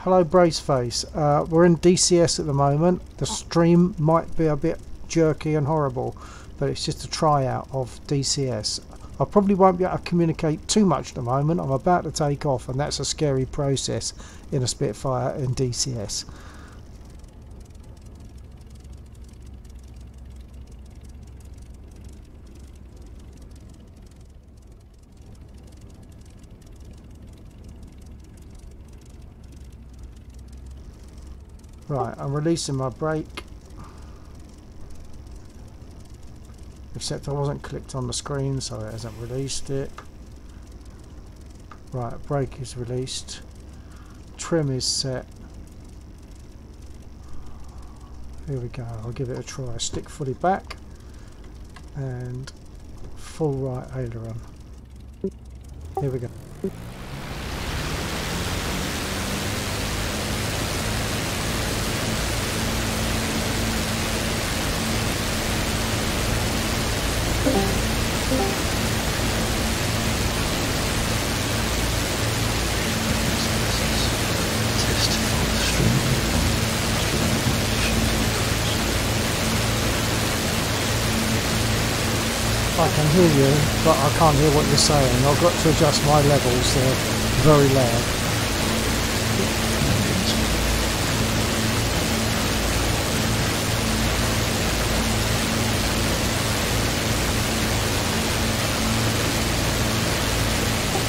Hello Braceface. We're in DCS at the moment. The stream might be a bit jerky and horrible, but it's just a tryout of DCS. I probably won't be able to communicate too much at the moment. I'm about to take off, and that's a scary process in a Spitfire in DCS. Right, I'm releasing my brake. Except I wasn't clicked on the screen, so it hasn't released it. Right, brake is released. Trim is set. Here we go, I'll give it a try. Stick fully back and full right aileron. Here we go. I can hear you, but I can't hear what you're saying. I've got to adjust my levels, they're very loud.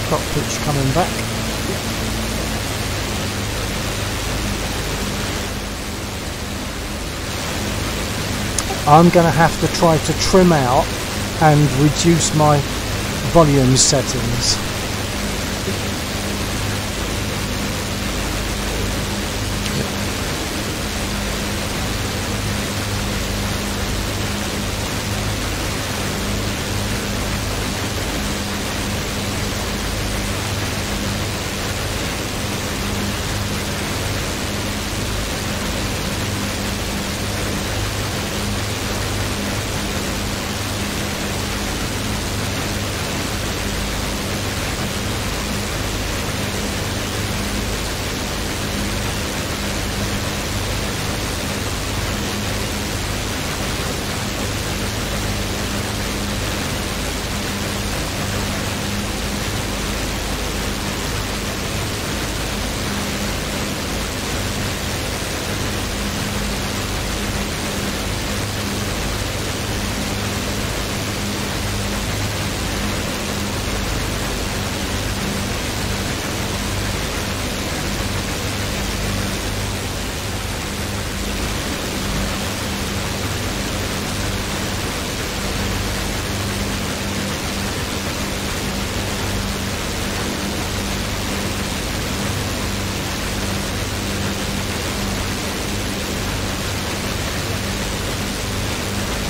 Top pitch coming back. I'm going to have to try to trim out and reduce my volume settings.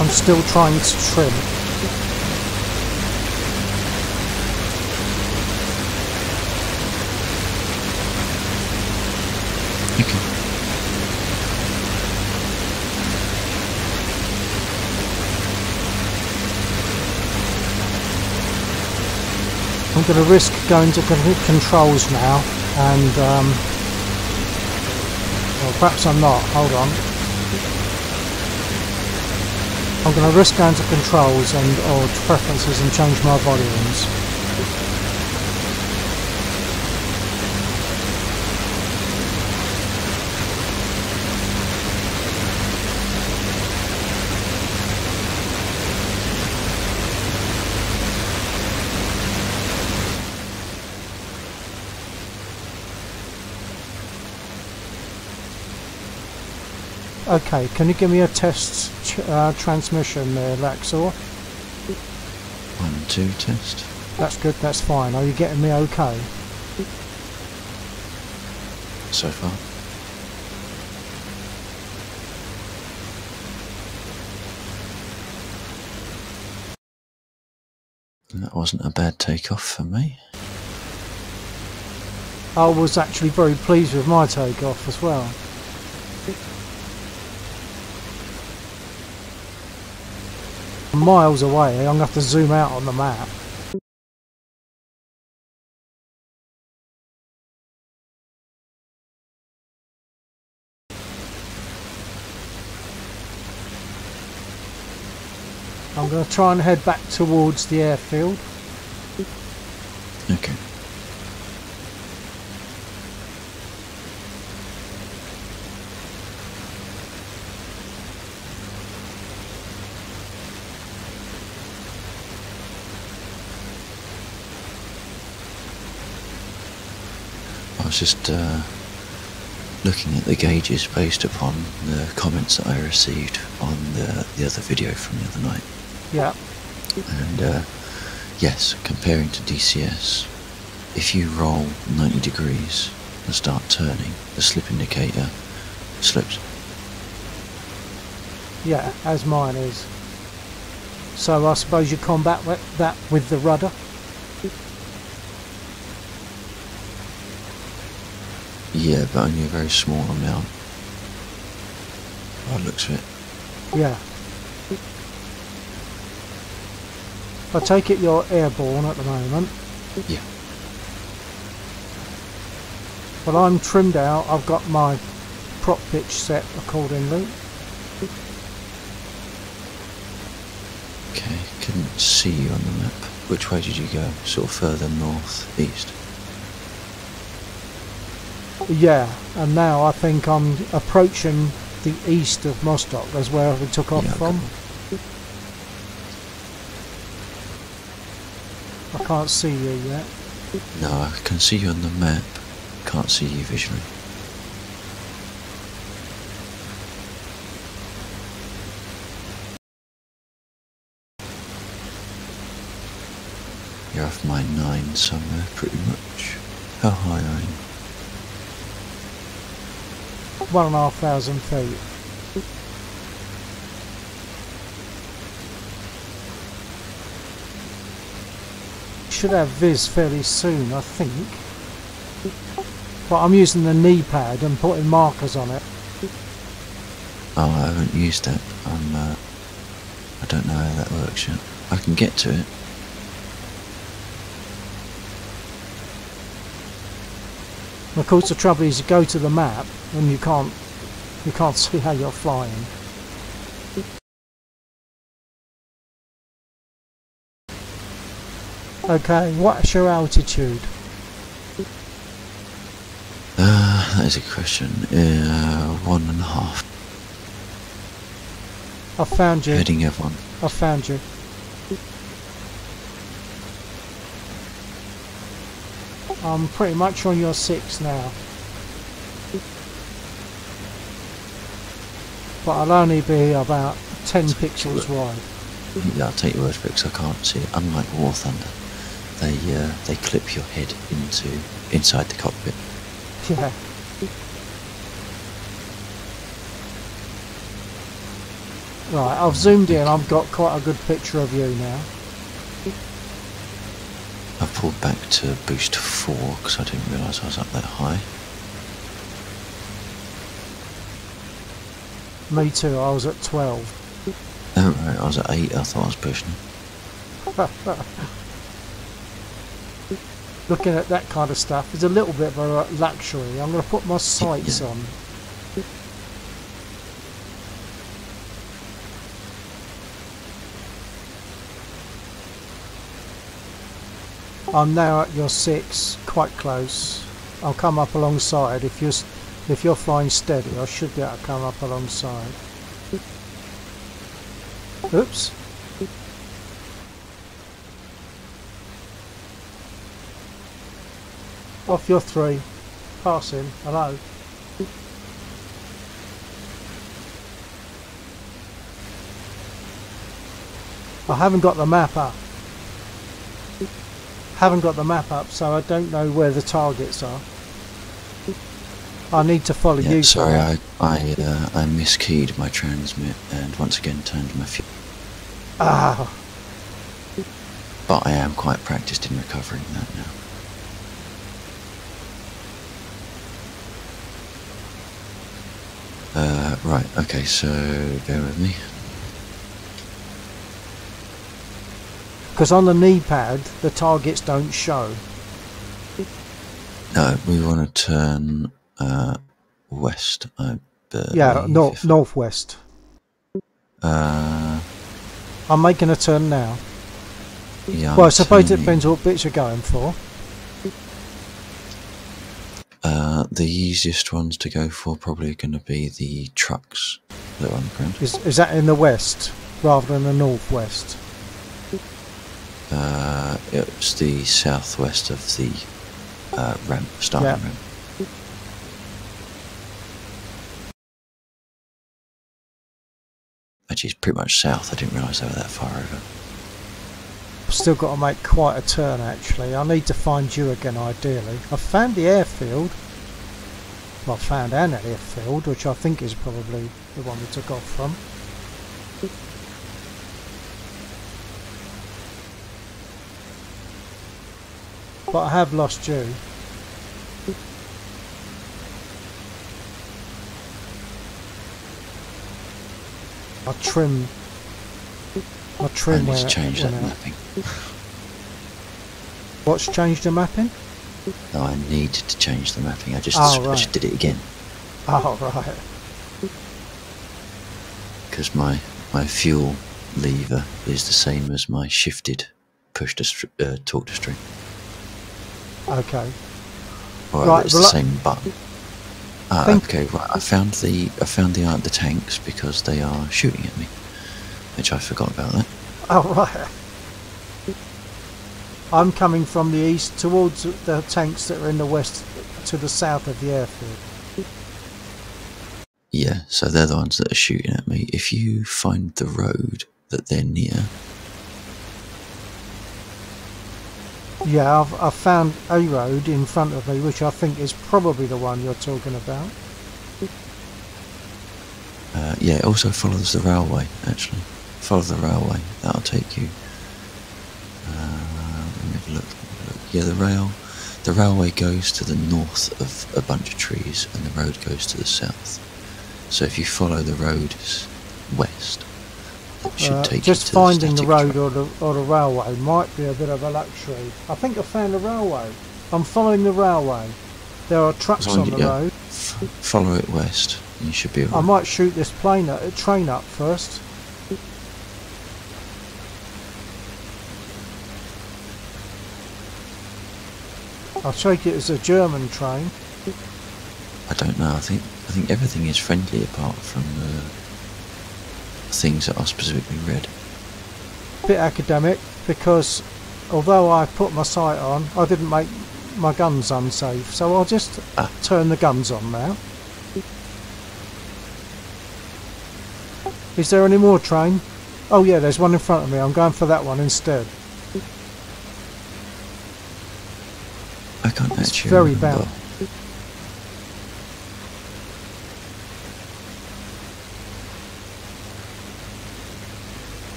I'm still trying to trim. Okay. I'm going to risk going to controls now, and well, perhaps I'm not. Hold on. I'm going to risk going to controls and or preferences and change my volumes. Okay, can you give me a test transmission there, Laxor? 1, 2 test. That's good, that's fine. Are you getting me okay? So far. That wasn't a bad takeoff for me. I was actually very pleased with my takeoff as well. Miles away, I'm going to have to zoom out on the map. I'm going to try and head back towards the airfield. Okay. I was just looking at the gauges based upon the comments that I received on the other video from the other night. Yeah. And yes, comparing to DCS, if you roll 90 degrees and start turning, the slip indicator slips. Yeah, as mine is. So I suppose you combat that with the rudder? Yeah, but only a very small amount. By the looks of it. Yeah. I take it you're airborne at the moment. Yeah. Well, I'm trimmed out. I've got my prop pitch set accordingly. Okay, couldn't see you on the map. Which way did you go? Sort of further north, east? Yeah, and now I think I'm approaching the east of Mostock. That's where we took off from. I can't see you yet. No, I can see you on the map. Can't see you visually. You're off my 9 somewhere, pretty much. How high are you? 1,500 feet. Should have Viz fairly soon, I think. But I'm using the knee pad and putting markers on it. Oh, I haven't used that. I don't know how that works yet. I can get to it. And of course the trouble is you go to the map and you can't see how you're flying. Okay, what's your altitude? That is a question. 1.5. I found you. Heading F1. I found you. I'm pretty much on your 6 now. But I'll only be about 10 pixels wide. Yeah, I'll take your word for it 'cause I can't see it. Unlike War Thunder, they clip your head inside the cockpit. Yeah. Right, I've zoomed in. I've got quite a good picture of you now. I've pulled back to boost 4 because I didn't realise I was up that high. Me too, I was at 12. Oh right, I was at 8, I thought I was pushing. Looking at that kind of stuff is a little bit of a luxury. I'm going to put my sights on. I'm now at your 6, quite close. I'll come up alongside. If you're flying steady, I should be able to come up alongside. Oops. Off your 3. Passing. Hello. I haven't got the map up. So I don't know where the targets are. I need to follow you. Sorry, I miskeyed my transmit and once again turned my fuel. Ah. But I am quite practiced in recovering that now. Right, okay, so bear with me. Because on the knee pad, the targets don't show. No, we want to turn west, I believe. Yeah, northwest. I'm making a turn now. Yeah, Well, I suppose it depends what bits you're going for. The easiest ones to go for probably going to be the trucks that are on the ground. Is that in the west rather than the northwest? It's the southwest of the ramp, starting ramp. Actually, it's pretty much south. I didn't realise they were that far over. I've still got to make quite a turn actually. I need to find you again ideally. I've found the airfield. Well, I found an airfield, which I think is probably the one we took off from. But I have lost you. I'll trim I need to change that mapping. What's changed the mapping? No, I needed to change the mapping. I just did it again. Oh, right. Because my fuel lever is the same as my shifted push to torque to string. Okay. Or right, it's the same button. Okay, right. I found the tanks because they are shooting at me, which I forgot about that. Oh, right. I'm coming from the east towards the tanks that are in the west to the south of the airfield. Yeah, so they're the ones that are shooting at me. If you find the road that they're near... Yeah, I've found a road in front of me, which I think is probably the one you're talking about. Yeah, it also follows the railway, actually. Follow the railway. That'll take you... let me have a look. Yeah, the railway goes to the north of a bunch of trees, and the road goes to the south. So if you follow the road west, it should take you to just finding the road track. or the railway might be a bit of a luxury. I think I found the railway. I'm following the railway. There are trucks on the road. Follow it west, and you should be able I might shoot this train up first. I'll take it as a German train. I don't know. I think everything is friendly apart from the things that are specifically red. Bit academic, because although I put my sight on, I didn't make my guns unsafe, so I'll just turn the guns on now. Is there any more train? Oh yeah, there's one in front of me. I'm going for that one instead. I can't actually It's very remember. bad.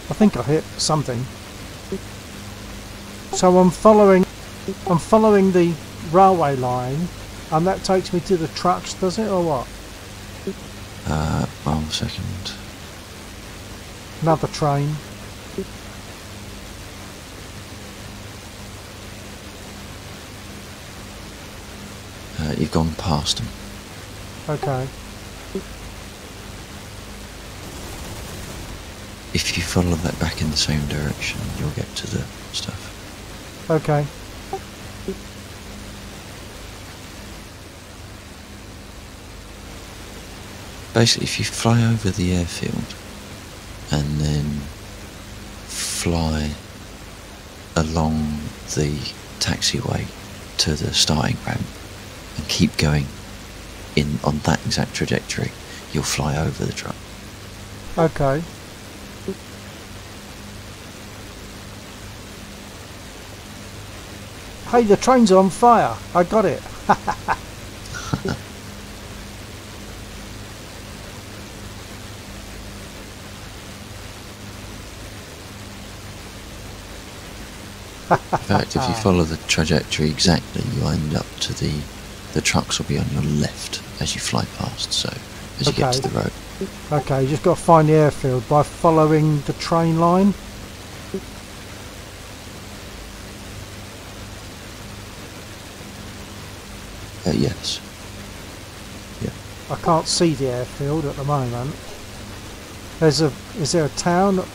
I think I hit something. So I'm following the railway line, and that takes me to the trucks, does it, or what? 1 second. Another train. You've gone past them. Okay. If you follow that back in the same direction, you'll get to the stuff. Okay. Basically, if you fly over the airfield and then fly along the taxiway to the starting ramp and keep going on that exact trajectory, you'll fly over the truck. Okay. Hey, the train's on fire. I got it. In fact, if you follow the trajectory exactly, you'll end up to the trucks will be on your left as you fly past, so as you get to the road. Okay, you just got to find the airfield by following the train line. Yes. I can't see the airfield at the moment. Is there a town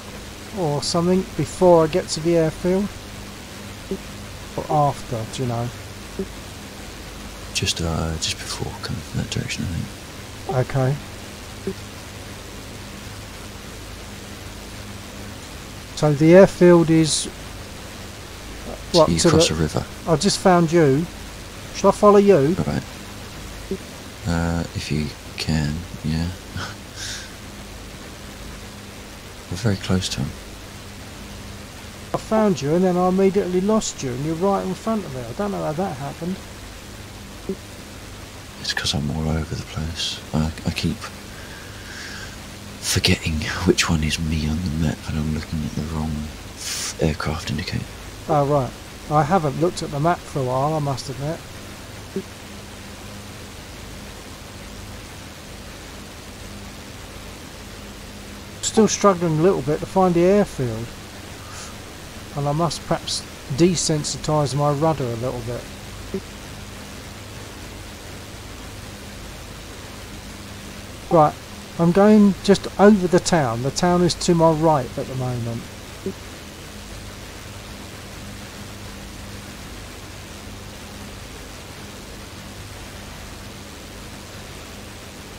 or something before I get to the airfield? Or after, do you know? Just before coming from that direction, I think. Okay. So the airfield is what? So you cross a river. I just found you. Shall I follow you? Right. If you can, yeah. We're very close to him. I found you and then I immediately lost you and you're right in front of me. I don't know how that happened. It's because I'm all over the place. I keep forgetting which one is me on the map and I'm looking at the wrong aircraft indicator. Oh right. I haven't looked at the map for a while, I must admit. Still struggling a little bit to find the airfield. And I must perhaps desensitise my rudder a little bit. Right, I'm going just over the town. The town is to my right at the moment.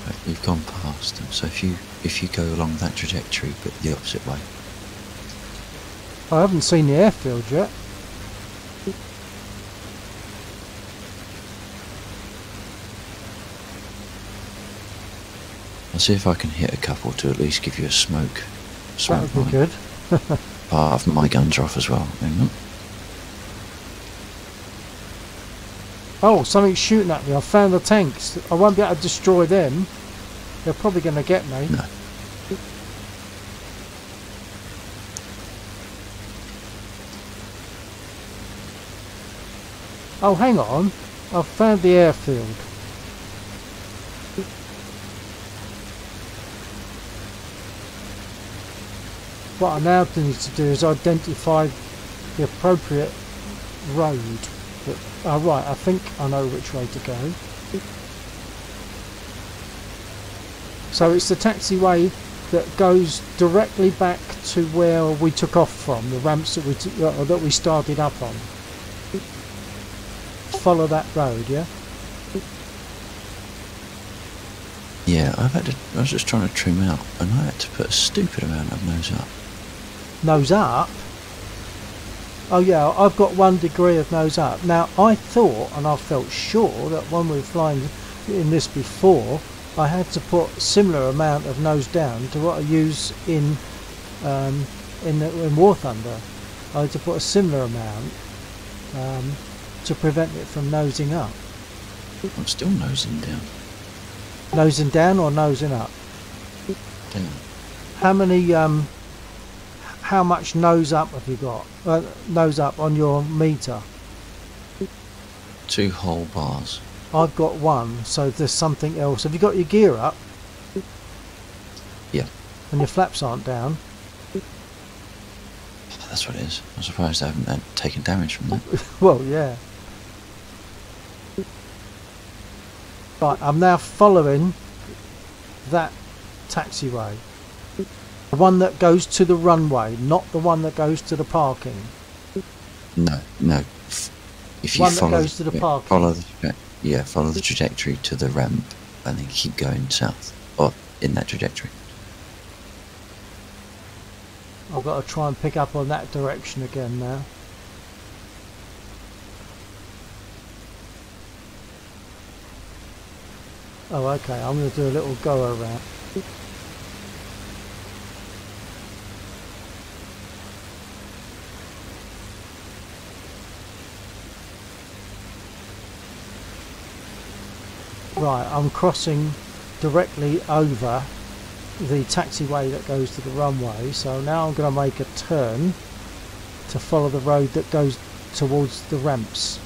Right, you've gone past them, so if you go along that trajectory but the opposite way. I haven't seen the airfield yet. I'll see if I can hit a couple to at least give you a smoke. That would be good. Part of my guns are off as well. Hang on. Oh, something's shooting at me. I found the tanks. I won't be able to destroy them. They're probably going to get me. No. Oh, hang on. I've found the airfield. What I now need to do is identify the appropriate road. Oh right, I think I know which way to go. So it's the taxiway that goes directly back to where we took off from, the ramps that we started up on. Follow that road, yeah? Yeah, I was just trying to trim out, and I had to put a stupid amount of nose up. Nose up? Oh yeah, I've got 1 degree of nose up. Now I thought, and I felt sure, that when we were flying in this before, I had to put similar amount of nose down to what I use in War Thunder. I had to put a similar amount to prevent it from nosing up. I'm still nosing down. Nosing down or nosing up? Down. How many? How much nose up have you got? Nose up on your meter? 2 whole bars. I've got 1, so there's something else. Have you got your gear up? Yeah. And your flaps aren't down? That's what it is. I'm surprised I haven't taken damage from that. Well, yeah. Right, I'm now following that taxiway. The one that goes to the runway, not the one that goes to the parking. No. If you One that goes to the parking. follow the trajectory to the ramp, and then keep going south, or in that trajectory. I've got to try and pick up on that direction again now. Oh, okay, I'm going to do a little go around. Right, I'm crossing directly over the taxiway that goes to the runway, so now I'm going to make a turn to follow the road that goes towards the ramps.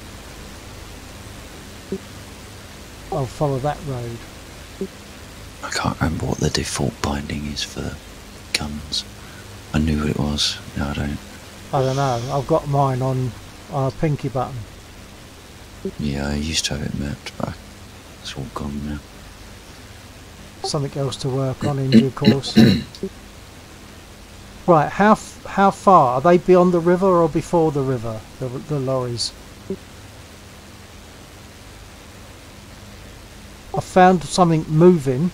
I'll follow that road. I can't remember what the default binding is for guns. I knew what it was, now I don't. I don't know, I've got mine on a pinky button. Yeah, I used to have it mapped, but it's all gone now. something else to work on in due course. Right, how far are they, beyond the river or before the river? The lorries. I found something moving.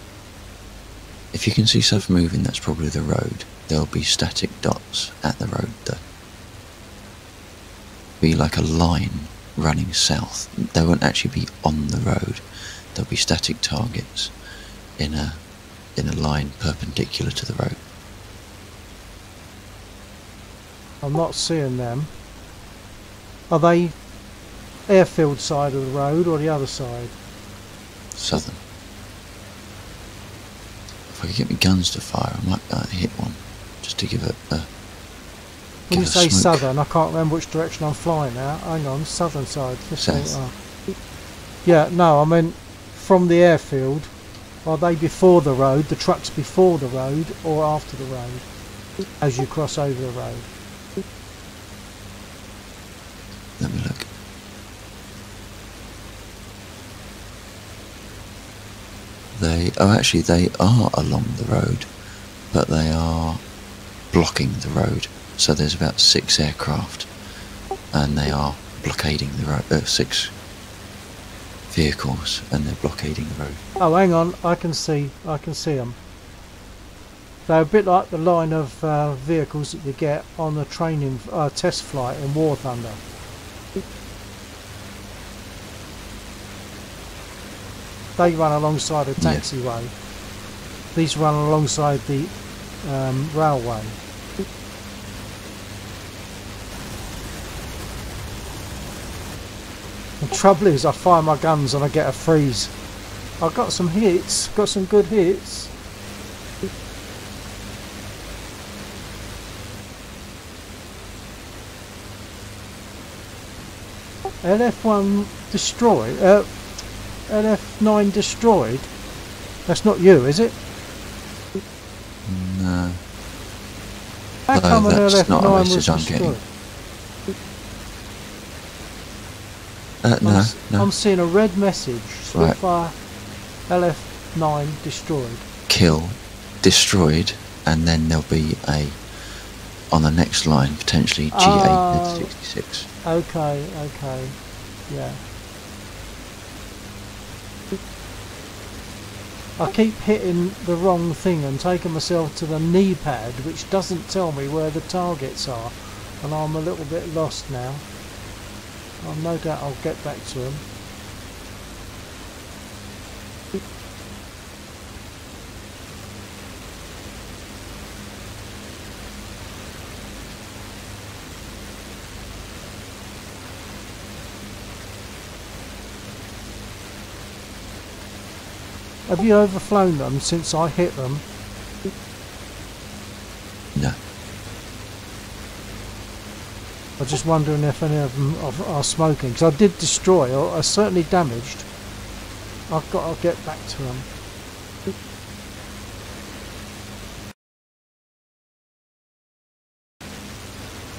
If you can see stuff moving, that's probably the road. There'll be static dots at the road though. Be like a line running south. They won't actually be on the road. There'll be static targets in a line perpendicular to the road. I'm not seeing them. Are they airfield side of the road or the other side? Southern. If I could get my guns to fire, I might hit one, just to give it a... When you say southern, I can't remember which direction I'm flying now. Hang on, southern side. South. Yeah, no, I meant from the airfield. Are they before the road, the trucks before the road, or after the road, as you cross over the road? Let me look. They are along the road, but they are blocking the road. So there's about 6 aircraft, and they are blockading the road. 6 vehicles, and they're blockading the road. Oh, hang on, I can see them. They're a bit like the line of vehicles that you get on the training test flight in War Thunder. They run alongside a taxiway. Yeah. These run alongside the railway. The trouble is, I fire my guns and I get a freeze. I got some hits, got some good hits. LF1 destroyed. LF9 destroyed. That's not you, is it? No. How come an that's LF9 not a was message I'm destroyed? getting. No. I'm seeing a red message. Right. Spitfire LF9 destroyed. Kill, destroyed, and then there'll be a, on the next line, potentially G8 66. Okay, yeah. I keep hitting the wrong thing and taking myself to the knee pad, which doesn't tell me where the targets are, and I'm a little bit lost now. No doubt I'll get back to them. Have you overflown them since I hit them? No. I'm just wondering if any of them are smoking, because I did destroy, or are certainly damaged. I've got to get back to them.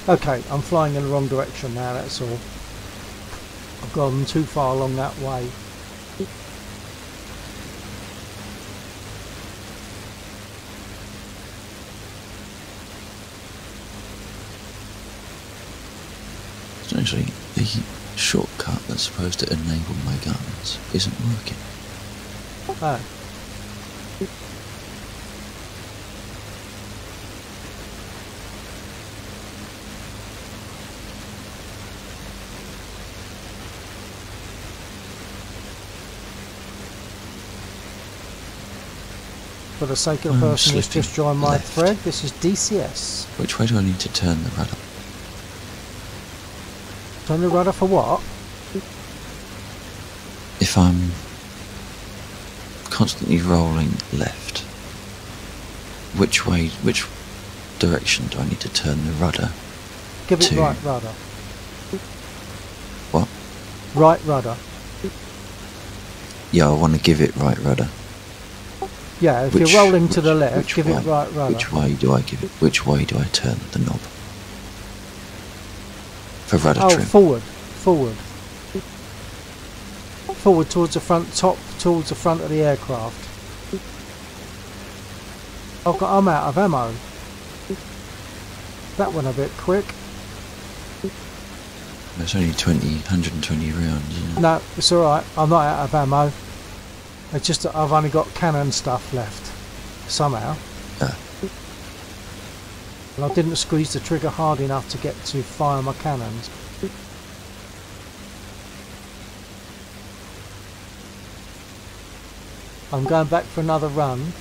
Okay, I'm flying in the wrong direction now, that's all. I've gone too far along that way. Actually, the shortcut that's supposed to enable my guns isn't working. Oh. For the sake of the person who's just joined my thread, this is DCS. Which way do I need to turn the rudder? Turn the rudder for what? If I'm constantly rolling left, which direction do I need to turn the rudder? Give it right rudder. What? Right rudder. Yeah, I want to give it right rudder. Yeah, if you're rolling to the left, give it right rudder. Which way do I give it? Which way do I turn the knob? For rudder trim. Forward. Forward towards the front, top towards the front of the aircraft. I'm out of ammo. That went a bit quick. There's only 120 rounds, isn't it? No, it's alright. I'm not out of ammo. It's just that I've only got cannon stuff left. Somehow. And I didn't squeeze the trigger hard enough to get to fire my cannons. I'm going back for another run.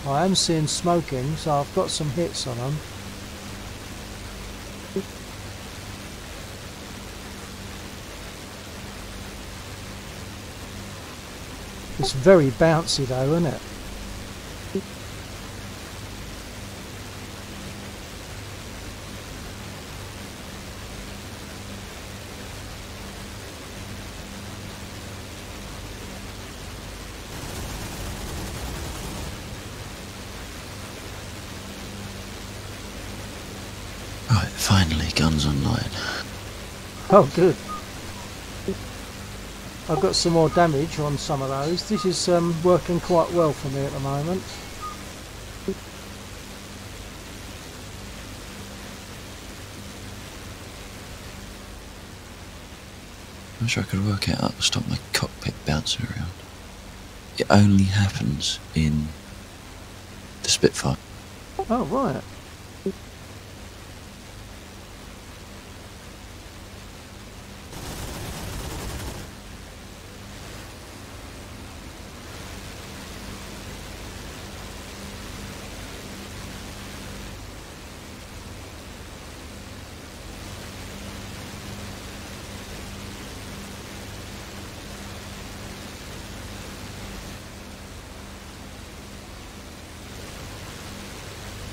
I am seeing smoking, so I've got some hits on them. It's very bouncy though, isn't it? Right, finally, guns online. Oh, good. I've got some more damage on some of those. This is working quite well for me at the moment. I'm sure I could work out how to stop my cockpit bouncing around. It only happens in the Spitfire. Oh, right.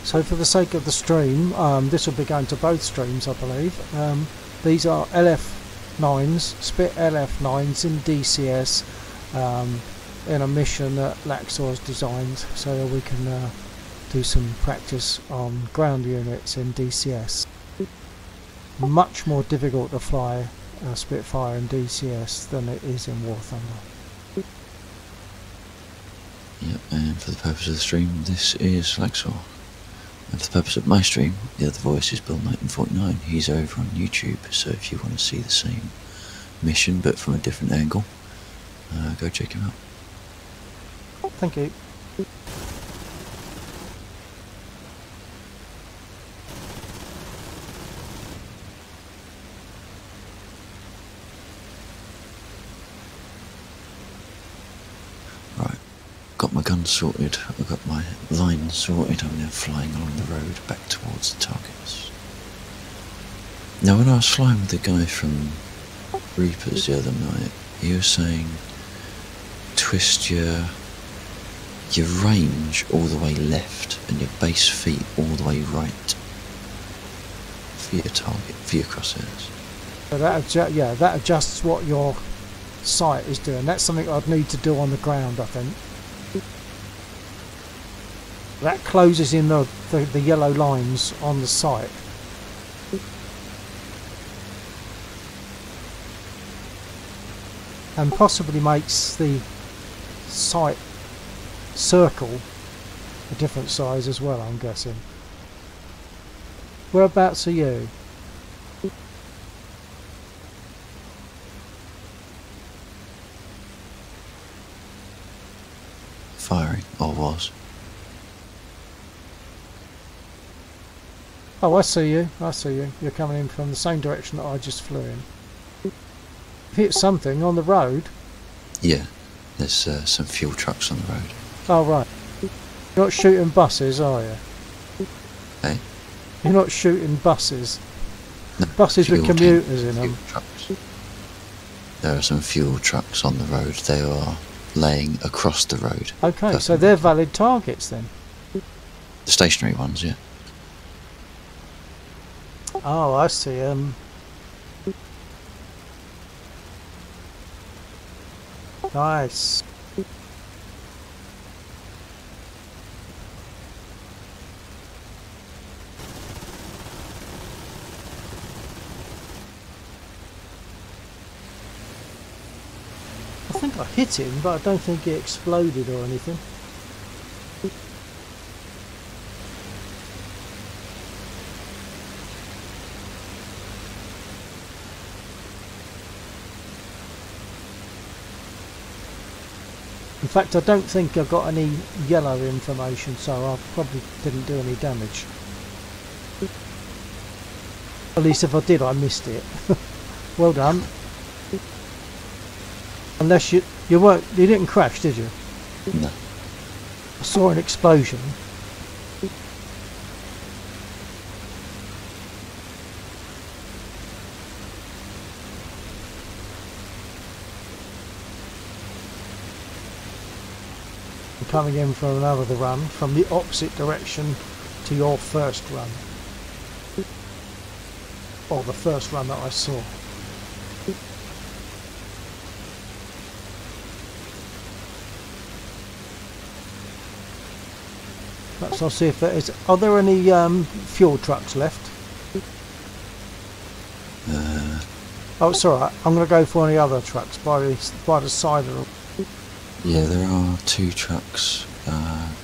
So for the sake of the stream, this will be going to both streams, I believe. These are LF9s, Spit LF9s in DCS, in a mission that Laxor's designed, so we can do some practice on ground units in DCS. Much more difficult to fly a Spitfire in DCS than it is in War Thunder. Yep, and for the purpose of the stream, this is Laxor. And for the purpose of my stream, the other voice is Bill1949. He's over on YouTube, so if you want to see the same mission but from a different angle, go check him out. Thank you. Right, got my gun sorted, I've got my line sorted, I'm now flying along the road back towards the targets. Now when I was flying with the guy from Reapers the other night, he was saying twist your range all the way left and your base feet all the way right for your target, for your crosshairs. So that adjusts what your sight is doing. That's something I'd need to do on the ground, I think. That closes in the yellow lines on the sight. And possibly makes the sight circle a different size as well, I'm guessing. Whereabouts are you? Firing, or was. Oh, I see you. I see you. You're coming in from the same direction that I just flew in. Hit something on the road. Yeah, there's some fuel trucks on the road. Oh, right. You're not shooting buses, are you? Hey? You're not shooting buses. No, Buses with commuters in them. Trucks. There are some fuel trucks on the road. They are laying across the road. Okay, so they're valid targets then. The stationary ones, yeah. Oh, I see. Nice. I think I hit him, but I don't think he exploded or anything. fact, I don't think I got any yellow information, so I probably didn't do any damage. At least if I did, I missed it. Well done. Unless you didn't crash, did you? No. I saw an explosion. I'm coming in for another run from the opposite direction to your first run. Or the first run that I saw. Perhaps I'll see if there is. Are there any fuel trucks left? Oh, it's alright. I'm going to go for any other trucks by the side of them. Yeah, there are 2 trucks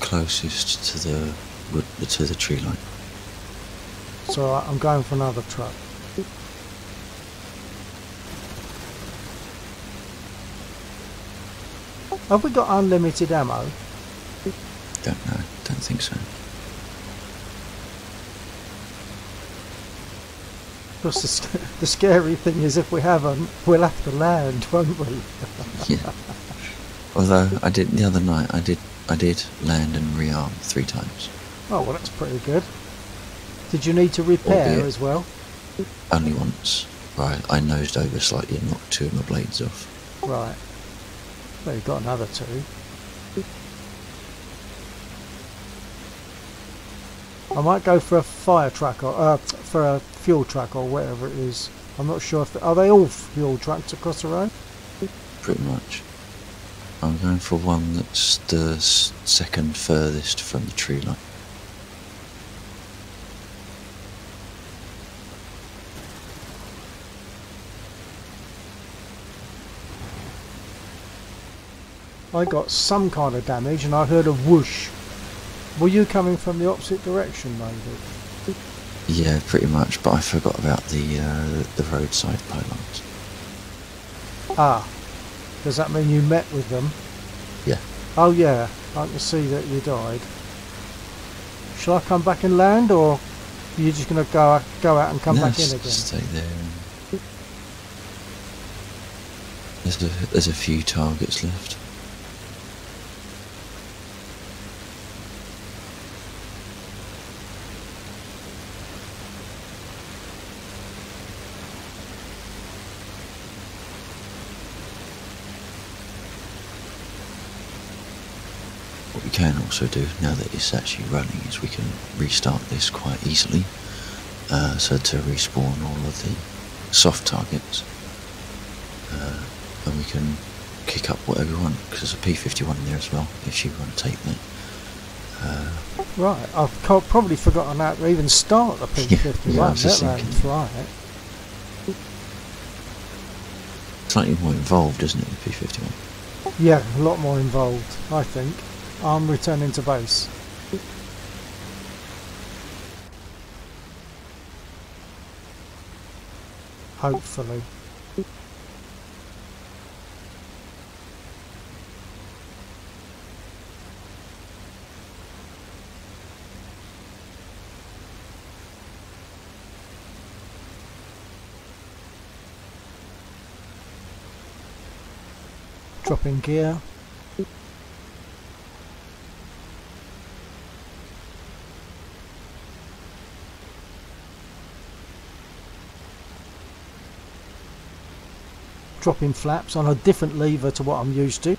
closest to the tree line. It's alright. I'm going for another truck. Have we got unlimited ammo? Don't know. Don't think so. Because the scary thing is, if we haven't, we'll have to land, won't we? Yeah. Although I did the other night, I did land and rearm 3 times. Oh well, that's pretty good. Did you need to repair Albeit as well? only once. Right, I nosed over slightly and knocked 2 of my blades off. Right. Well, you've got another 2. I might go for a fire truck or for a fuel truck or whatever it is. I'm not sure if are they all fuel trucks across the road? Pretty much. I'm going for one that's the second furthest from the tree line. I got some kind of damage and I heard a whoosh. Were you coming from the opposite direction, maybe? Yeah, pretty much, but I forgot about the roadside pylons. Ah, does that mean you met with them? Yeah. Oh yeah, I can see that you died. Shall I come back and land, or are you just going to go out and come back in again? Stay there. There's a few targets left. What we can also do, now that it's actually running, is we can restart this quite easily. So to respawn all of the soft targets. And we can kick up whatever we want, because there's a P51 in there as well, if you want to take that. Right, I've probably forgotten how to even start the P51, yeah, I was just let thinking. that fly it. Slightly more involved, isn't it, the P51? Yeah, a lot more involved, I think. I'm returning to base. Hopefully. Dropping gear. Dropping flaps on a different lever to what I'm used to.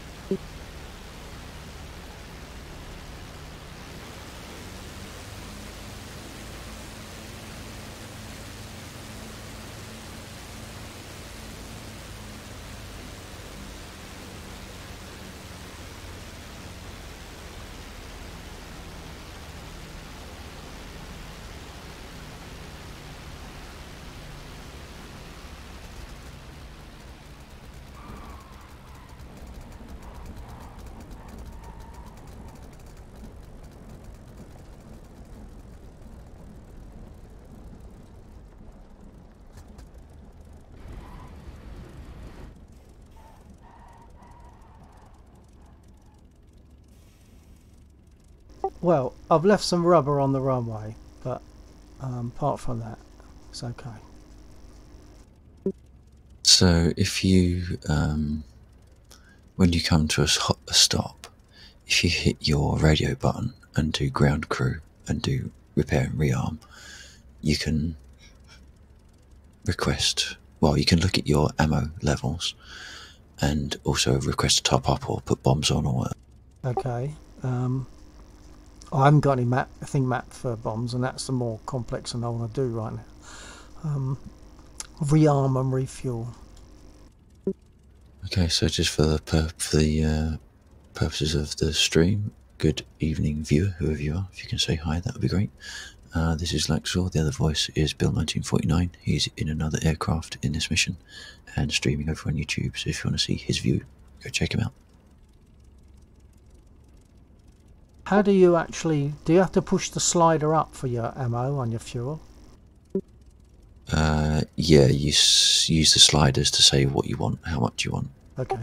Well, I've left some rubber on the runway, but apart from that, it's okay. So if you, when you come to a stop, if you hit your radio button and do ground crew and do repair and rearm, you can request, well, you can look at your ammo levels and also request a top up or put bombs on or whatever. Okay. I haven't got any thing mapped for bombs, and that's the more complex than I want to do right now. Rearm and refuel. Okay, so just for the purposes of the stream, good evening viewer, whoever you are, if you can say hi, that would be great. This is Laxor, the other voice is Bill1949. He's in another aircraft in this mission and streaming over on YouTube, so if you want to see his view, go check him out. How do you actually, do you have to push the slider up for your ammo on your fuel? Yeah, you use the sliders to say what you want, how much you want. Okay.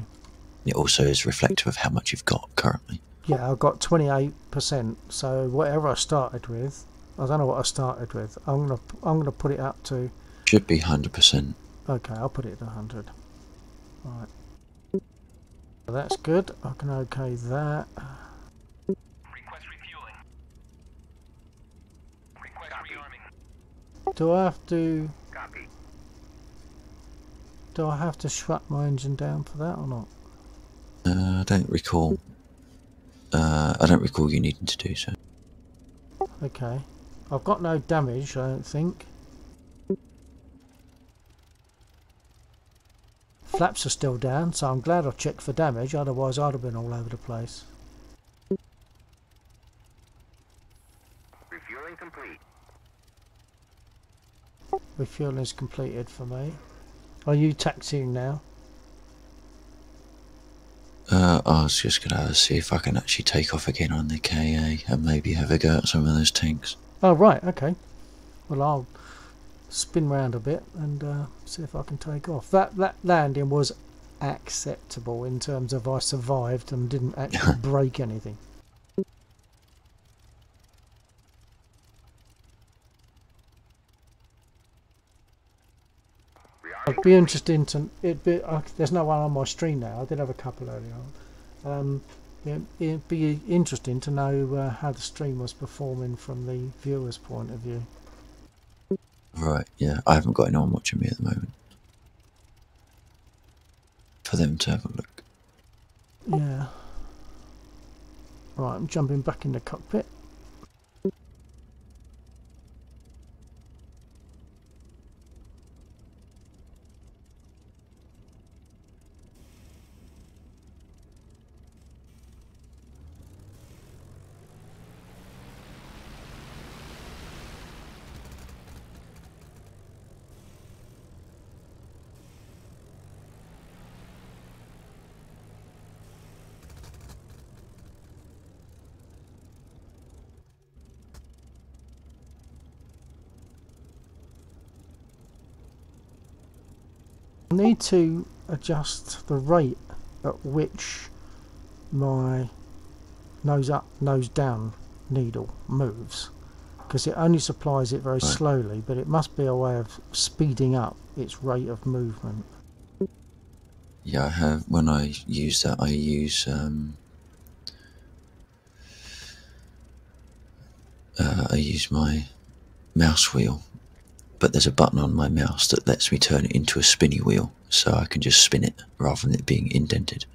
It also is reflective of how much you've got currently. Yeah, I've got 28%, so whatever I started with, I don't know what I started with. I'm gonna put it up to. Should be 100%. Okay, I'll put it to 100. Right. So that's good. I can okay that. Request refueling. Request rearming. Do I have to? Copy. Do I have to shut my engine down for that or not? I don't recall. I don't recall you needing to do so. Okay. I've got no damage, I don't think. Flaps are still down, so I'm glad I checked for damage, otherwise I'd have been all over the place. Refueling complete. Refueling is completed for me. Are you taxiing now? I was just gonna see if I can actually take off again on the KA and maybe have a go at some of those tanks. Oh right, okay. Well, I'll spin round a bit and see if I can take off. That landing was acceptable in terms of I survived and didn't actually break anything. I'd be interested to. There's no one on my stream now. I did have a couple earlier on. It'd be interesting to know how the stream was performing from the viewer's point of view. Right, yeah, I haven't got anyone watching me at the moment. For them to have a look. Yeah. Right, I'm jumping back in the cockpit. I need to adjust the rate at which my nose up, nose down needle moves, because it only supplies it very slowly, but it must be a way of speeding up its rate of movement. Yeah, I have. When I use that, I use my mouse wheel, but there's a button on my mouse that lets me turn it into a spinny wheel, so I can just spin it rather than it being indented.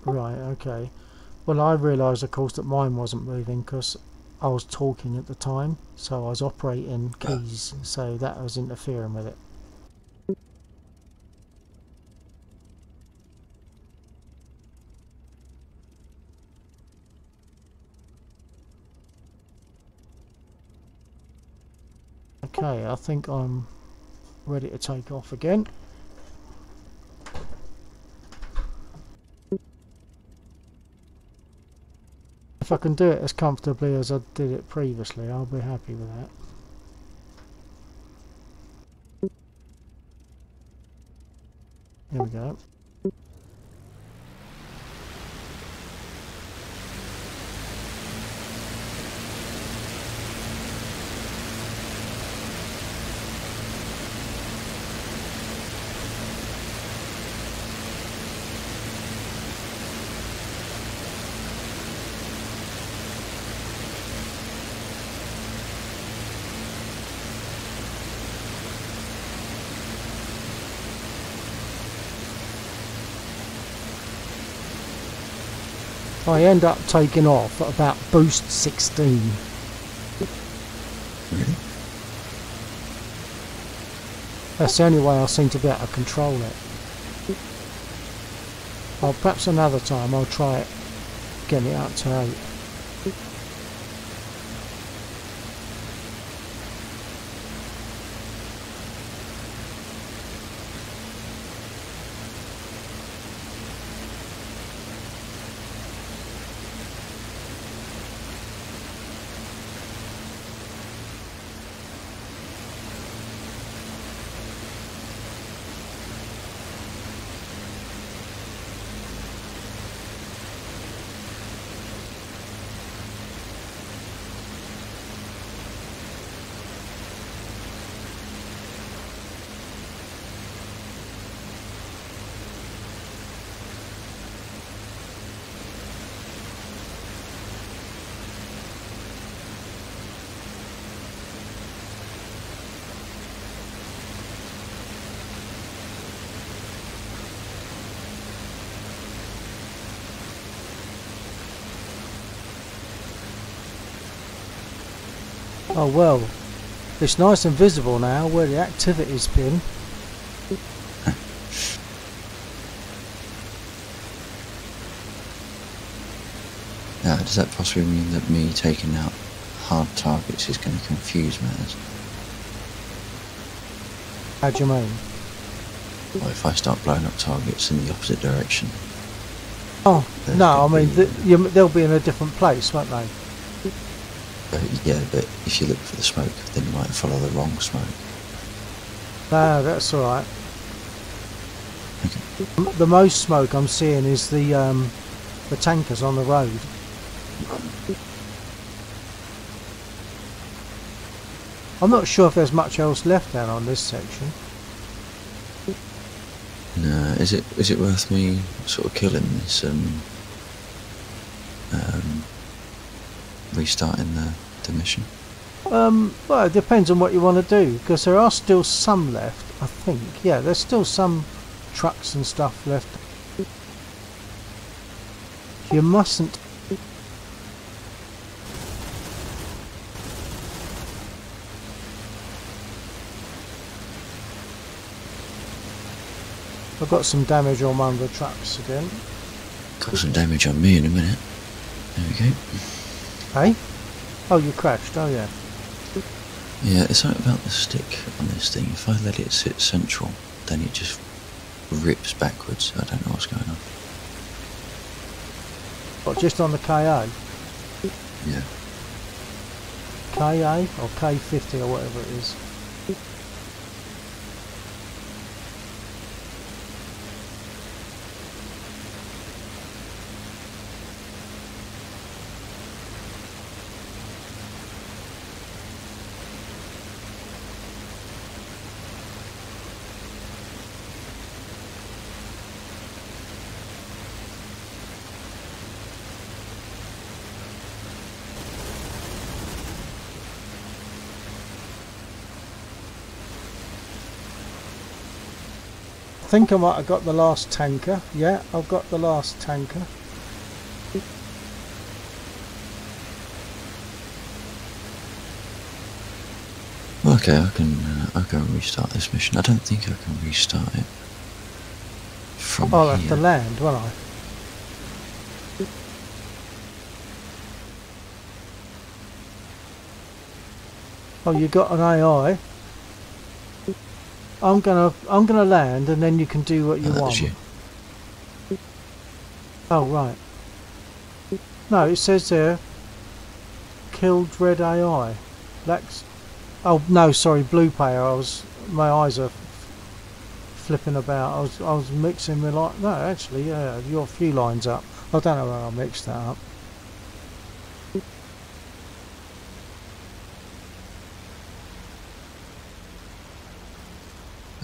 Right, okay. Well, I realised, of course, that mine wasn't moving because I was talking at the time, so I was operating keys, so that was interfering with it. Okay, I think I'm ready to take off again. If I can do it as comfortably as I did it previously, I'll be happy with that. Here we go. I end up taking off at about boost 16. Really? That's the only way I seem to be able to control it. Well, perhaps another time I'll try it, getting it up to 8. Oh well, it's nice and visible now where the activity's been. Now, does that possibly mean that me taking out hard targets is going to confuse matters? How do you mean? Or if I start blowing up targets in the opposite direction? Oh, There's no, I gonna mean, be- they'll be in a different place, won't they? Yeah, but if you look for the smoke, then you might follow the wrong smoke. No, that's alright. Okay. The most smoke I'm seeing is the tankers on the road. I'm not sure if there's much else left down on this section. No, is it worth me sort of killing this and restarting the mission? Well, it depends on what you want to do, because there are still some left, I think. Yeah, there's still some trucks and stuff left. You mustn't... I've got some damage on one of the trucks again. Got some damage on me in a minute. There we go. Hey? Oh, you crashed, oh yeah. Yeah, it's something about the stick on this thing. If I let it sit central, then it just rips backwards. I don't know what's going on. What, just on the KA? Yeah. KA or K50 or whatever it is. I think I might have got the last tanker. Yeah, I've got the last tanker. Okay, I'll go and restart this mission. I don't think I can restart it from I'll here. have to land, won't I? Oh, you got an AI. I'm gonna land, and then you can do what you that want. was you. Oh right. No, it says there. Killed red AI. That's. Oh no, sorry, blue player. My eyes are flipping about. I was mixing my line. No, actually, yeah, you're a few lines up. I don't know how I mixed that up.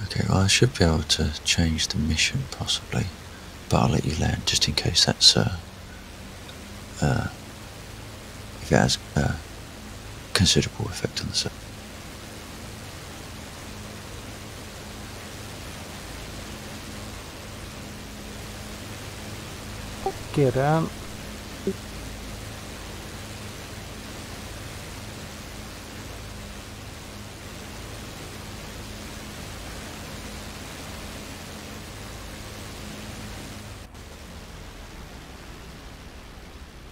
Okay, well I should be able to change the mission possibly, but I'll let you land just in case that's if it has considerable effect on the server. Gear down.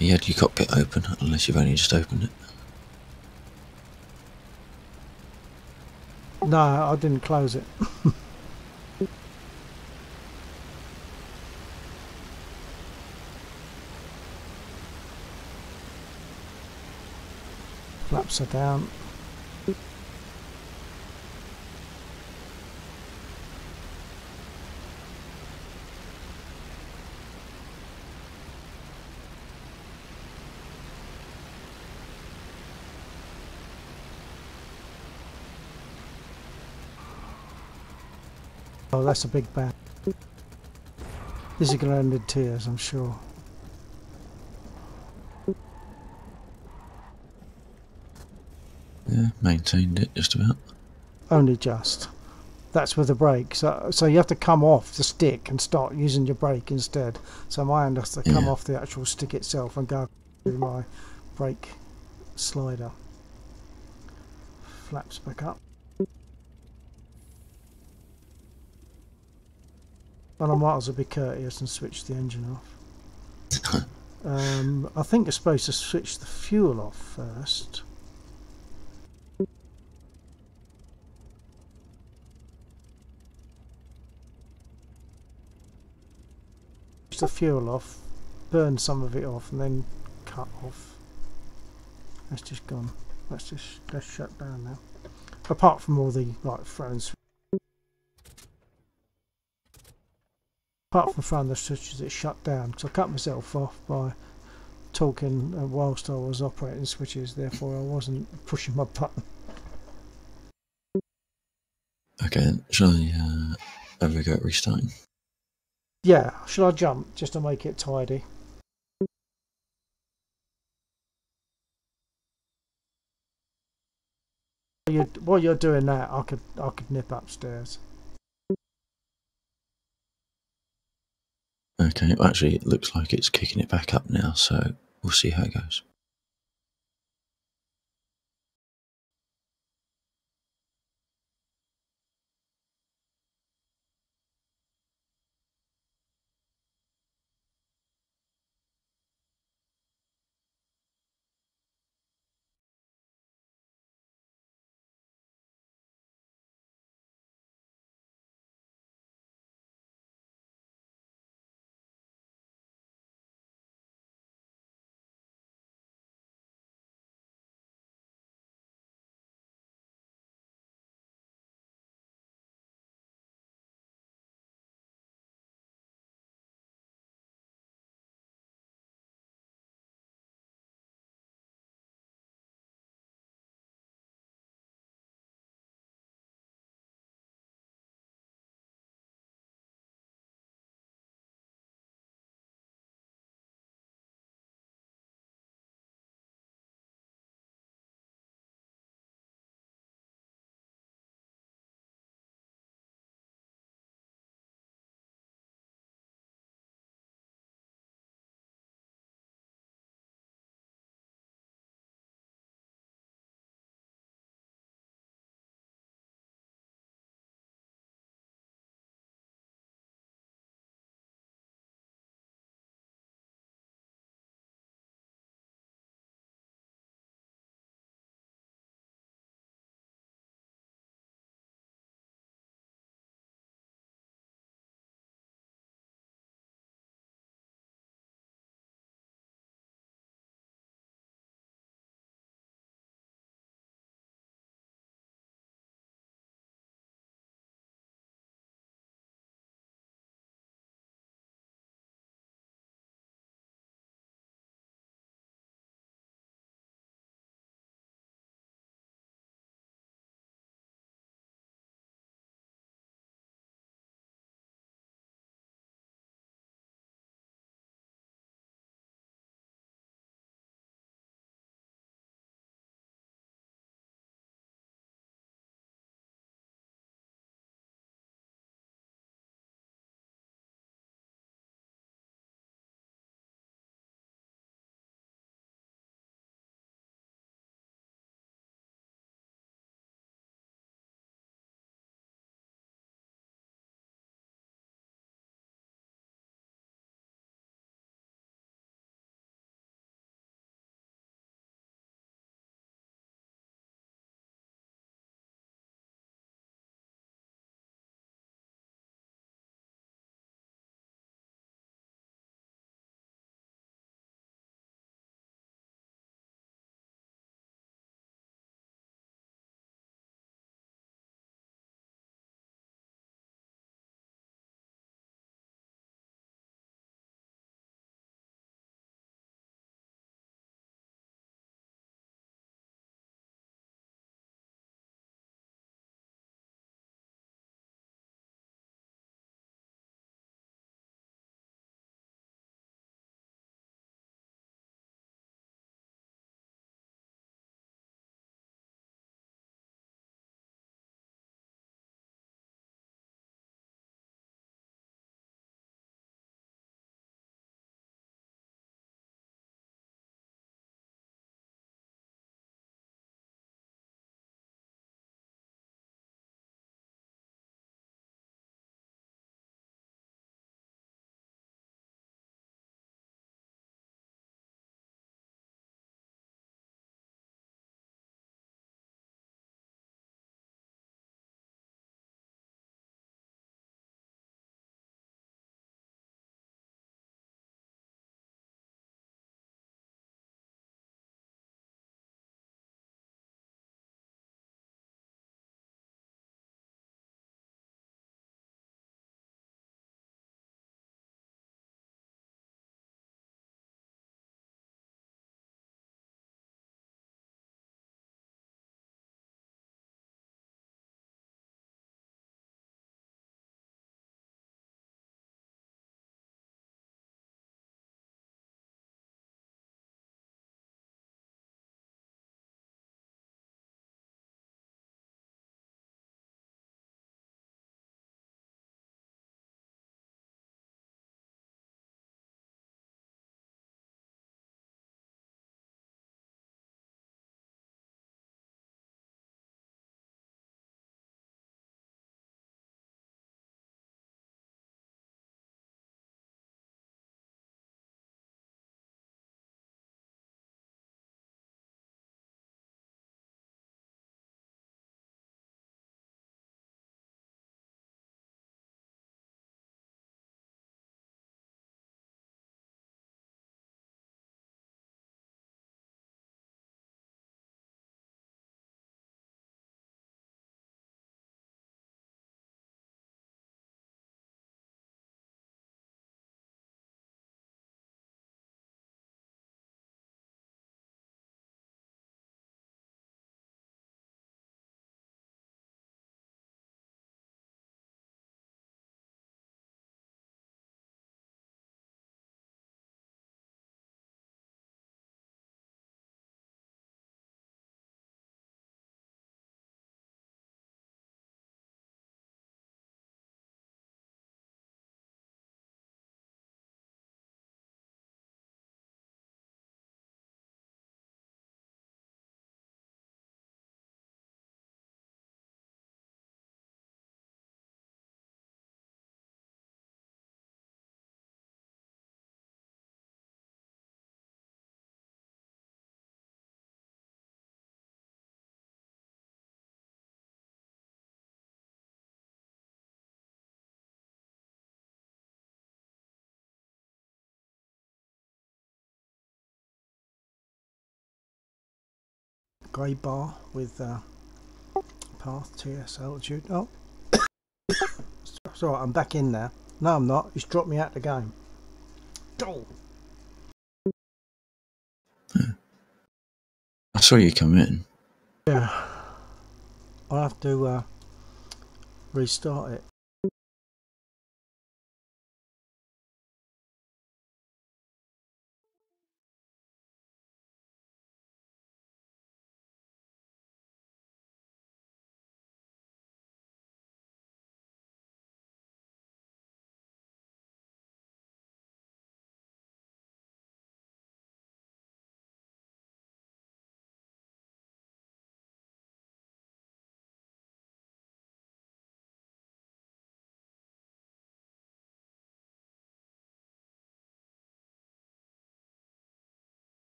You had your cockpit open, unless you've only just opened it. No, I didn't close it. Flaps are down. Oh, that's a big bang. This is going to end in tears, I'm sure. Yeah, maintained it just about. Only just. That's with the brake. So you have to come off the stick and start using your brake instead. So my hand has to come off the actual stick itself and go through my brake slider. Flaps back up. And I might as well be courteous and switch the engine off. I think you're supposed to switch the fuel off first. Switch the fuel off, burn some of it off, and then cut off. That's just gone. Let's shut down now. Apart from all the like throwing. Apart from throwing the switches, it shut down. So I cut myself off by talking whilst I was operating switches. Therefore, I wasn't pushing my button. Okay, then. Shall I have a go at restarting? Yeah. Shall I jump just to make it tidy? While you're doing that, I could nip upstairs. Okay, well, actually it looks like it's kicking it back up now, so we'll see how it goes. grey bar with path, TS, altitude. Oh, it's alright, I'm back in now. No, I'm not. It's dropped me out the game. Oh. I saw you come in. Yeah. I'll have to restart it.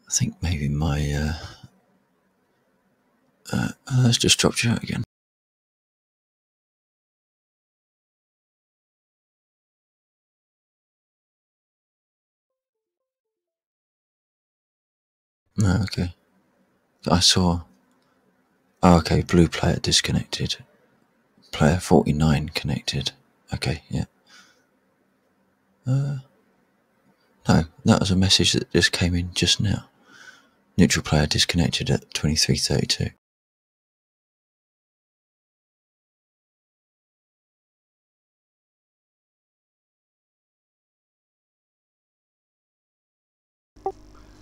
I think maybe my let's just dropped you out again. No, okay. I saw. Oh, okay. Blue player disconnected. Player 49 connected. Okay, yeah. No, that was a message that just came in just now. Neutral player disconnected at 23:32.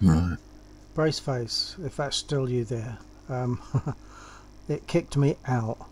Right. Brace face, if that's still you there. It kicked me out.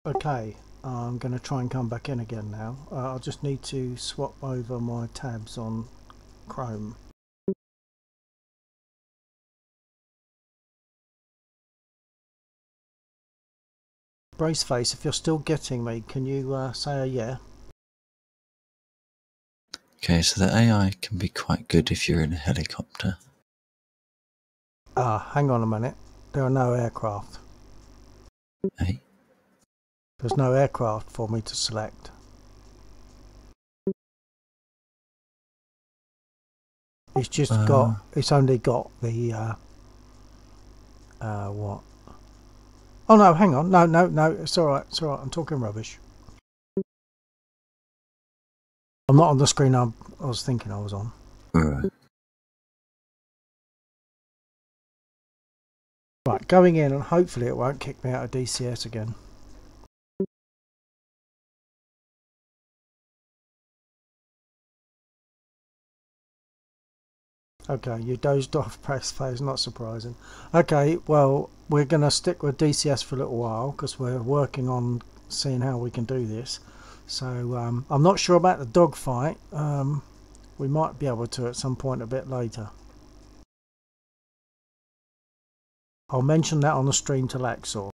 Okay, I'm going to try and come back in again now. I'll just need to swap over my tabs on Chrome. Braceface, if you're still getting me, can you say a yeah? Okay, so the AI can be quite good if you're in a helicopter. Hang on a minute. There are no aircraft. Hey? There's no aircraft for me to select. It's just it's only got the, what? Oh no, hang on. No, it's alright, I'm talking rubbish. I'm not on the screen I was thinking I was on. Right. Right, going in and hopefully it won't kick me out of DCS again. Okay, you dozed off, Braceface, not surprising. Okay, well, we're going to stick with DCS for a little while because we're working on seeing how we can do this. So, I'm not sure about the dogfight. We might be able to at some point a bit later. I'll mention that on the stream to Laxor.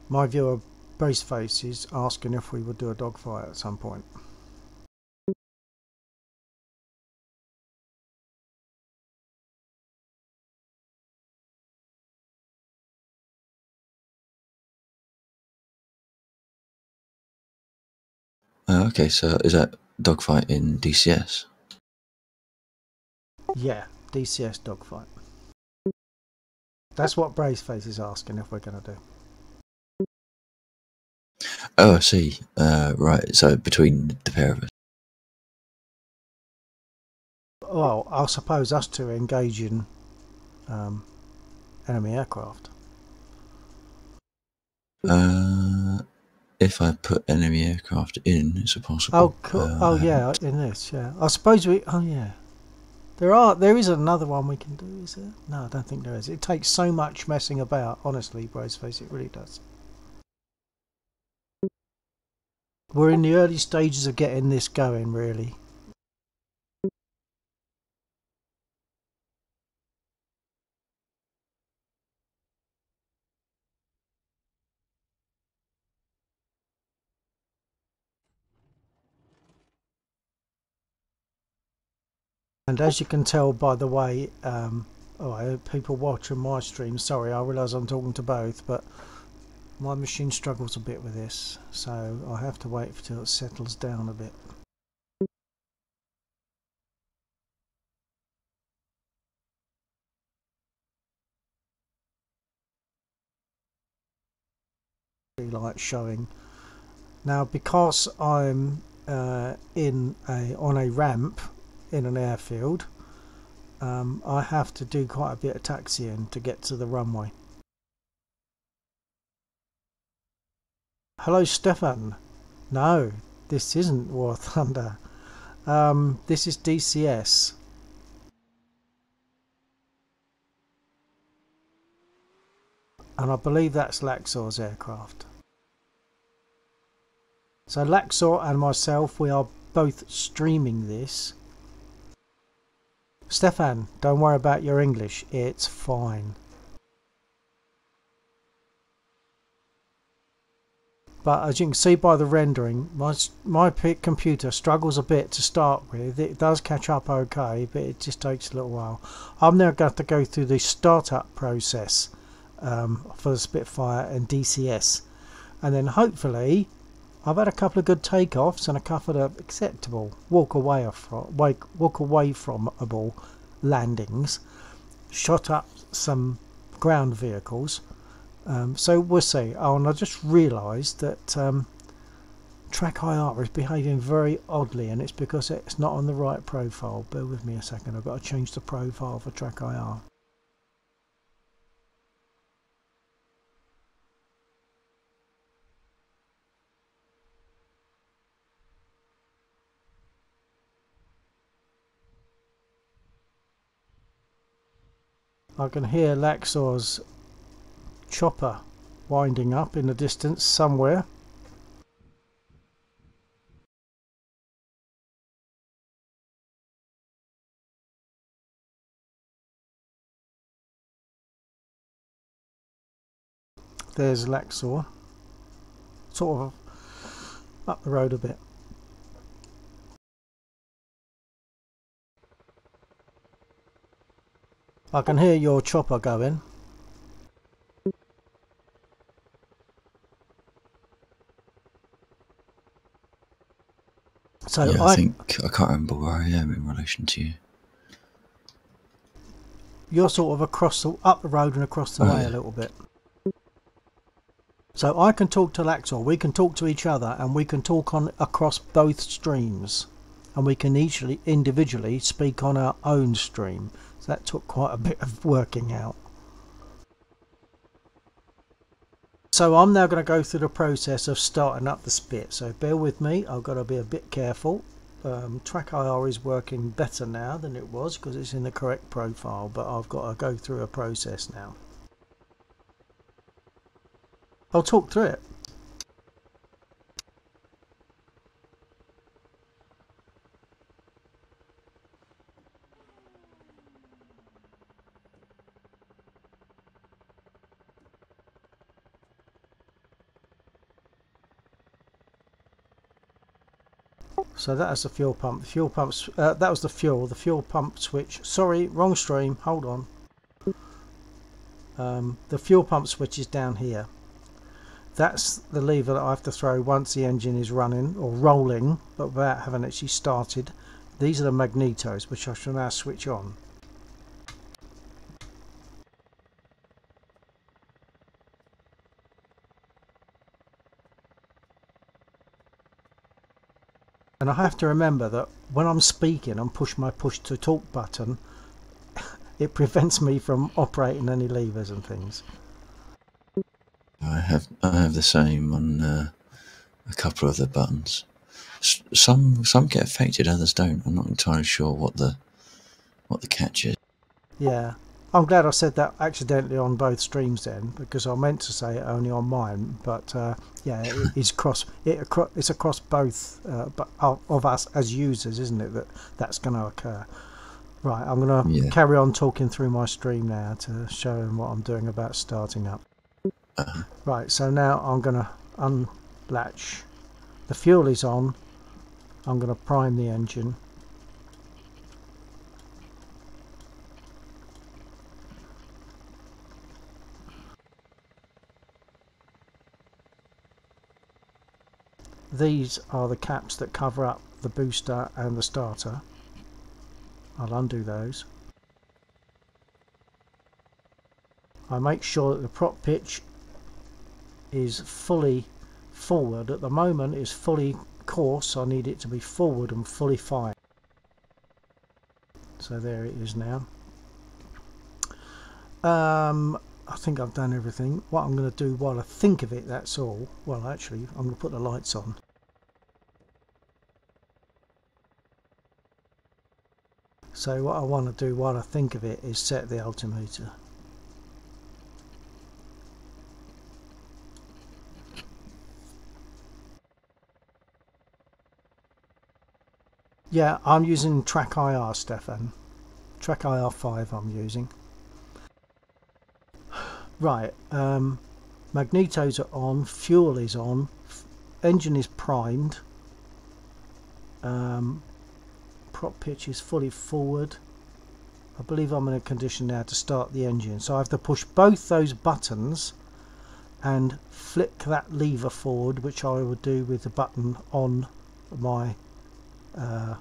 My viewer, Braceface, is asking if we would do a dogfight at some point. Okay, so is that dogfight in DCS? Yeah, DCS dogfight. That's what Braceface is asking if we're going to do. Oh, I see. Right, so between the pair of us. Well, I suppose us two engage in enemy aircraft. If I put enemy aircraft in, is it possible? Oh, cool. Oh, yeah, in this, yeah. I suppose we. Oh, yeah. There is another one we can do, is there? No, I don't think there is. It takes so much messing about, honestly, Braceface, it really does. We're in the early stages of getting this going, really. And as you can tell by the way, people watching my stream, sorry, I realise I'm talking to both, but my machine struggles a bit with this, so I have to wait until it settles down a bit. Like showing now, because I'm on a ramp in an airfield, I have to do quite a bit of taxiing to get to the runway. Hello, Stefan. No, this isn't War Thunder. This is DCS. And I believe that's Laxor's aircraft. So Laxor and myself, we are both streaming this. Stefan, don't worry about your English, it's fine. But as you can see by the rendering, my computer struggles a bit to start with. It does catch up okay, but it just takes a little while. I'm now going to go through the startup process for the Spitfire and DCS. And then hopefully, I've had a couple of good takeoffs and a couple of acceptable walk away from-able landings. Shot up some ground vehicles. So we'll see. Oh, and I just realised that Track IR is behaving very oddly, and it's because it's not on the right profile. Bear with me a second, I've got to change the profile for Track IR. I can hear Laxor's chopper winding up in the distance somewhere. There's Laxor, sort of up the road a bit. I can hear your chopper going. So yeah, I think I can't remember where I am in relation to you. You're sort of up the road and across the way a little bit. So I can talk to Laxor, we can talk to each other, and we can talk across both streams, and we can each individually speak on our own stream. So that took quite a bit of working out. So I'm now going to go through the process of starting up the Spit. So bear with me, I've got to be a bit careful. Track IR is working better now than it was because it's in the correct profile, but I've got to go through a process now. I'll talk through it. So that is the fuel pump. The fuel pumps. That was the fuel. The fuel pump switch. Sorry, wrong stream. Hold on. The fuel pump switch is down here. That's the lever that I have to throw once the engine is running or rolling, but without having actually started. These are the magnetos, which I shall now switch on. And I have to remember that when I'm speaking and push my push to talk button, it prevents me from operating any levers and things. I have the same on a couple of the buttons. Some get affected, others don't. I'm not entirely sure what the catch is. Yeah, I'm glad I said that accidentally on both streams then, because I meant to say it only on mine. But yeah, it's across both of us as users, isn't it? That's going to occur. Right, I'm going to carry on talking through my stream now to show him what I'm doing about starting up. Right, so now I'm going to unlatch. The fuel is on. I'm going to prime the engine. These are the caps that cover up the booster and the starter. I'll undo those. I make sure that the prop pitch is fully forward. At the moment it's fully coarse. I need it to be forward and fully fine. So there it is now. I think I've done everything. What I'm going to do while I think of it, that's all. Well, actually, I'm going to put the lights on. So what I want to do while I think of it is set the altimeter. Yeah, I'm using Track IR, Stefan. Track IR 5 I'm using. Right, magnetos are on, fuel is on, engine is primed, prop pitch is fully forward. I believe I'm in a condition now to start the engine, so I have to push both those buttons and flick that lever forward, which I would do with the button on my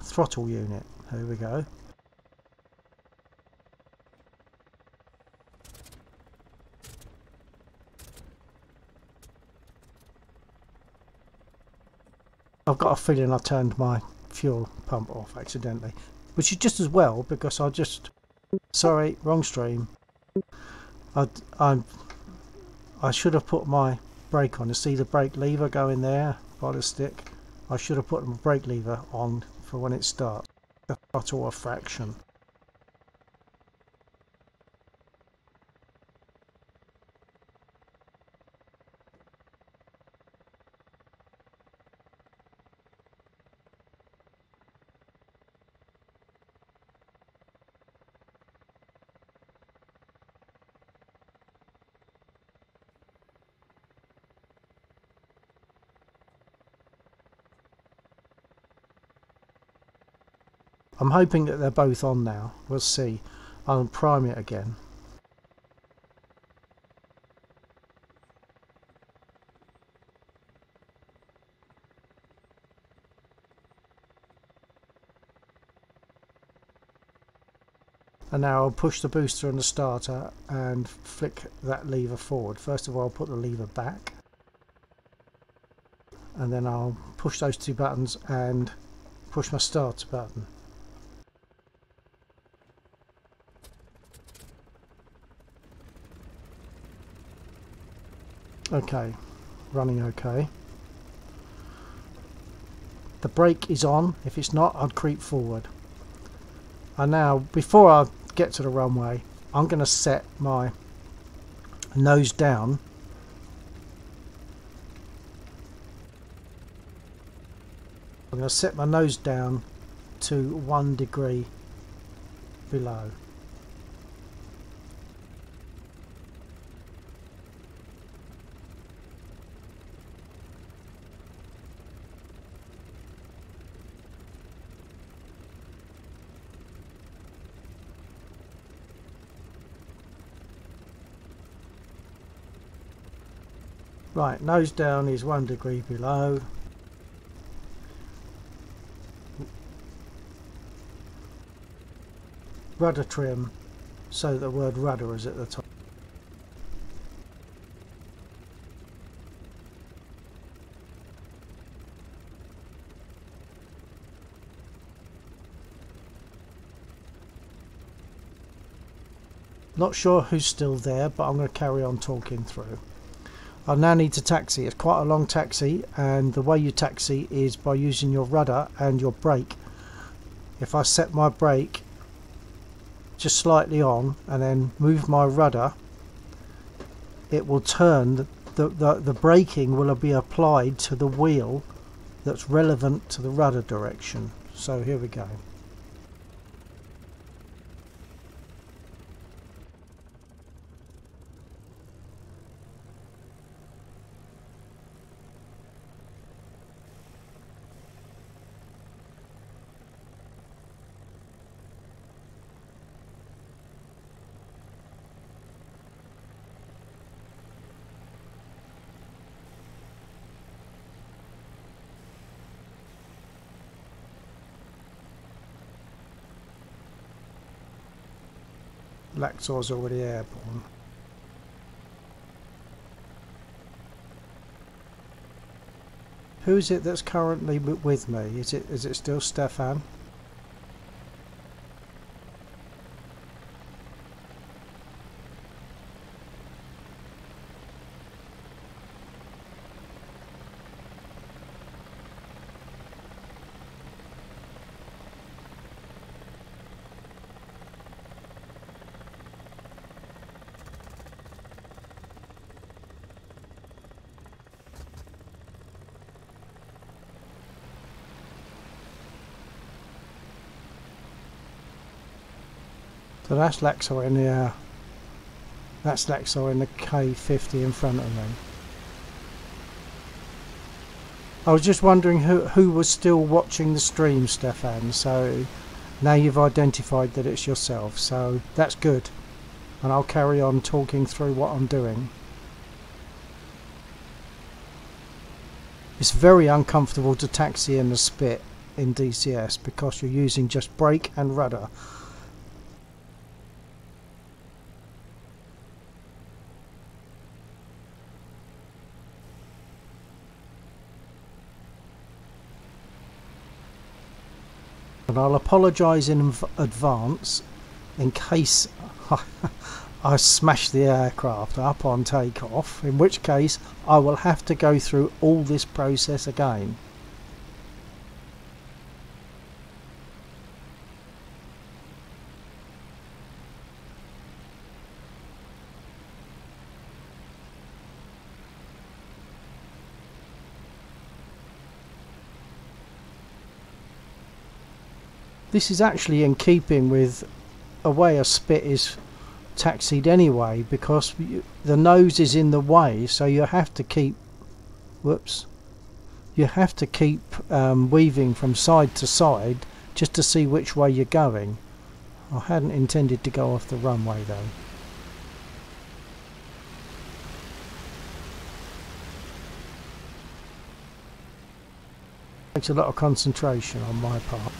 throttle unit. There we go. I've got a feeling I turned my fuel pump off accidentally, which is just as well because I just... Sorry, wrong stream. I should have put my brake on. You see the brake lever going there by the stick? I should have put the brake lever on for when it starts. The throttle a fraction. I'm hoping that they're both on now. We'll see. I'll prime it again. And now I'll push the booster and the starter and flick that lever forward. First of all, I'll put the lever back. And then I'll push those two buttons and push my starter button. Okay, running okay. The brake is on. If it's not, I'd creep forward. And now, before I get to the runway, I'm going to set my nose down. I'm going to set my nose down to 1 degree below. Right, nose down is 1 degree below. Rudder trim, so the word rudder is at the top. Not sure who's still there, but I'm going to carry on talking through. I now need to taxi. It's quite a long taxi, and the way you taxi is by using your rudder and your brake. If I set my brake just slightly on and then move my rudder, it will turn, the braking will be applied to the wheel that's relevant to the rudder direction. So here we go. Laxor's already airborne. Who is it that's currently with me? Is it still Stefan? So that's Laxor in the K50 in front of me. I was just wondering who was still watching the stream, Stefan. So now you've identified that it's yourself, so that's good. And I'll carry on talking through what I'm doing. It's very uncomfortable to taxi in the spit in DCS because you're using just brake and rudder. And I'll apologise in advance in case I smash the aircraft up on takeoff, in which case I will have to go through all this process again. This is actually in keeping with a way a spit is taxied anyway, because the nose is in the way, so you have to keep weaving from side to side just to see which way you're going. I hadn't intended to go off the runway though. Takes a lot of concentration on my part.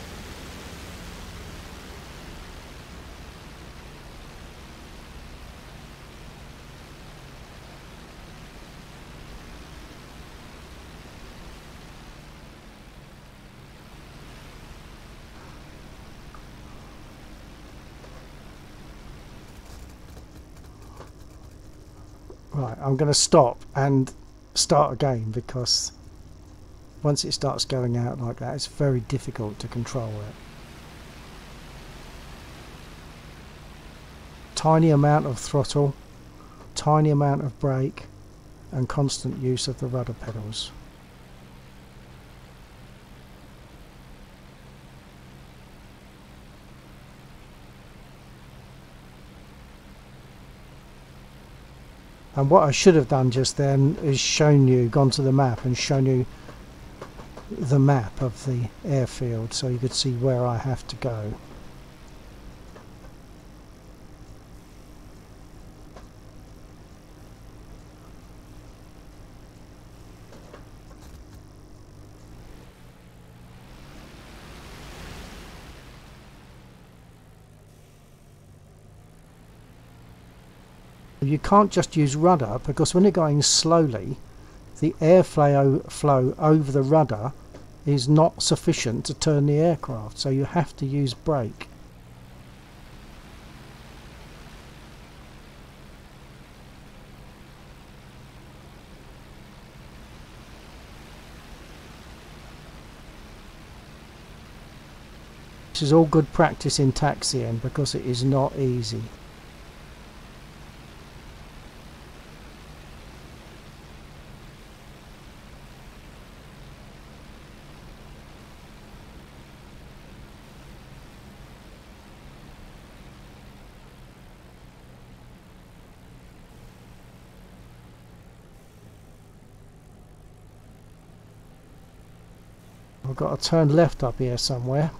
Right, I'm going to stop and start again, because once it starts going out like that, it's very difficult to control it. Tiny amount of throttle, tiny amount of brake, and constant use of the rudder pedals. And what I should have done just then is gone to the map and shown you the map of the airfield so you could see where I have to go. you can't just use rudder, because when you're going slowly, the airflow over the rudder is not sufficient to turn the aircraft, so you have to use brake. This is all good practice in taxiing, because it is not easy. I've got to turn left up here somewhere.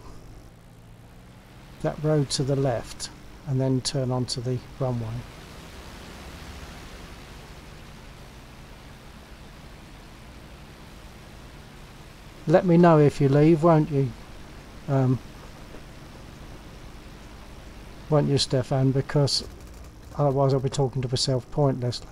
That road to the left, and then turn onto the runway. Let me know if you leave, won't you? Won't you, Stefan? Because otherwise I'll be talking to myself pointlessly.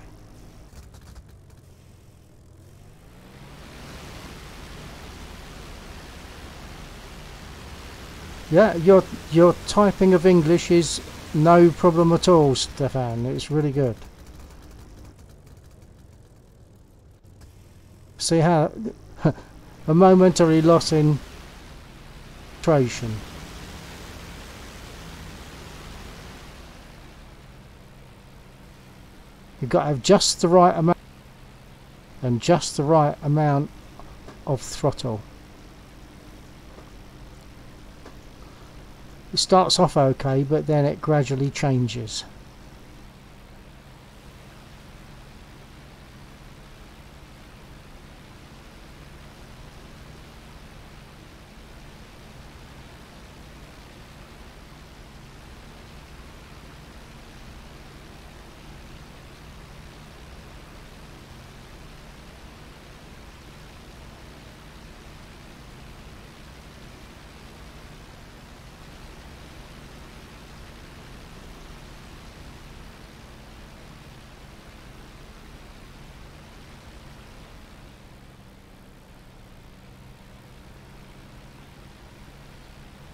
Yeah, your typing of English is no problem at all, Stefan. It's really good. See how a momentary loss in concentration. You've got to have just the right amount and just the right amount of throttle. It starts off okay, but then it gradually changes.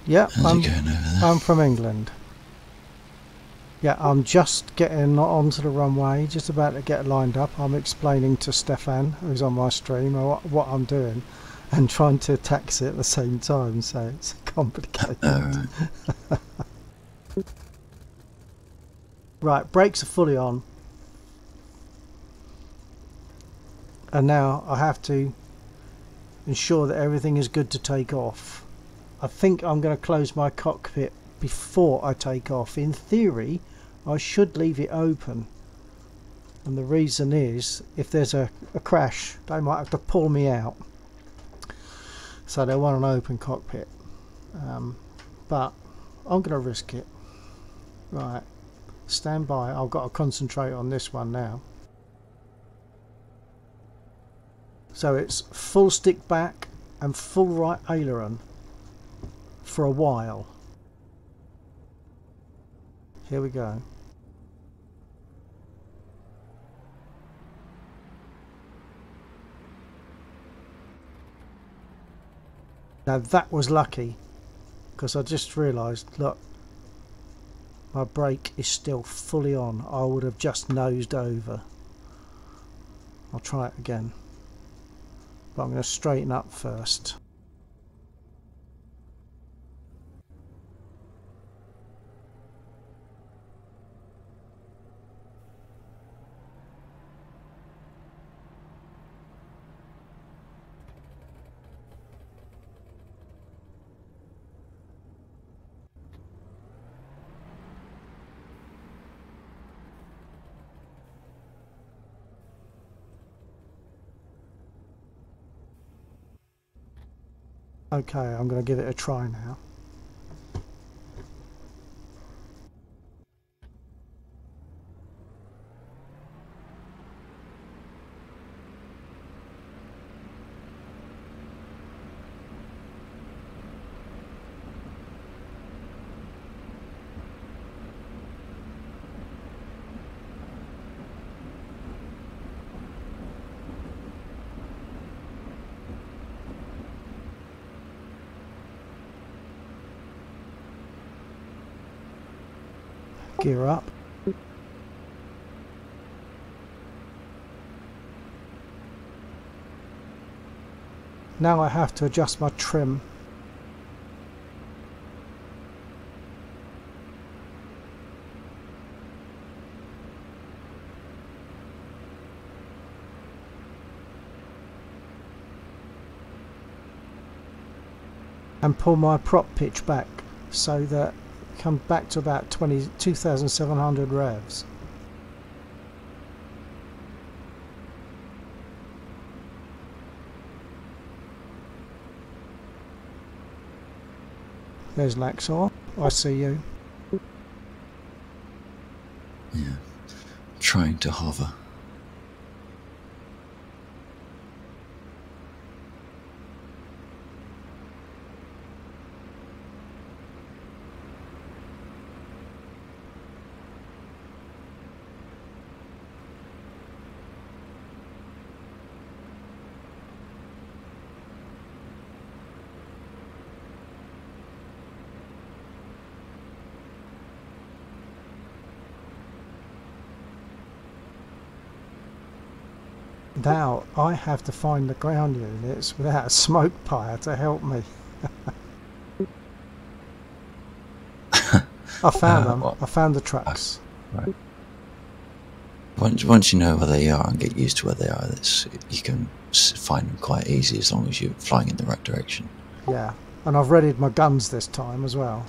Yeah, I'm from England. Yeah, I'm just getting onto the runway, just about to get lined up. I'm explaining to Stefan, who's on my stream, what I'm doing, and trying to taxi at the same time, so it's complicated. Right, brakes are fully on. And now I have to ensure that everything is good to take off. I think I'm going to close my cockpit before I take off. In theory, I should leave it open. And the reason is, if there's a crash, they might have to pull me out. So they want an open cockpit. But I'm going to risk it. Right, stand by. I've got to concentrate on this one now. So it's full stick back and full right aileron for a while. Here we go. Now that was lucky, because I just realised, look, my brake is still fully on. I would have just nosed over. I'll try it again, but I'm going to straighten up first. Okay, I'm going to give it a try now. Gear up. Now I have to adjust my trim. And pull my prop pitch back so that it comes back to about 2,700 revs. There's Laxor. I see you. Yeah, trying to hover. Now I have to find the ground units without a smoke pyre to help me. I found them. I found the trucks. Right. Once you know where they are and get used to where they are, you can find them quite easy as long as you're flying in the right direction. Yeah, and I've readied my guns this time as well.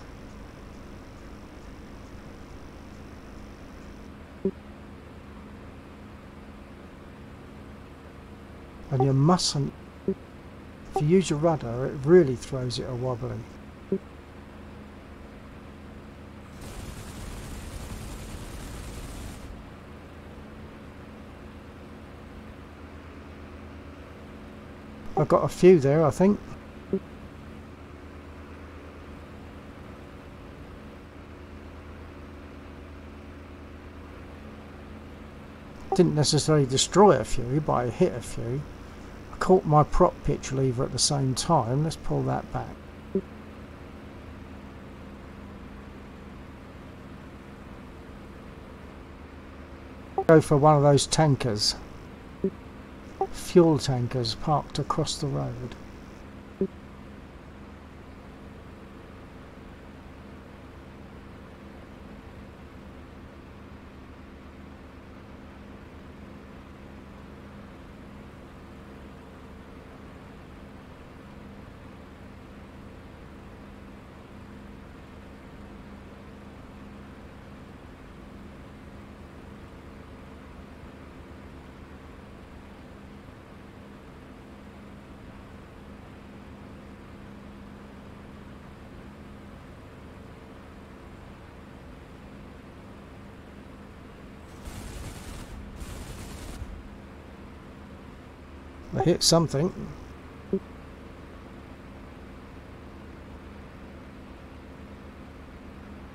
And you mustn't, if you use your rudder, it really throws it a wobbly. I've got a few there, I think. Didn't necessarily destroy a few, but I hit a few. I caught my prop pitch lever at the same time. Let's pull that back. Go for one of those tankers. Fuel tankers parked across the road. I hit something.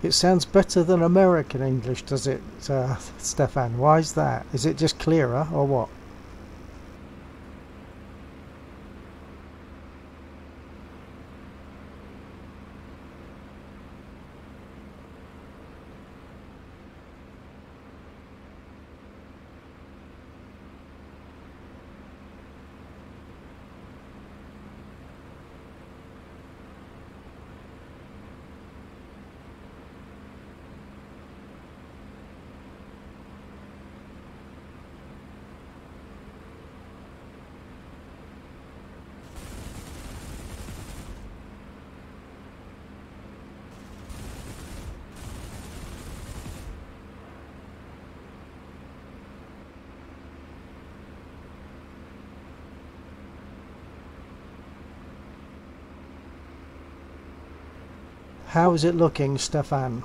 It sounds better than American English, does it, Stefan? Why is that? Is it just clearer or what? How is it looking, Stefan?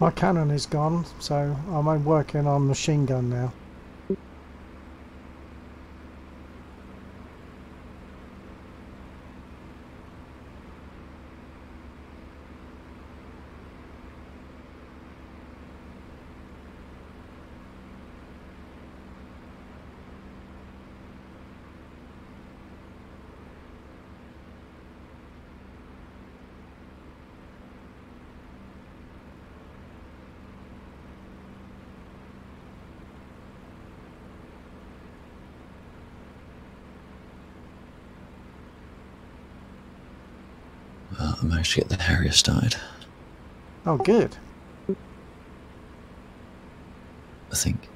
My cannon is gone, so I'm working on machine gun now. Well, I managed to get the Harrier started, Oh, good. I think.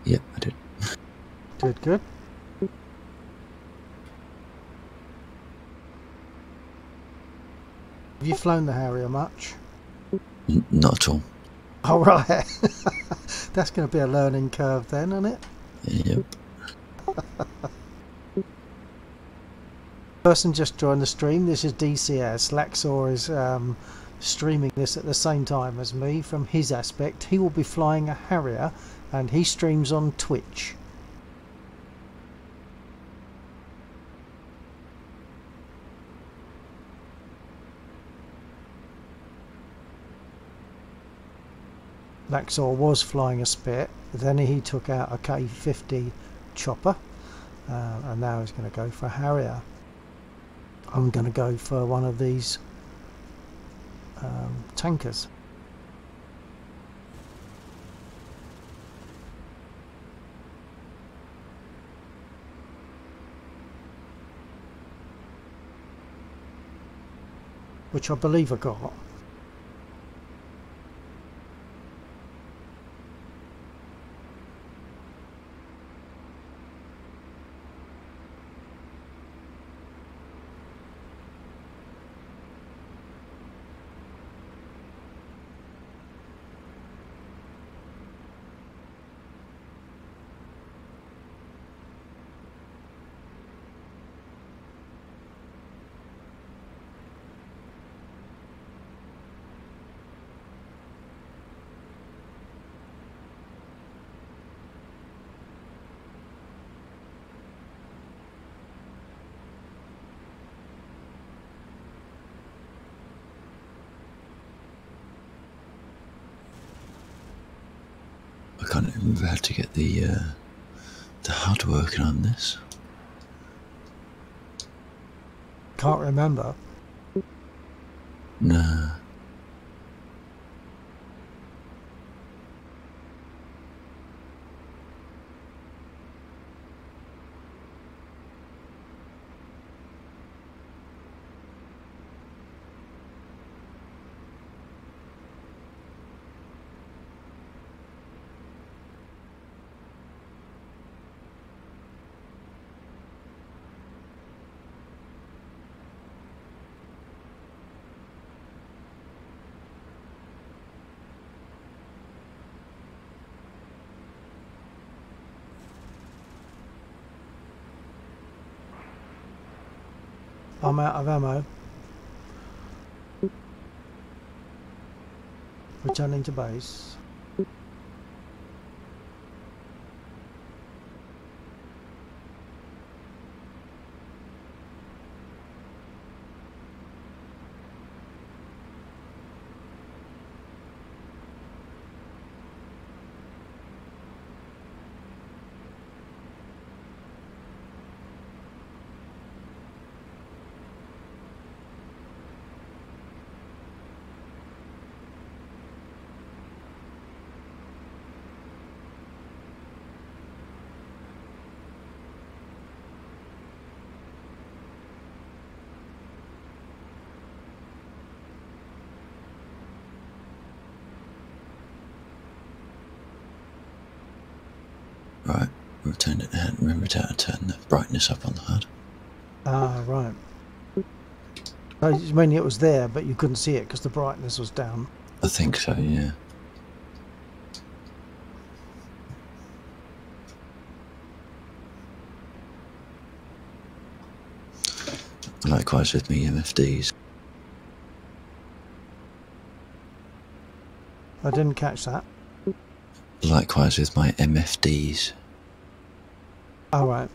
Yep, I did. Good, good. Have you flown the Harrier much? Not at all. All right. That's going to be a learning curve then, isn't it? Yep. Person just joined the stream. This is DCS. Laxor is streaming this at the same time as me from his aspect. He will be flying a Harrier and he streams on Twitch. Laxor was flying a Spit, then he took out a K-50 chopper, and now he's going to go for a Harrier. I'm going to go for one of these tankers. Which I believe I got. I can't remember how to get the HUD working on this. Can't remember. No. I'm out of ammo. Returning to base. Right, return it and remember to turn the brightness up on the HUD. Ah, right. I mean, it was there, but you couldn't see it because the brightness was down. I think so, yeah. Likewise with me MFDs. I didn't catch that. Likewise with my MFDs. All right.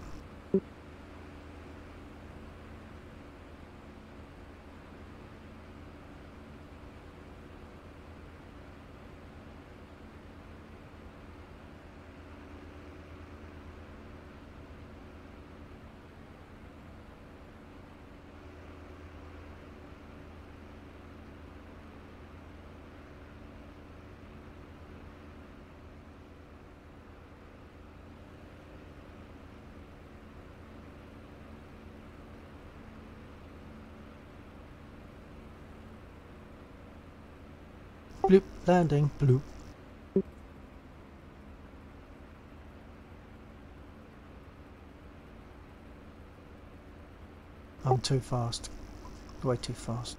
Bloop, landing, bloop. I'm too fast. Way too fast.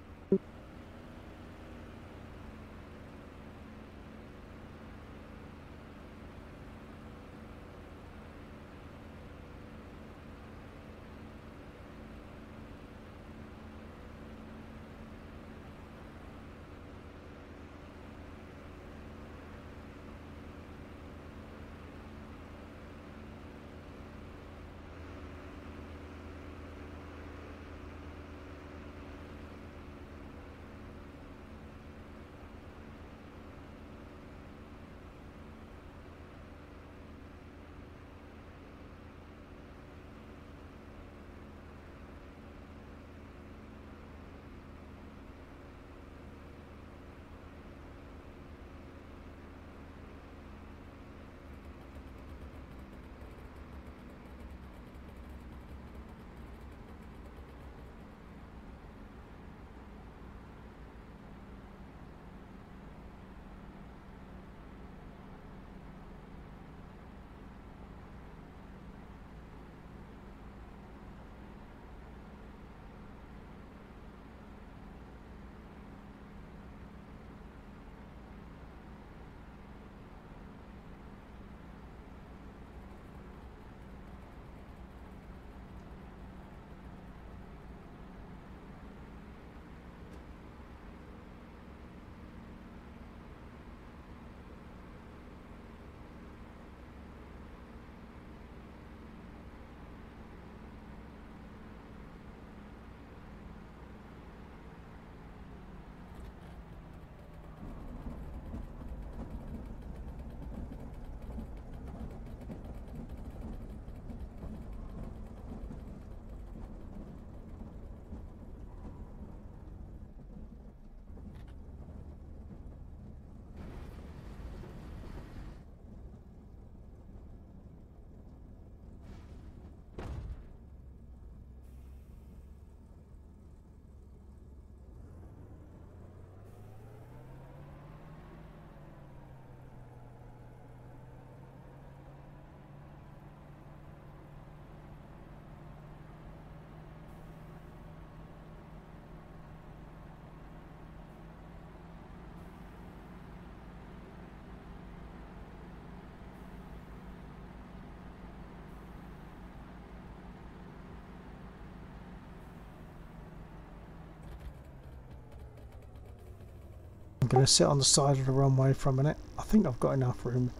I'm going to sit on the side of the runway for a minute. I think I've got enough room.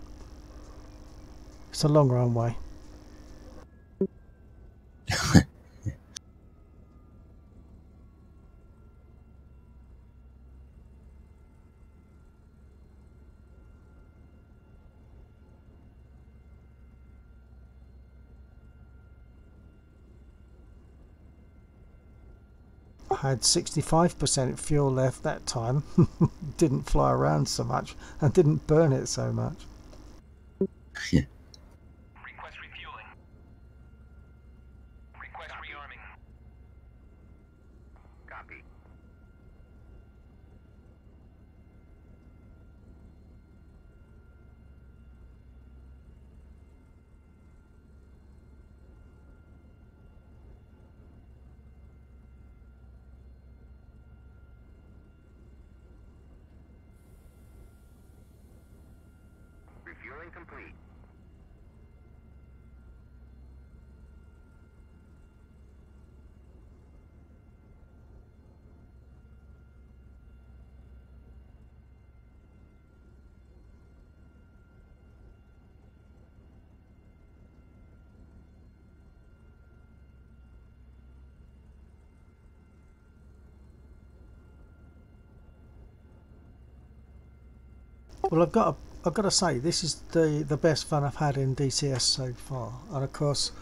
It's a long runway. I had 65% fuel left that time. Didn't fly around so much and didn't burn it so much. Yeah. Request refueling. Request rearming. Copy. Refueling complete. Well, I've got to say, this is the best fun I've had in DCS so far, and of course,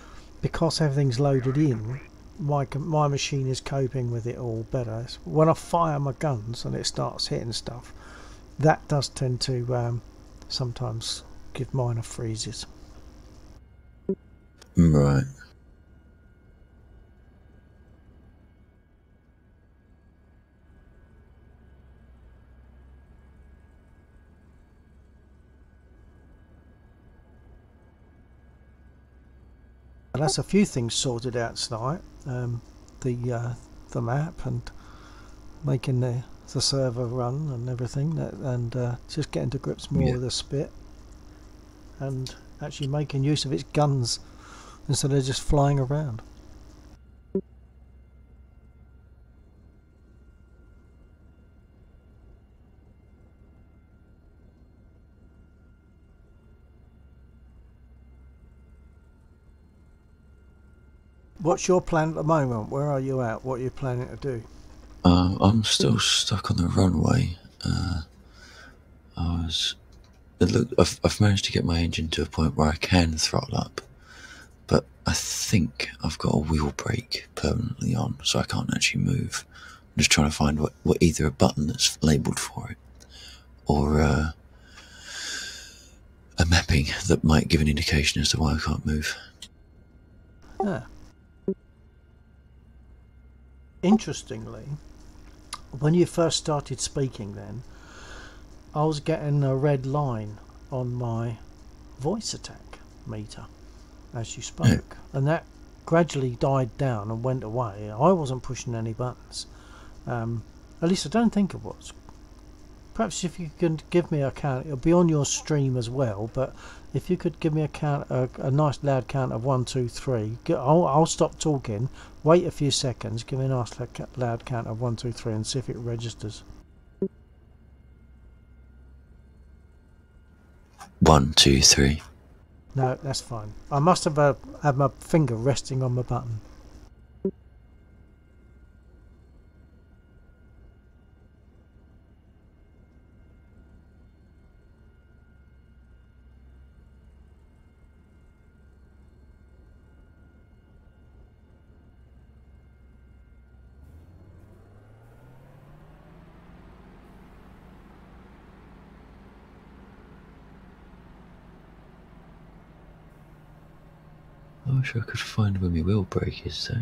because everything's loaded in, my machine is coping with it all better. When I fire my guns and it starts hitting stuff, that does tend to sometimes give minor freezes. Right. And that's a few things sorted out tonight. The map and making the server run and everything, and just getting to grips more with the Spit and actually making use of its guns instead of just flying around. What's your plan at the moment? Where are you at? What are you planning to do? I'm still stuck on the runway. I've managed to get my engine to a point where I can throttle up, but I think I've got a wheel brake permanently on, so I can't actually move. I'm just trying to find what either a button that's labelled for it, or a mapping that might give an indication as to why I can't move. Yeah. Interestingly, when you first started speaking then, I was getting a red line on my voice attack meter as you spoke, and that gradually died down and went away. I wasn't pushing any buttons, at least I don't think it was. Perhaps if you can give me a count, it'll be on your stream as well, but if you could give me a count, a nice loud count of 1, 2, 3, I'll stop talking, wait a few seconds, give me a nice loud count of 1, 2, 3 and see if it registers. 1, 2, 3. No, that's fine. I must have had my finger resting on the button. I wish I could find where my wheel brake is though.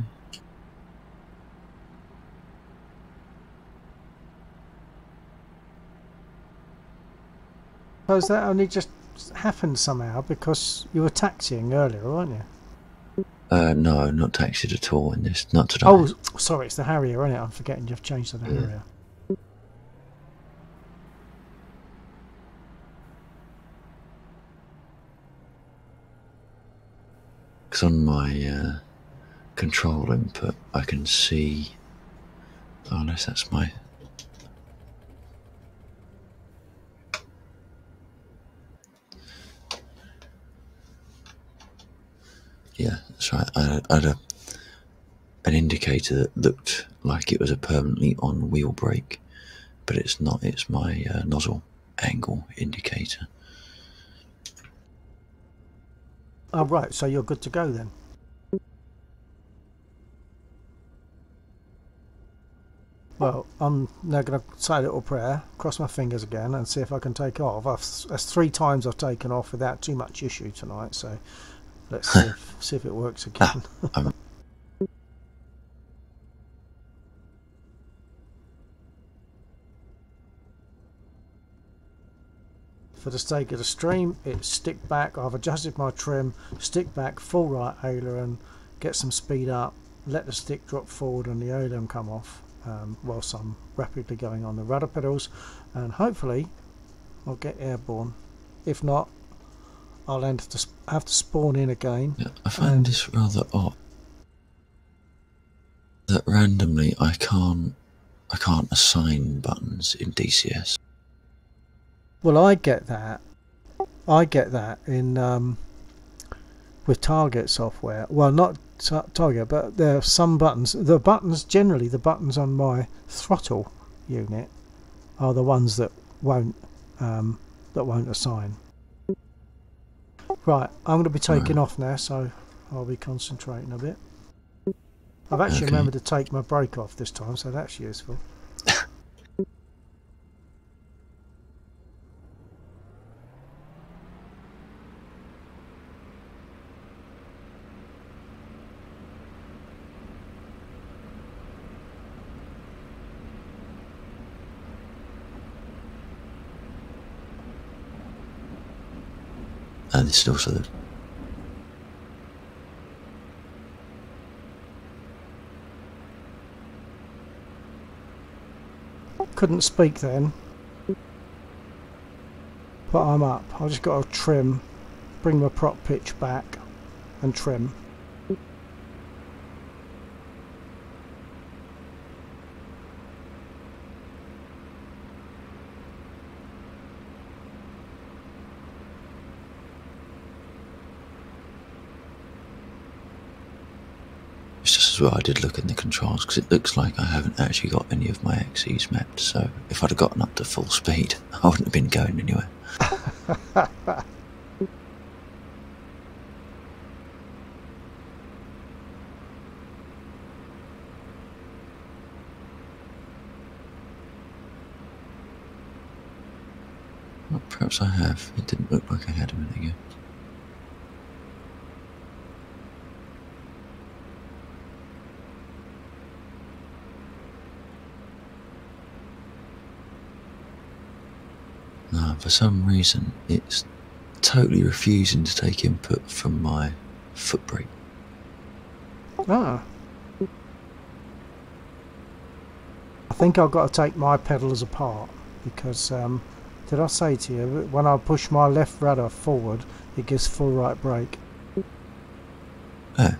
Suppose that only just happened somehow because you were taxiing earlier, weren't you? No, not taxied at all in this, not today. Oh, sorry, it's the Harrier, isn't it? I'm forgetting you've changed to the Harrier. Because on my control input I can see, oh unless that's my, yeah, that's right, I had an indicator that looked like it was a permanently on wheel brake, but it's not, it's my nozzle angle indicator. Oh right, so you're good to go then. Well, I'm now going to say a little prayer, cross my fingers again and see if I can take off. That's 3 times I've taken off without too much issue tonight, so let's see if it works again. For the sake of the stream, it's stick back. I've adjusted my trim, stick back, full right aileron, get some speed up, let the stick drop forward and the aileron come off whilst I'm rapidly going on the rudder pedals, and hopefully I'll get airborne. If not, I'll have to spawn in again. Yeah, I find this rather odd that randomly I can't assign buttons in DCS. Well, I get that in with target software. Well, not target, but there are some buttons. Generally the buttons on my throttle unit are the ones that won't that won't assign. Right, I'm going to be taking Right. off now, so I'll be concentrating a bit. I've actually Okay. remembered to take my brake off this time, so that's useful. And this is also the... Couldn't speak then, but I'm up. I've just got to trim, bring my prop pitch back and trim. It's just as well I did look in the controls, because it looks like I haven't actually got any of my axes mapped, so if I'd have gotten up to full speed, I wouldn't have been going anywhere. Well, perhaps I have. It didn't look like I had a minute ago. No, for some reason, it's totally refusing to take input from my foot brake. Ah. I think I've got to take my pedals apart because, did I say to you, when I push my left rudder forward, it gives full right brake. Oh.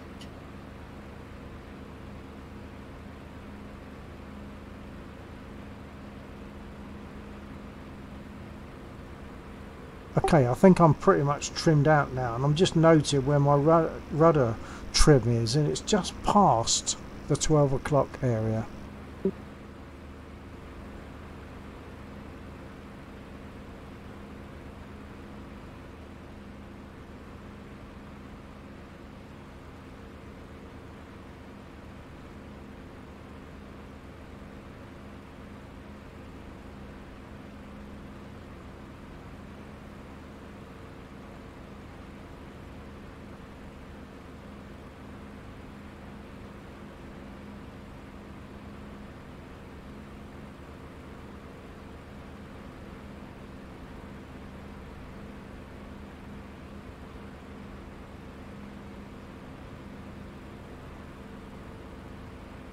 Okay, I think I'm pretty much trimmed out now, and I'm just noting where my rudder trim is, and it's just past the 12 o'clock area.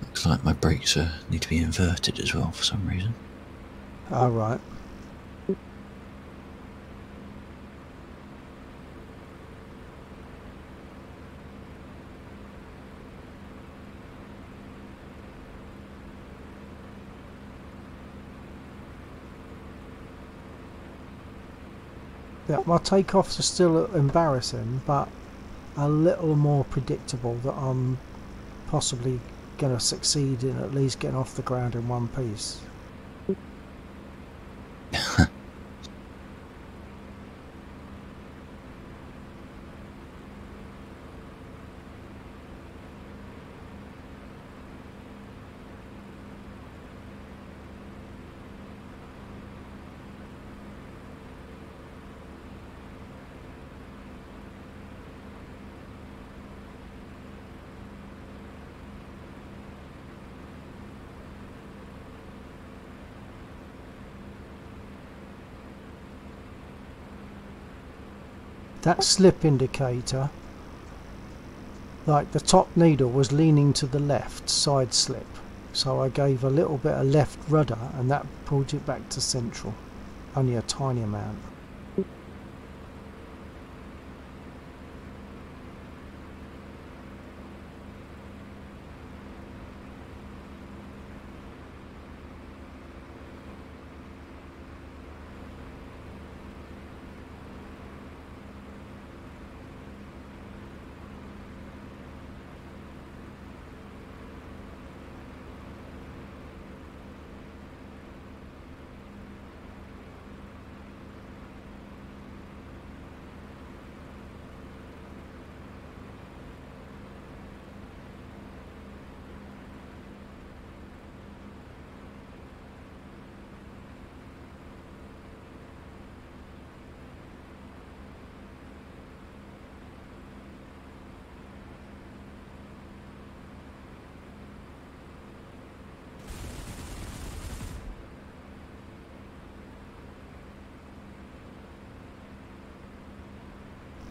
Looks like my brakes need to be inverted as well for some reason. All right. Yeah, my takeoffs are still embarrassing, but a little more predictable that I'm possibly going to succeed in at least getting off the ground in one piece. That slip indicator, like the top needle was leaning to the left, side slip, so I gave a little bit of left rudder and that pulled it back to central, only a tiny amount.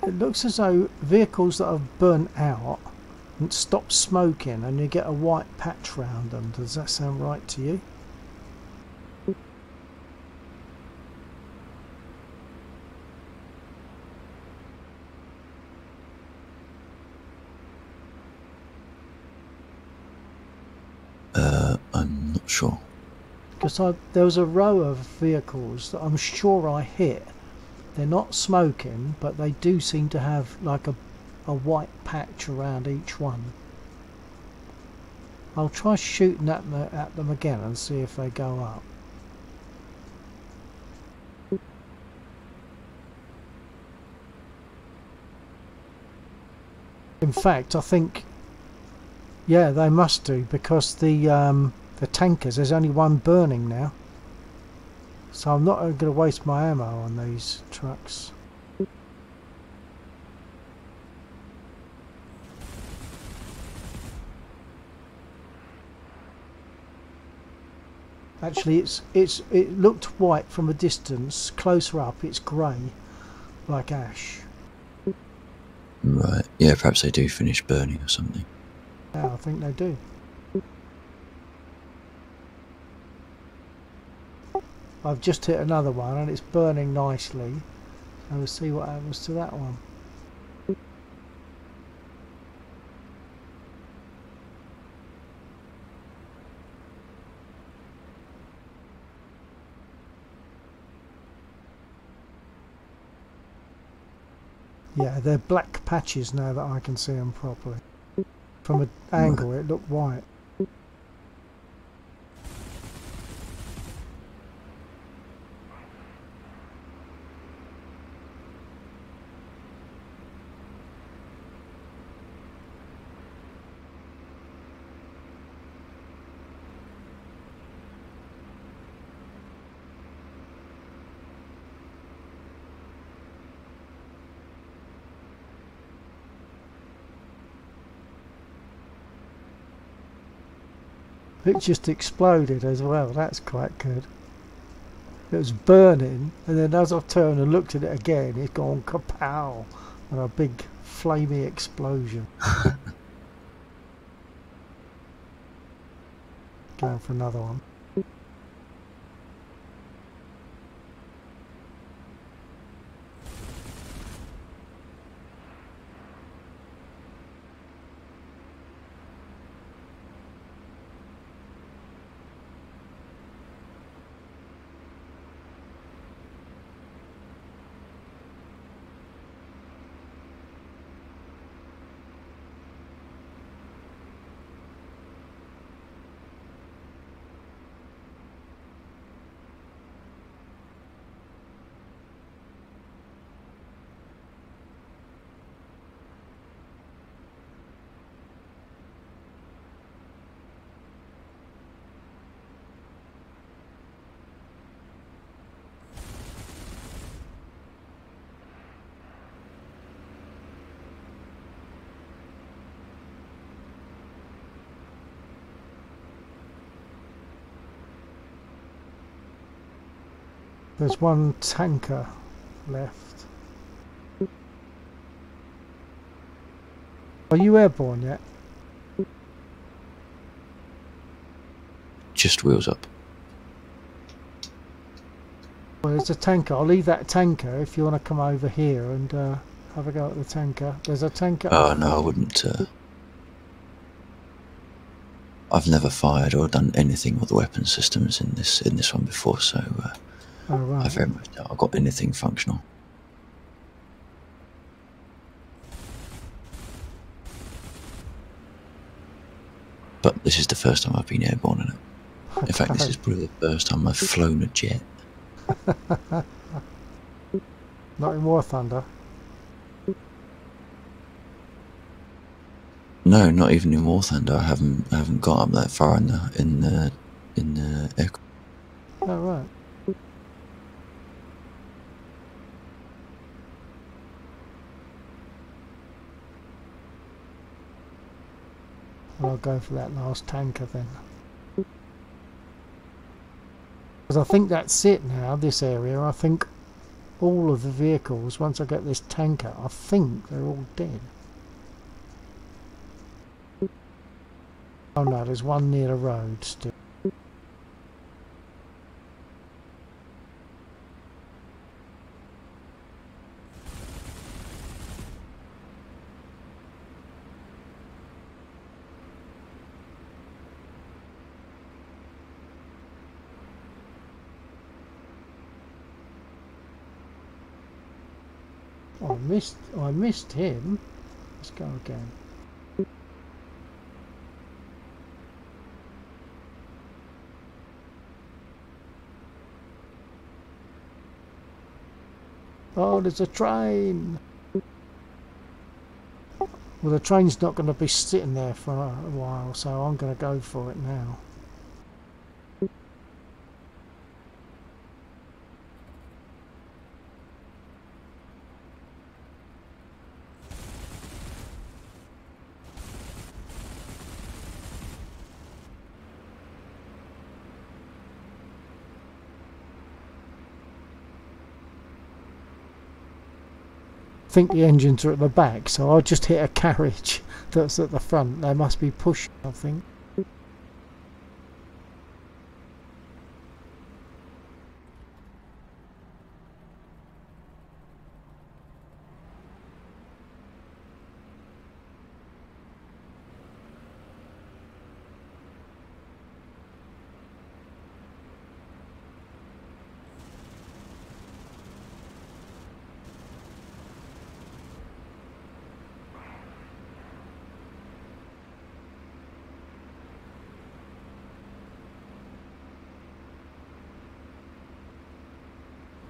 It looks as though vehicles that have burnt out and stop smoking and you get a white patch round them. Does that sound right to you? I'm not sure. Because there was a row of vehicles that I'm sure I hit. They're not smoking, but they do seem to have like a white patch around each one. I'll try shooting at them again and see if they go up. In fact, I think, yeah, they must do, because the tankers, there's only one burning now. So I'm not going to waste my ammo on these trucks. Actually, it looked white from a distance. Closer up, it's grey, like ash. Right. Yeah, perhaps they do finish burning or something. Yeah, I think they do. I've just hit another one and it's burning nicely. So we'll see what happens to that one. Yeah, they're black patches now that I can see them properly. From an angle it looked white. It just exploded as well. That's quite good. It was burning, and then as I turned and looked at it again, it's gone kapow, and a big flamey explosion. Going for another one. There's one tanker left. Are you airborne yet? Just wheels up. Well, there's a tanker. I'll leave that tanker if you want to come over here and have a go at the tanker. There's a tanker. Oh no, I wouldn't. I've never fired or done anything with the weapon systems in this one before, so Oh, right. I very much doubt I've got anything functional. But this is the first time I've been airborne in it. In fact, this is probably the first time I've flown a jet. Not in War Thunder. No, not even in War Thunder. I haven't got up that far in the aircraft. Oh, right. I'll go for that last tanker then. Because I think that's it now, this area. I think all of the vehicles, once I get this tanker, I think they're all dead. Oh no, there's one near the road still. I missed him. Let's go again. Oh, there's a train. Well, the train's not going to be sitting there for a while, so I'm going to go for it now. I think the engines are at the back, so I'll just hit a carriage that's at the front. They must be pushing, I think.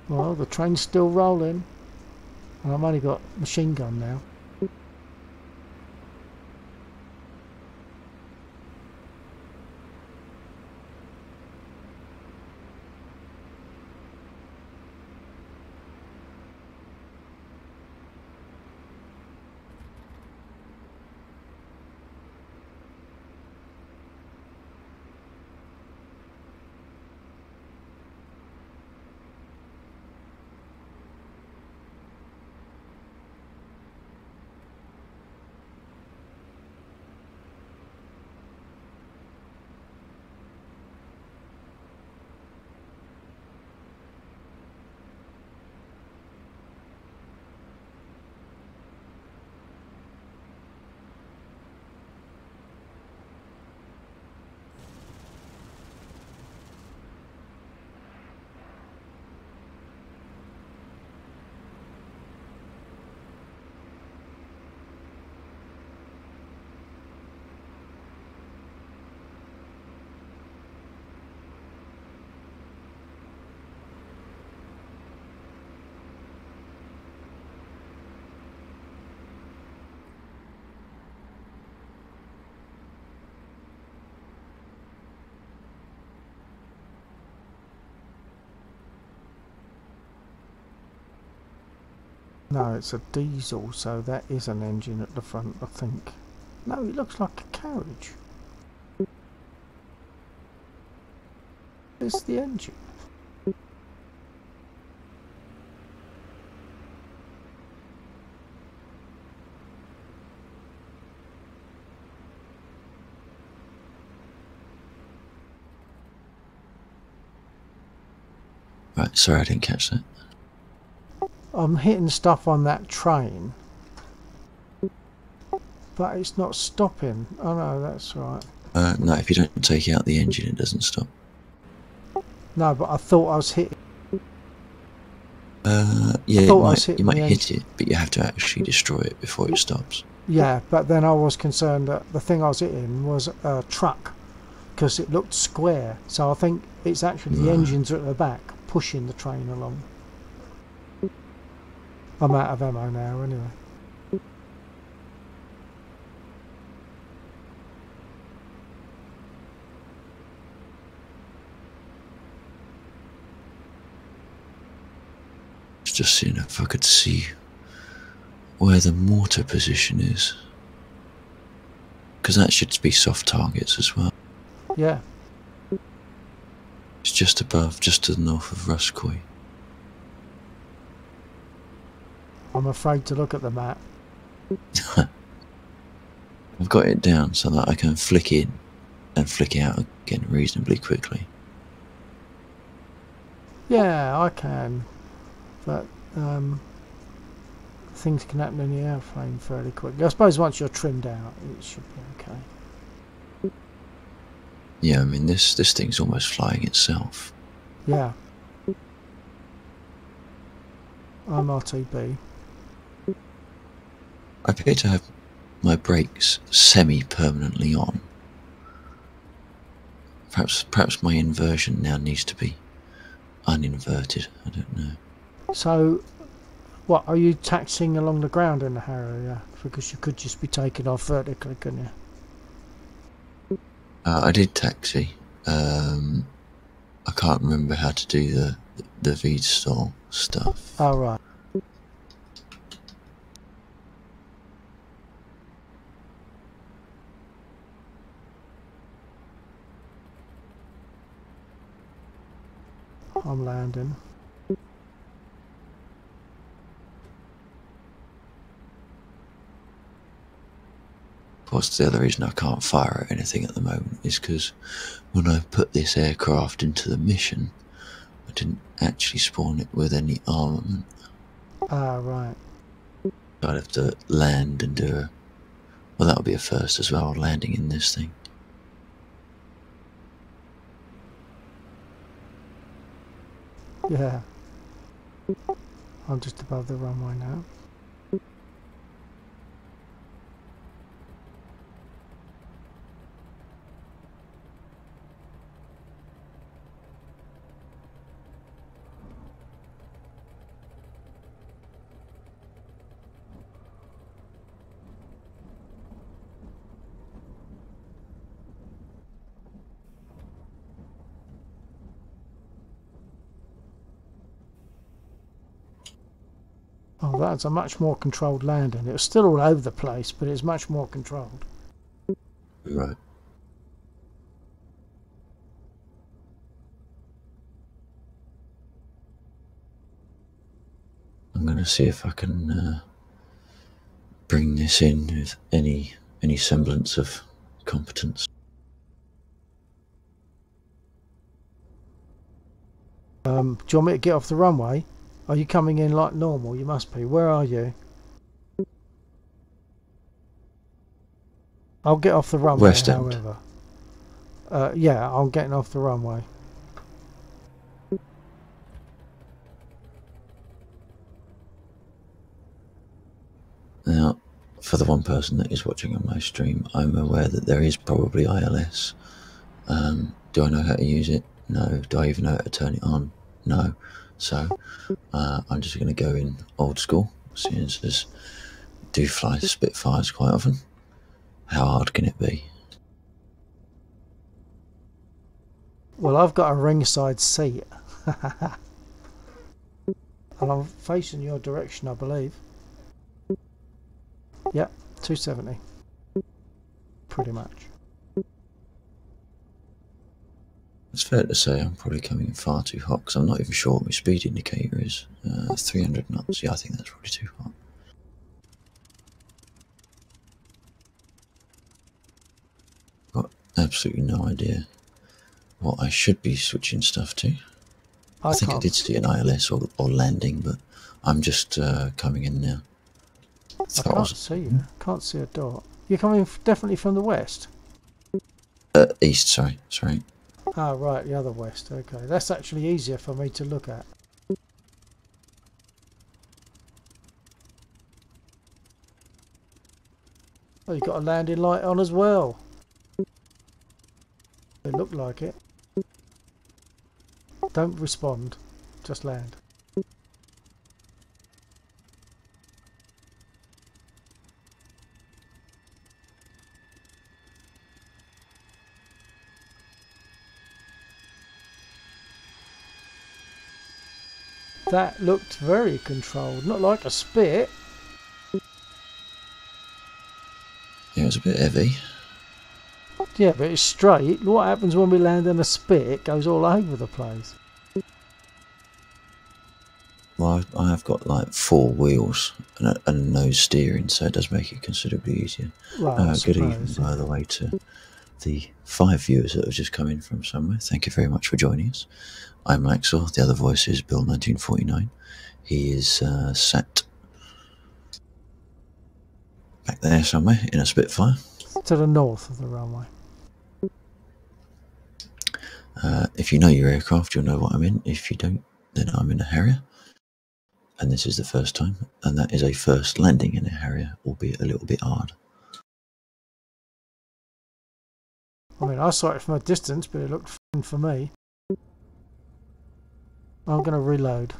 Well, the train's still rolling, and I've only got machine gun now. No, it's a diesel, so that is an engine at the front, I think. No, it looks like a carriage. It's the engine. Right, sorry I didn't catch that. I'm hitting stuff on that train, but it's not stopping. Oh no, that's right. No, if you don't take out the engine, it doesn't stop. No, but I thought I was hitting. Yeah, you might the hit it, but you have to actually destroy it before it stops. Yeah, but then I was concerned that the thing I was hitting was a truck, because it looked square. So I think it's actually the engines are at the back pushing the train along. I'm out of ammo now, anyway. Just seeing if I could see where the mortar position is, because that should be soft targets as well. Yeah. It's just above, just to the north of Ruskoy. I'm afraid to look at the map. I've got it down so that I can flick in and flick out again reasonably quickly. Yeah, I can, but things can happen in the airplane fairly quickly. I suppose once you're trimmed out, it should be okay. Yeah, I mean this thing's almost flying itself. Yeah. I'm RTB. I appear to have my brakes semi-permanently on. Perhaps my inversion now needs to be uninverted. I don't know. So, what are you taxiing along the ground in the Harrow? Yeah, because you could just be taken off vertically, couldn't you? I did taxi. I can't remember how to do the V-stall stuff. Oh right. I'm landing. Of course, the other reason I can't fire at anything at the moment is because when I put this aircraft into the mission, I didn't actually spawn it with any armament. Ah right. I'd have to land and do a... Well, that would be a first as well, landing in this thing. Yeah. I'm just above the runway now. Oh, that's a much more controlled landing. It was still all over the place, but it's much more controlled. Right. I'm going to see if I can bring this in with any semblance of competence. Do you want me to get off the runway? Are you coming in like normal? You must be. Where are you? I'll get off the runway, West End. however. Yeah, I'm getting off the runway. Now, for the one person that is watching on my stream, I'm aware that there is probably ILS. Do I know how to use it? No. Do I even know how to turn it on? No. So, I'm just going to go in old school, seeing as I do fly Spitfires quite often. How hard can it be? Well, I've got a ringside seat. And I'm facing your direction, I believe. Yep, 270. Pretty much. It's fair to say I'm probably coming in far too hot because I'm not even sure what my speed indicator is. 300 knots. Yeah, I think that's probably too hot. Got absolutely no idea what I should be switching stuff to. I think I did see an ILS or landing, but I'm just coming in now. I can't see you. Can't see a dot. You're coming definitely from the west? East, sorry. Ah, right, the other west. Okay, that's actually easier for me to look at. Oh, you've got a landing light on as well. They look like it. Don't respond. Just land. That looked very controlled, not like a spit. Yeah, it was a bit heavy. Yeah, but it's straight. What happens when we land in a spit? It goes all over the place. Well, I have got like 4 wheels and no steering, so it does make it considerably easier. Well, I Good evening, suppose, by the way, to the 5 viewers that have just come in from somewhere. Thank you very much for joining us. I'm Maxwell. The other voice is Bill1949. He is sat back there somewhere in a Spitfire. to the north of the runway. If you know your aircraft, you'll know what I'm in. If you don't, then I'm in a Harrier. And this is the first time, and that is a first landing in a Harrier, albeit a little bit hard. I mean, I saw it from a distance, but it looked fine for me. I'm going to reload.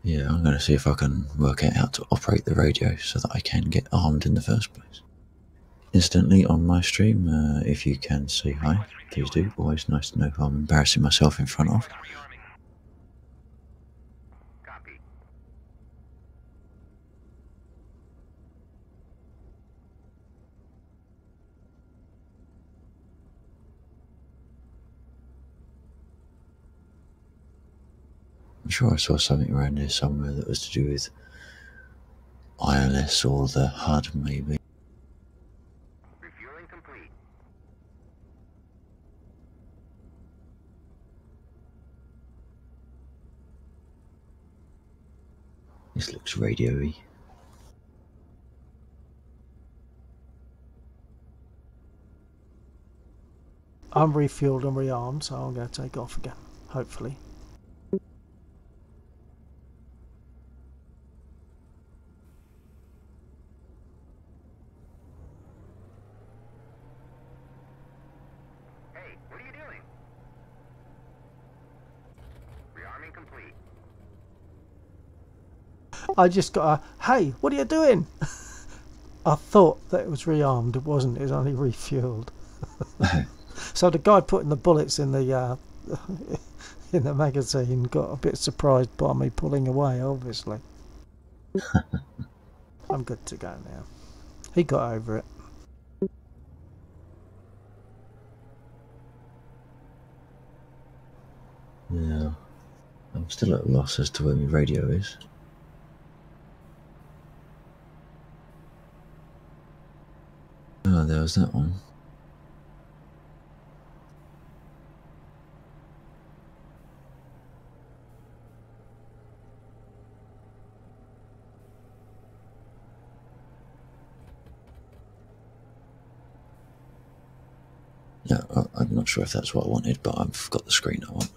Yeah, I'm going to see if I can work out how to operate the radio so that I can get armed in the first place. Instantly on my stream, if you can say hi, please do. Always nice to know who I'm embarrassing myself in front of. Rearming. Copy. I'm sure I saw something around here somewhere that was to do with ILS or the HUD, maybe. Refueling complete. This looks radio-y. I'm refueled and rearmed, so I'm going to take off again, hopefully. Hey, what are you doing? Rearming complete. I just got a, hey, what are you doing? I thought that it was rearmed. It wasn't. It was only refueled. So the guy putting the bullets in the in the magazine got a bit surprised by me pulling away, obviously. I'm good to go now. He got over it. Yeah, I'm still at a loss as to where my radio is. Oh, there was that one. Yeah, I'm not sure if that's what I wanted, but I've got the screen I want.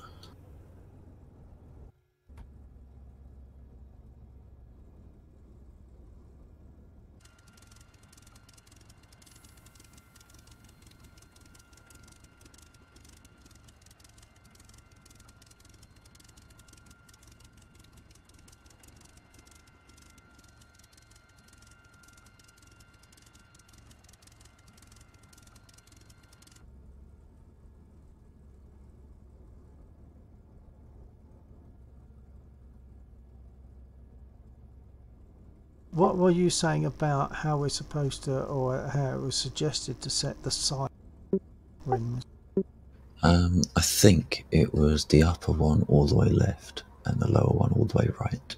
What were you saying about how we're supposed to, or how it was suggested to set the side rings? I think it was the upper one all the way left and the lower one all the way right.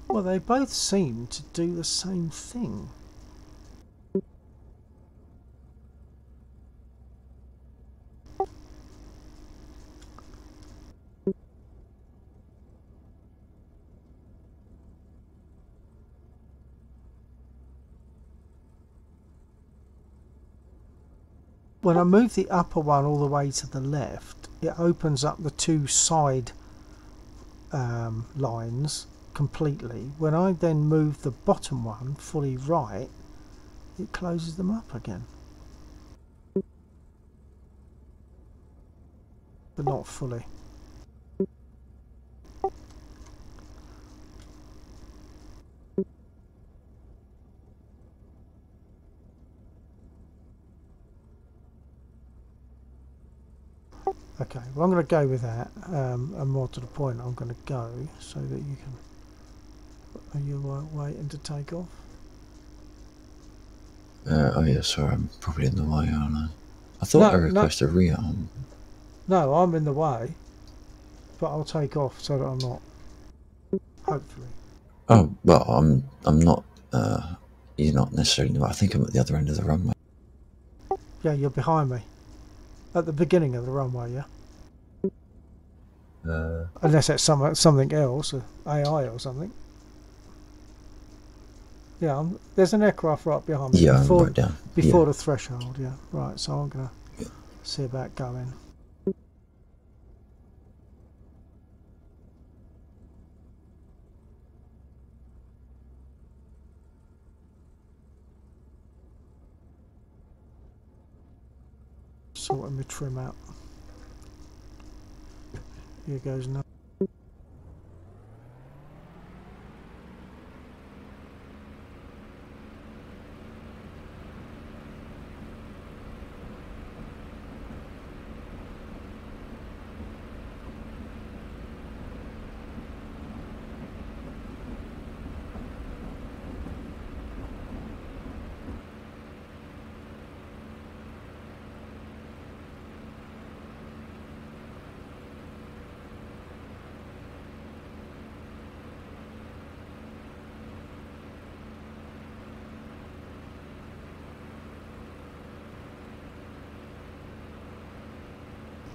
Well, they both seem to do the same thing. When I move the upper one all the way to the left, it opens up the two side lines completely. When I then move the bottom one fully right, it closes them up again. But not fully. Okay, well I'm going to go with that, and more to the point I'm going to go so that you can Are you waiting to take off? Oh yeah, sorry, I'm probably in the way, aren't I? I thought I No, no, requested a rearm. no, I'm in the way, but I'll take off so that I'm not, hopefully. Oh well, I'm not. You're not necessarily. I think I'm at the other end of the runway. Yeah, you're behind me. At the beginning of the runway, yeah? Unless it's something else, AI or something. Yeah, there's an aircraft right behind me Yeah, I'm right down. before Yeah. the threshold, yeah. Right, so I'm going to Yeah. see about going. Sorting my trim out. Here goes now.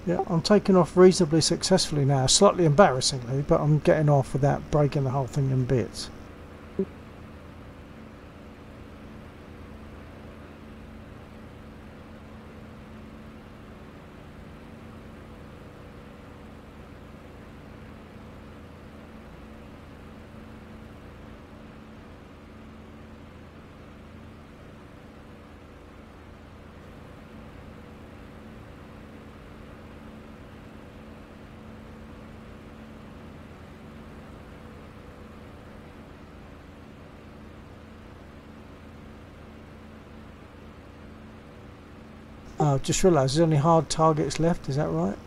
Yeah, I'm taking off reasonably successfully now, slightly embarrassingly, but I'm getting off without breaking the whole thing in bits. Oh, I've just realised there's only hard targets left, is that right?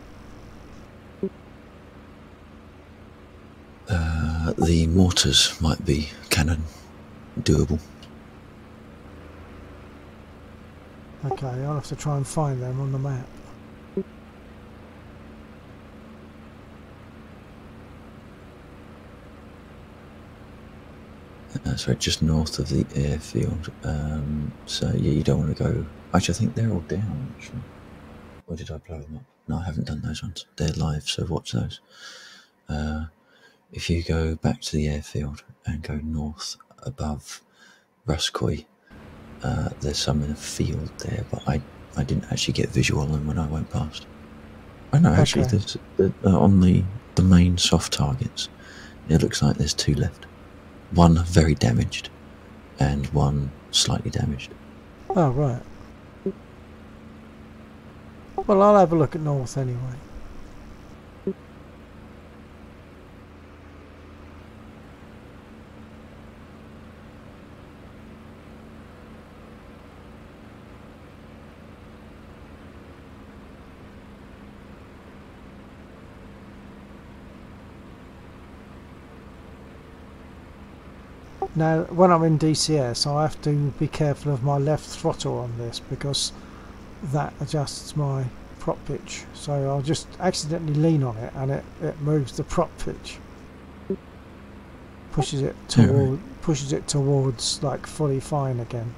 The mortars might be cannon doable. Okay, I'll have to try and find them on the map. So just north of the airfield. So yeah, you don't want to go. Actually, I think they're all down. Actually, or did I blow them up? No, I haven't done those ones. They're live, so watch those. If you go back to the airfield and go north above Ruskoy, there's some in a field there, but I didn't actually get visual on them when I went past. Oh no, actually, Okay. there's on the main soft targets. It looks like there's two left. One very damaged, and one slightly damaged. Oh, right. Well, I'll have a look at north anyway. Now, when I'm in DCS, I have to be careful of my left throttle on this because that adjusts my prop pitch. So I'll just accidentally lean on it and it moves the prop pitch. Pushes it towards like fully fine again.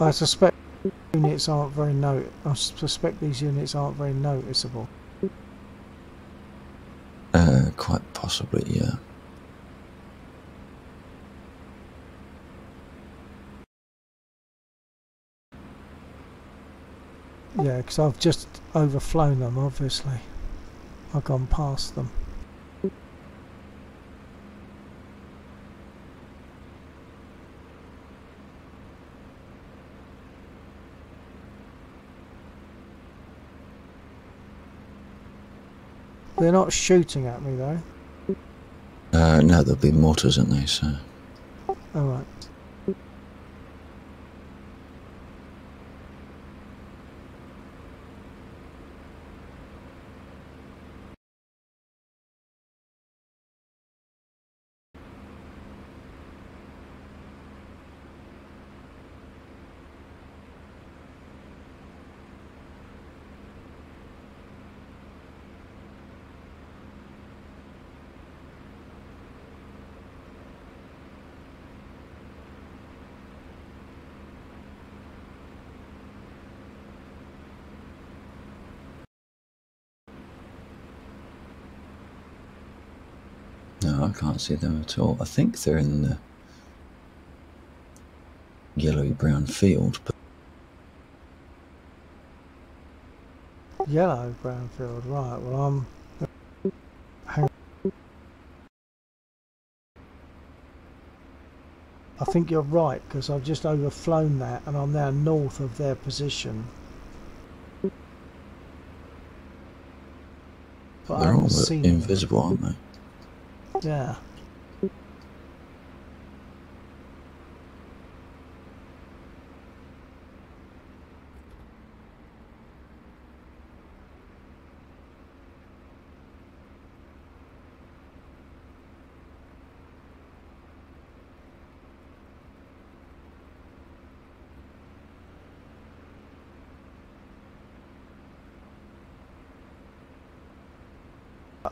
I suspect units aren't very I suspect these units aren't very noticeable. Quite possibly, yeah. Yeah, because I've just overflown them, obviously. I've gone past them. They're not shooting at me, though. No, there'll be mortars, aren't they, so... Alright. No, I can't see them at all. I think they're in the yellowy-brown field, but... Yellow brown field, right. Well, I'm... Hang on. I think you're right, because I've just overflown that and I'm now north of their position. But They're all invisible, aren't they? Yeah.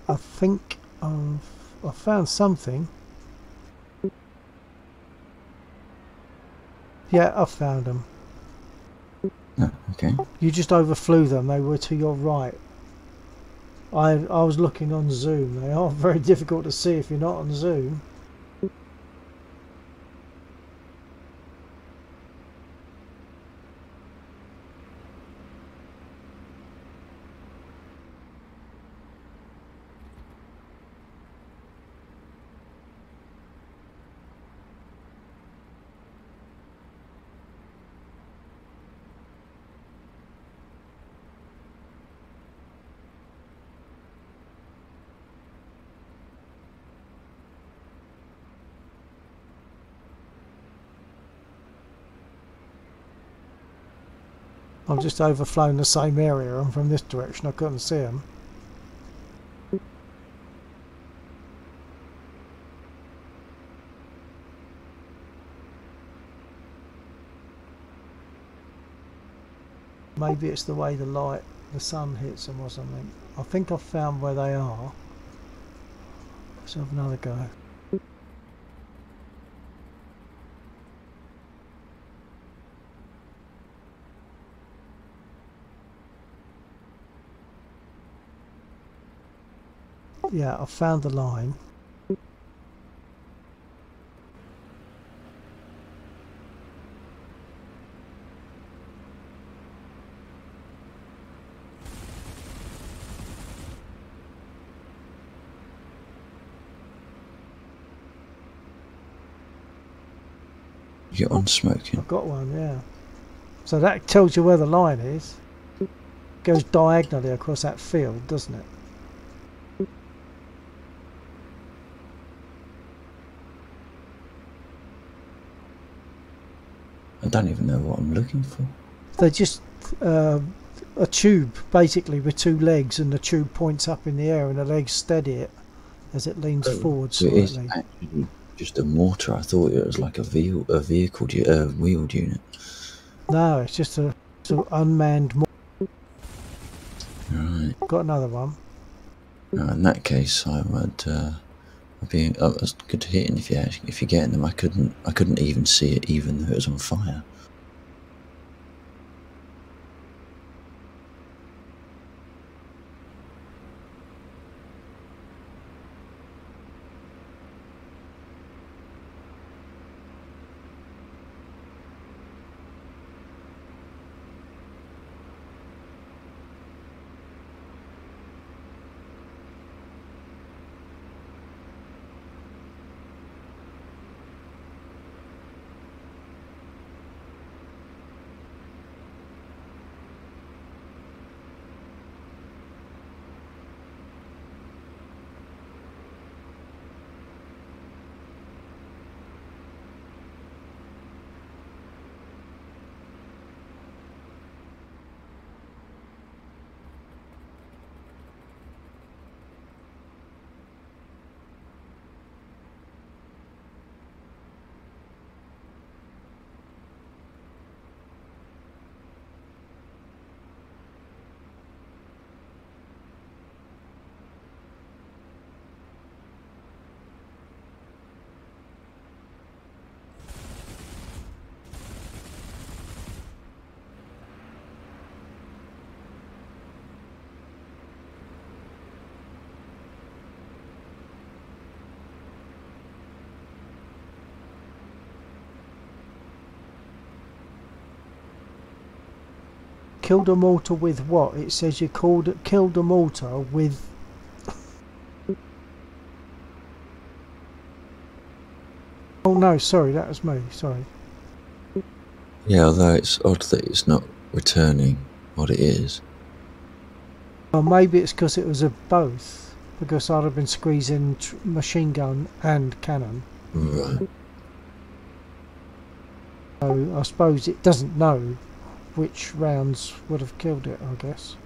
I think I found something. Yeah, I found them. Oh, okay. You just overflew them. They were to your right. I was looking on zoom. They are very difficult to see if you're not on zoom. I've just overflown the same area, and from this direction I couldn't see them. Maybe it's the way the sun hits them or something. I think I've found where they are. Let's have another go. Yeah, I've found the line. You're on smoking. I've got one, yeah. So that tells you where the line is. It goes diagonally across that field, doesn't it? I don't even know what I'm looking for. They're just a tube, basically, with two legs, and the tube points up in the air and the legs steady it as it leans forward slightly. It is actually just a mortar. I thought it was like a wheeled unit. No, it's just a sort of unmanned mortar. Right. Got another one. In that case, I would. That's good to hit. And if you're getting them, I couldn't even see it, even though it was on fire. killed a mortar with what? It says you killed a mortar with... Oh no, sorry, that was me, sorry. Yeah, although it's odd that it's not returning what it is. Well, maybe it's because it was a both, because I'd have been squeezing machine gun and cannon. Right. So I suppose it doesn't know which rounds would have killed it, I guess.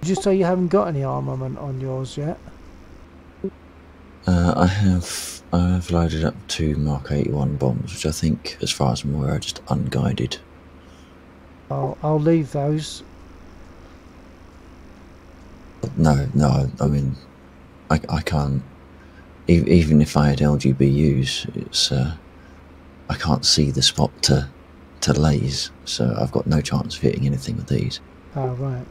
Did you say you haven't got any armament on yours yet? I have loaded up 2 Mark 81 bombs, which I think, as far as I'm aware, are just unguided. I'll leave those. No, I mean, I can't. Even if I had LGBUs, it's I can't see the spot to laze, so I've got no chance of hitting anything with these. Oh, right.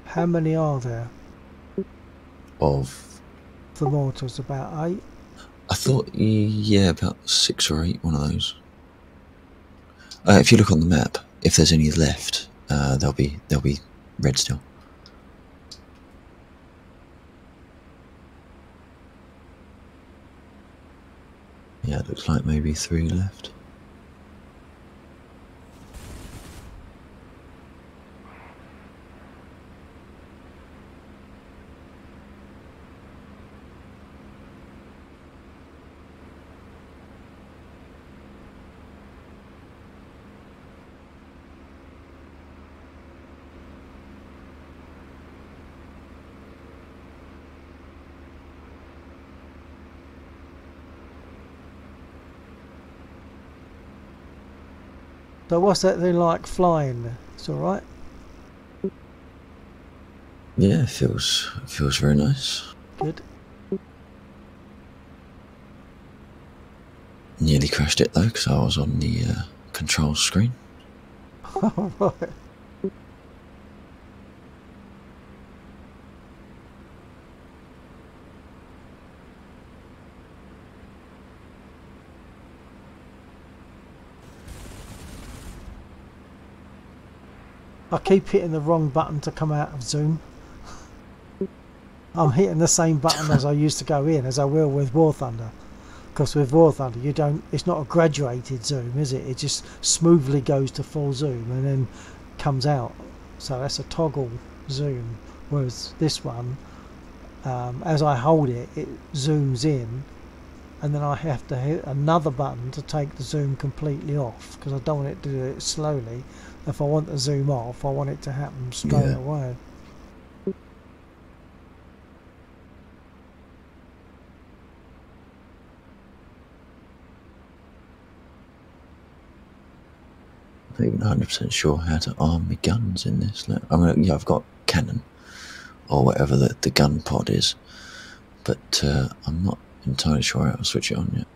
How many are there? Of The mortars, about 8? I thought, yeah, about 6 or 8, one of those. If you look on the map, if there's any left, they'll be red still. Yeah, it looks like maybe 3 left. So what's that thing like flying? It's alright? Yeah, it feels very nice. Good. Nearly crashed it though, because I was on the control screen. Alright. I keep hitting the wrong button to come out of zoom. I'm hitting the same button as I used to go in, as I will with War Thunder. Because with War Thunder, it's not a graduated zoom, is it? It just smoothly goes to full zoom and then comes out. So that's a toggle zoom. Whereas this one, as I hold it, it zooms in, and then I have to hit another button to take the zoom completely off, because I don't want it to do it slowly. If I want the zoom off, I want it to happen straight away. I'm not even 100% sure how to arm my guns in this. I mean, yeah, I've got cannon, or whatever the gun pod is, but I'm not entirely sure how to switch it on yet.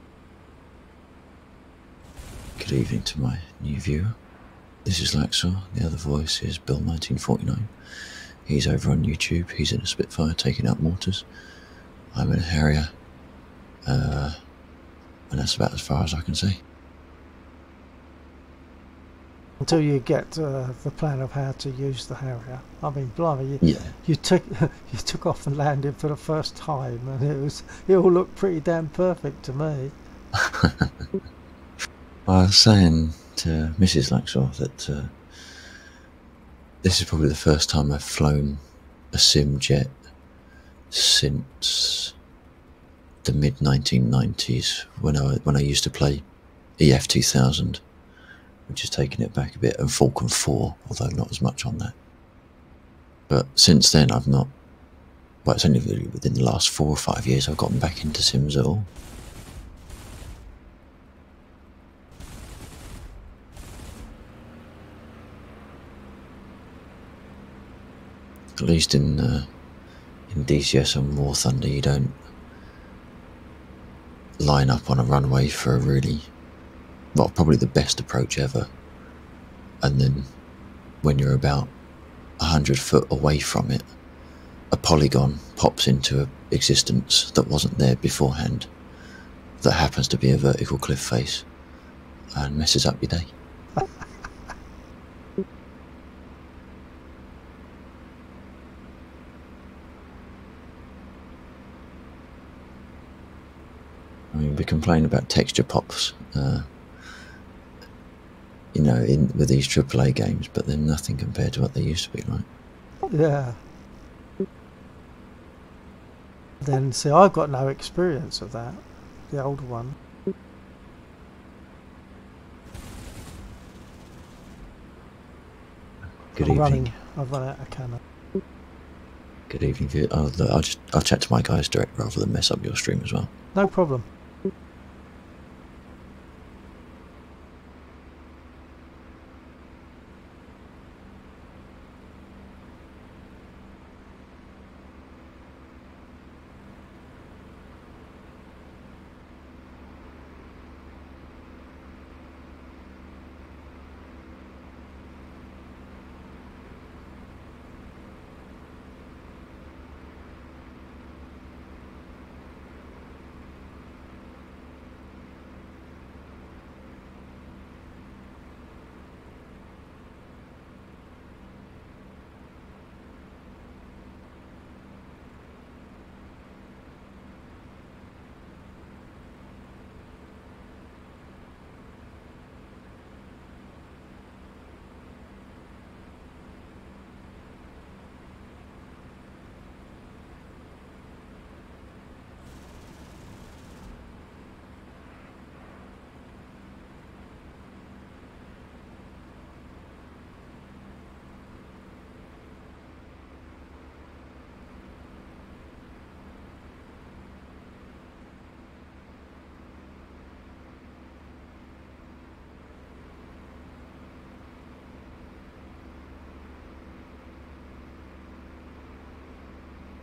Good evening to my new viewer. This is Laxor, the other voice is Bill1949. He's over on YouTube, he's in a Spitfire taking out mortars. I'm in a Harrier, and that's about as far as I can see. Until you get the plan of how to use the Harrier. I mean, blimey, Yeah. you took off and landed for the first time, and it all looked pretty damn perfect to me. I was saying to Mrs. Laxor that this is probably the first time I've flown a sim jet since the mid 1990s when I used to play EF 2000, which has taken it back a bit, and Falcon 4, although not as much on that. But since then I've not, well, it's only really within the last 4 or 5 years I've gotten back into sims at all. At least in in DCS and War Thunder, you don't line up on a runway for a really, well, probably the best approach ever, and then when you're about 100 foot away from it, a polygon pops into existence that wasn't there beforehand, that happens to be a vertical cliff face, and messes up your day. I mean, we complain about texture pops, you know, with these AAA games, but they're nothing compared to what they used to be like. Yeah. Then, see, I've got no experience of that. The older one. Good evening. I've run out of cannon. Good evening. I'll chat to my guys direct rather than mess up your stream as well. No problem.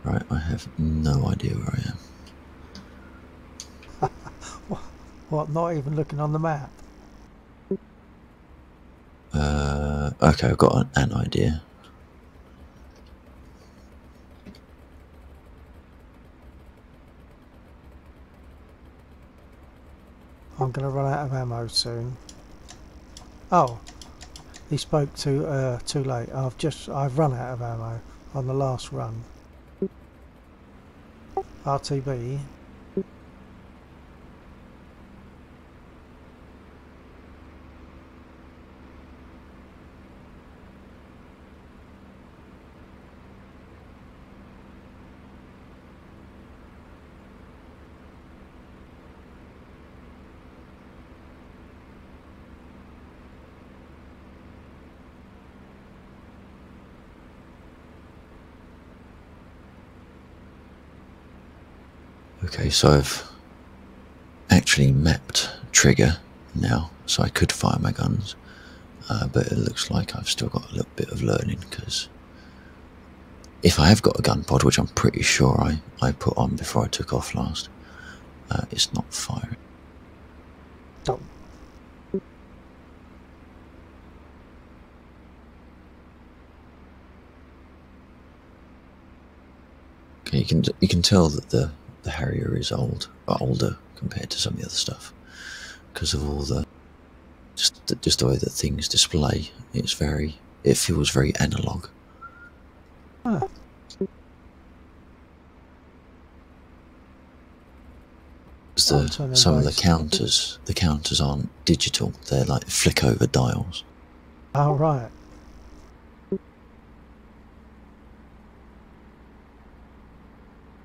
Right, I have no idea where I am. What, not even looking on the map? Okay, I've got an idea. I'm going to run out of ammo soon. Oh, he spoke too late. I've run out of ammo on the last run. RTB. Okay, so I've actually mapped trigger now, so I could fire my guns, but it looks like I've still got a little bit of learning, because if I have got a gun pod, which I'm pretty sure I put on before I took off last, it's not firing. Oh. Okay, you can tell that the Harrier is older compared to some of the other stuff, because of all the just the way that things display. It feels very analog. Huh. Some of the counters aren't digital, they're like flick over dials. Oh, right.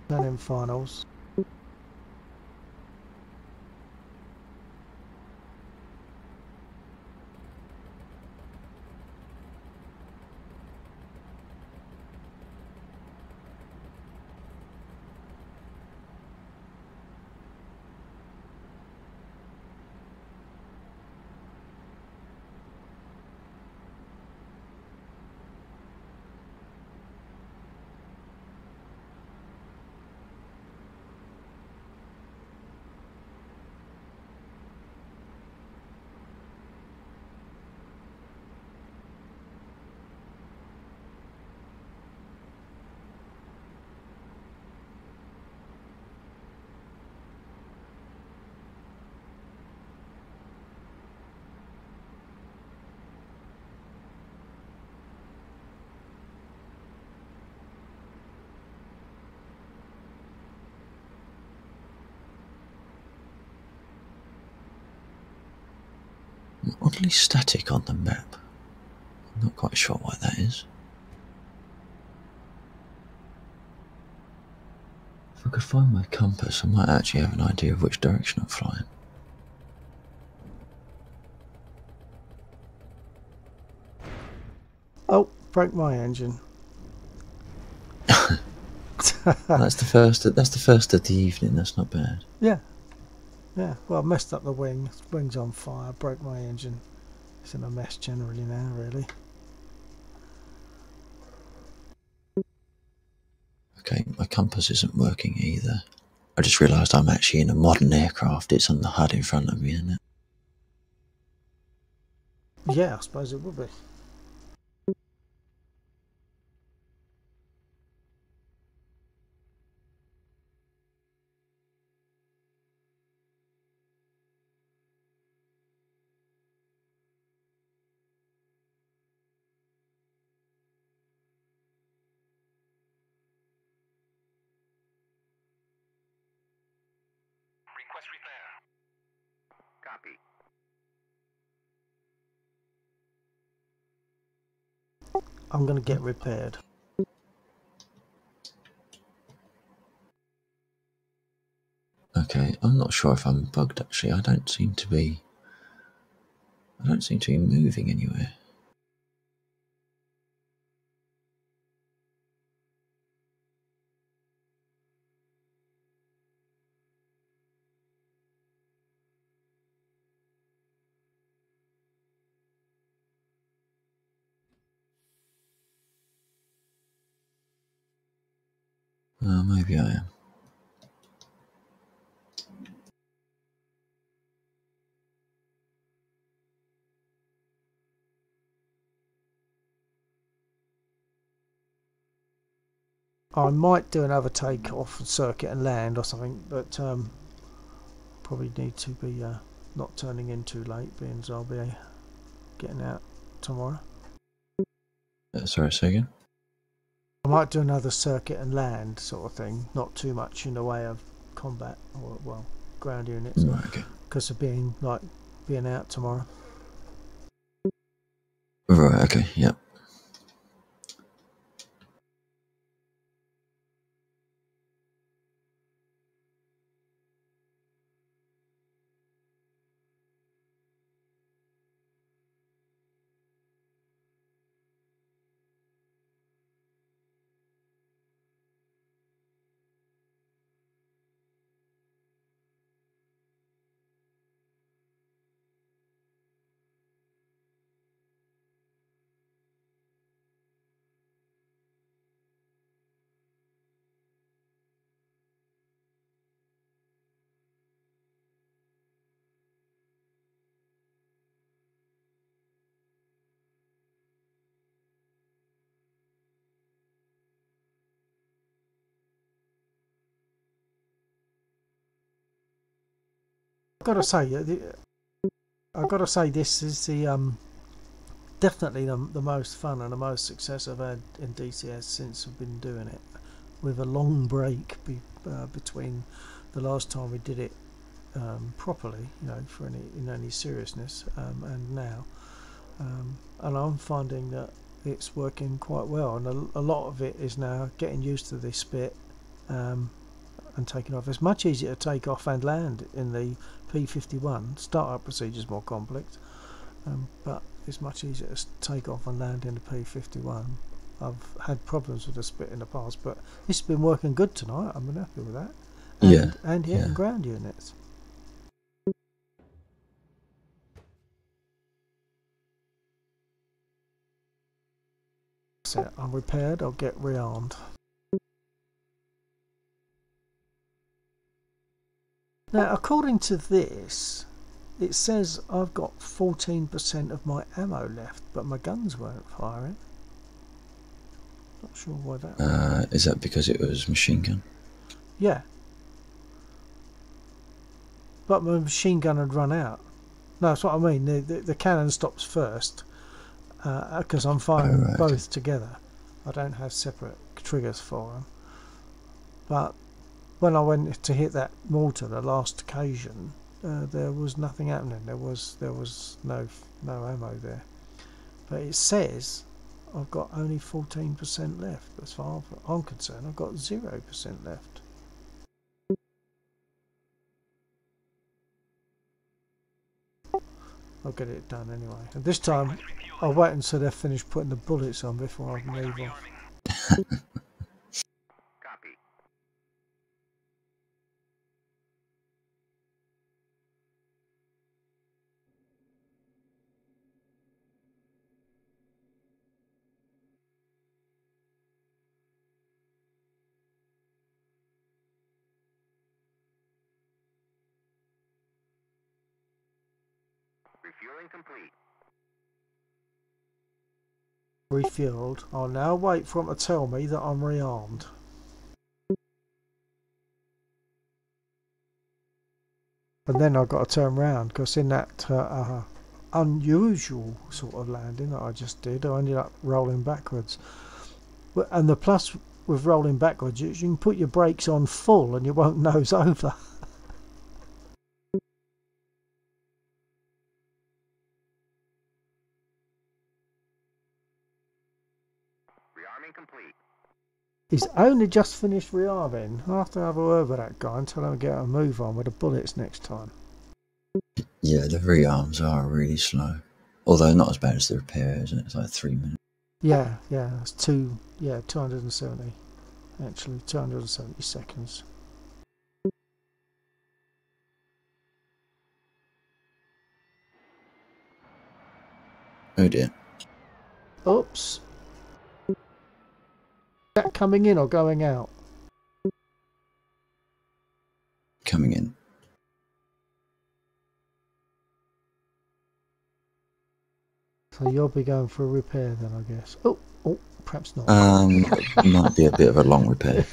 Then in finals. Oddly static on the map. I'm not quite sure why that is. If I could find my compass, I might actually have an idea of which direction I'm flying. Oh, broke my engine. That's the first of the evening. That's not bad. Yeah. Well, I messed up the wing. The wing's on fire. Broke my engine. It's in a mess generally now, really. Okay, my compass isn't working either. I just realised I'm actually in a modern aircraft. It's on the HUD in front of me, isn't it? Yeah, I suppose it would be. Request repair. Copy. I'm going to get repaired. Okay, I'm not sure if I'm bugged actually. I don't seem to be moving anywhere. Maybe I am. I might do another takeoff circuit and land or something, but probably need to be not turning in too late, being as I'll be getting out tomorrow. Sorry, say again? I might do another circuit and land sort of thing, not too much in the way of combat or, well, ground units, Right, okay. because of being out tomorrow. Right, okay, yep. I've got to say this is the definitely the most fun and the most success I've had in DCS since I've been doing it, with a long break between the last time we did it properly, for any seriousness, and now, and I'm finding that it's working quite well, and a lot of it is now getting used to this bit and taking off. It's much easier to take off and land in the P51. Startup procedure is more complex, but it's much easier to take off and land in the P51. I've had problems with the split in the past, but this has been working good tonight. I'm happy with that. And hitting ground units. So I'm repaired. I'll get rearmed. Now, according to this, it says I've got 14% of my ammo left, but my guns weren't firing. Not sure why that was. Is that because it was machine gun? Yeah. But my machine gun had run out. No, that's what I mean. The cannon stops first, because I'm firing both together. I don't have separate triggers for them. But when I went to hit that mortar the last occasion, there was nothing happening. There was no ammo there. But it says I've got only 14% left. As far as I'm concerned, I've got 0% left. I'll get it done anyway. And this time, I'll wait until they're finished putting the bullets on before I move off. Copy. Refueling complete. Refueled. I'll now wait for them to tell me that I'm rearmed. And then I've got to turn round, because in that unusual sort of landing that I just did, I ended up rolling backwards. And the plus with rolling backwards is you can put your brakes on full and you won't nose over. Rearming complete. He's only just finished rearming. I'll have to have a word with that guy and tell him to get a move on with the bullets next time. Yeah, the rearms are really slow. Although not as bad as the repair, isn't it? It's like 3 minutes. Yeah, it's 270. Actually, 270 seconds. Oh dear. Oops. Is that coming in or going out? Coming in. So you'll be going for a repair then, I guess. Oh, perhaps not. Might be a bit of a long repair.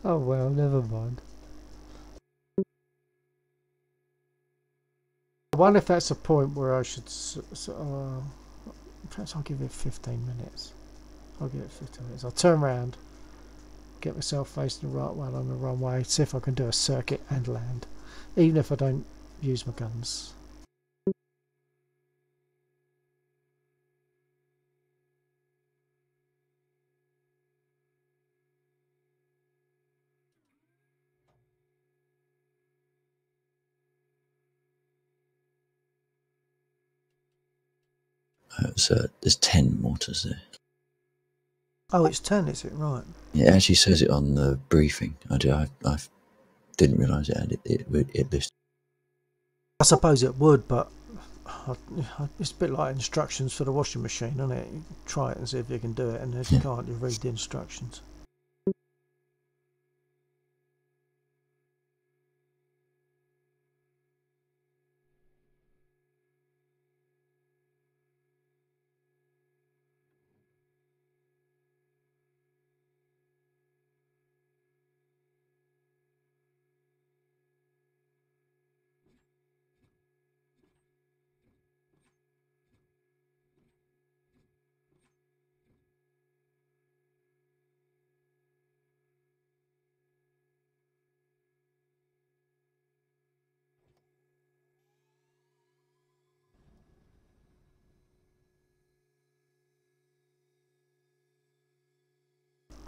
Oh well, never mind. I wonder if that's a point where I should... perhaps I'll give it 15 minutes. I'll give it 15 minutes. I'll turn around, get myself facing the right way on the runway, see if I can do a circuit and land, even if I don't use my guns. There's 10 mortars there. Oh, it's 10, is it? Right. It actually says it on the briefing. I didn't realise it listed. I suppose it would, but it's a bit like instructions for the washing machine, isn't it? You try it and see if you can do it, and if you can't, you read the instructions.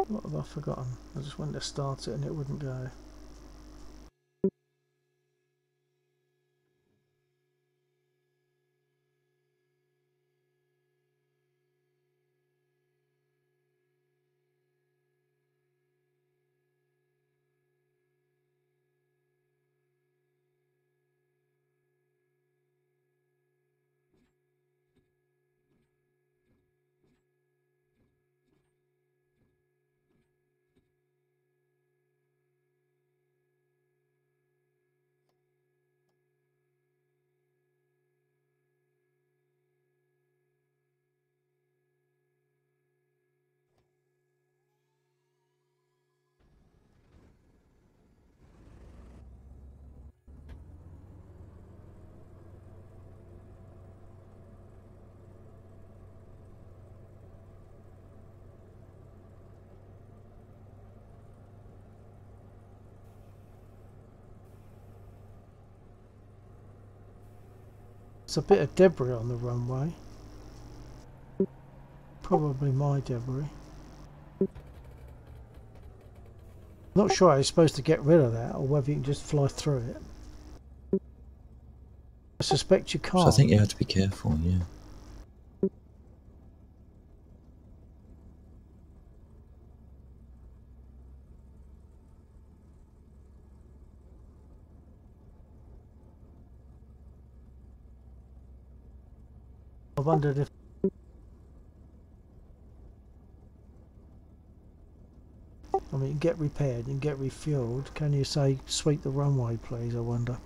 What have I forgotten? I just wanted to start it and it wouldn't go. There's a bit of debris on the runway. Probably my debris. Not sure how you're supposed to get rid of that or whether you can just fly through it. I suspect you can't. So I think you have to be careful, yeah. I wondered if I mean, get repaired and get refueled. Can you say, sweep the runway, please? I wonder.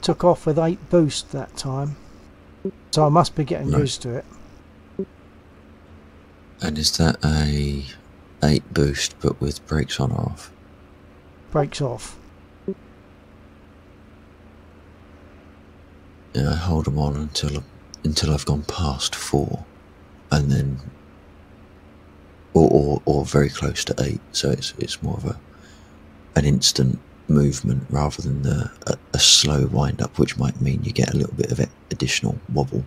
Took off with 8 boost that time, so I must be getting used to it. And is that a 8 boost but with brakes on or off? Brakes off. Yeah, I hold them on until I've gone past 4, and then or very close to 8. So it's more of an instant movement rather than a slow wind up, which might mean you get a little bit of additional wobble.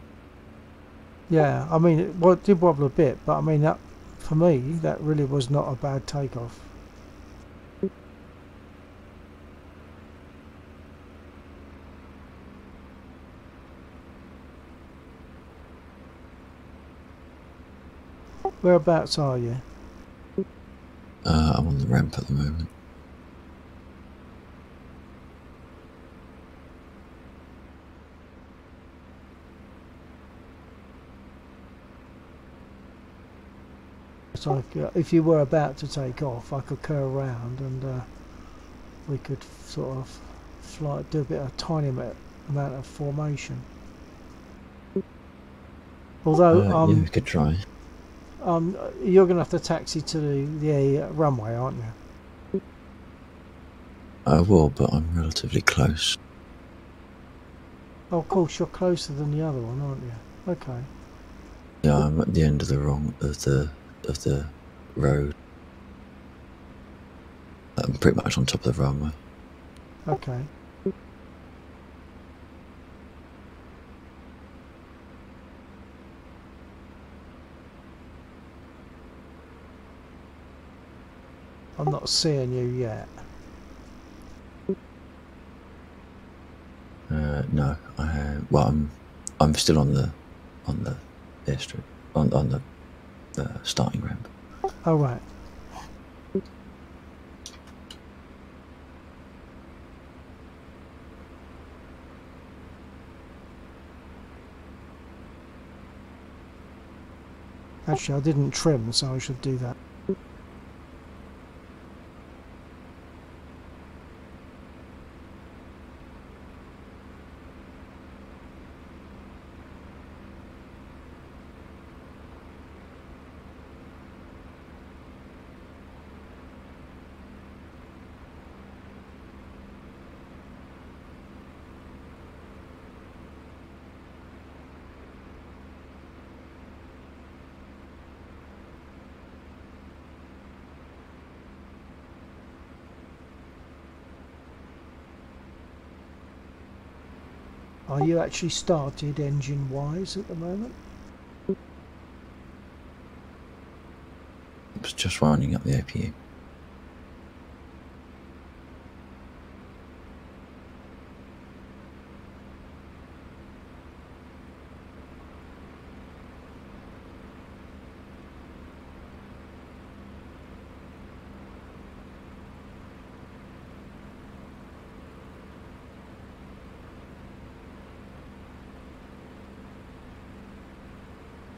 Yeah, I mean, it did wobble a bit, but I mean, that for me, that really was not a bad takeoff. Whereabouts are you? I'm on the ramp at the moment. So if you were about to take off, I could curl around and we could sort of fly, do a bit of tiny amount of formation. Although yeah, we could try. you're going to have to taxi to the runway, aren't you? I will, but I'm relatively close. Oh, of course, you're closer than the other one, aren't you? Okay. Yeah, I'm at the end of the of the road. I'm pretty much on top of the runway. Okay. I'm not seeing you yet. No, well, I'm still on the airstrip, on the starting ramp. Oh, right. Actually, I didn't trim, so I should do that. Are you actually started engine-wise at the moment? It's just winding up the APU.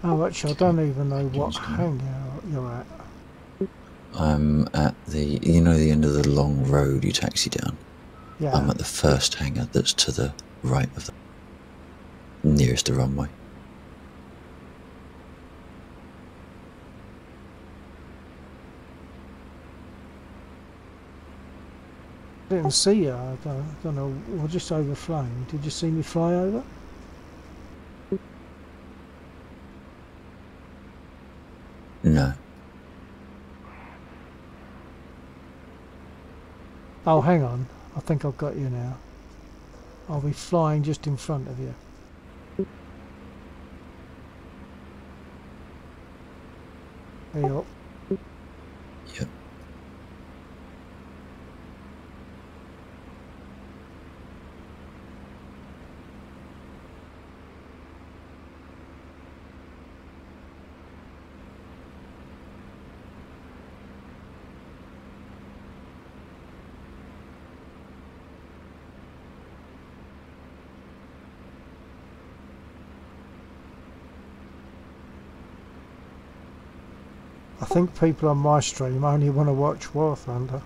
Oh, actually, I don't even know what Engines coming. hangar you're at. I'm at the, you know, the end of the long road you taxi down. Yeah. I'm at the first hangar that's to the right of the nearest the runway. I didn't see you. I don't know. We're just overflowing. Did you see me fly over? No. Oh, hang on. I think I've got you now. I'll be flying just in front of you. There you are. Yep. I think people on my stream only want to watch War Thunder.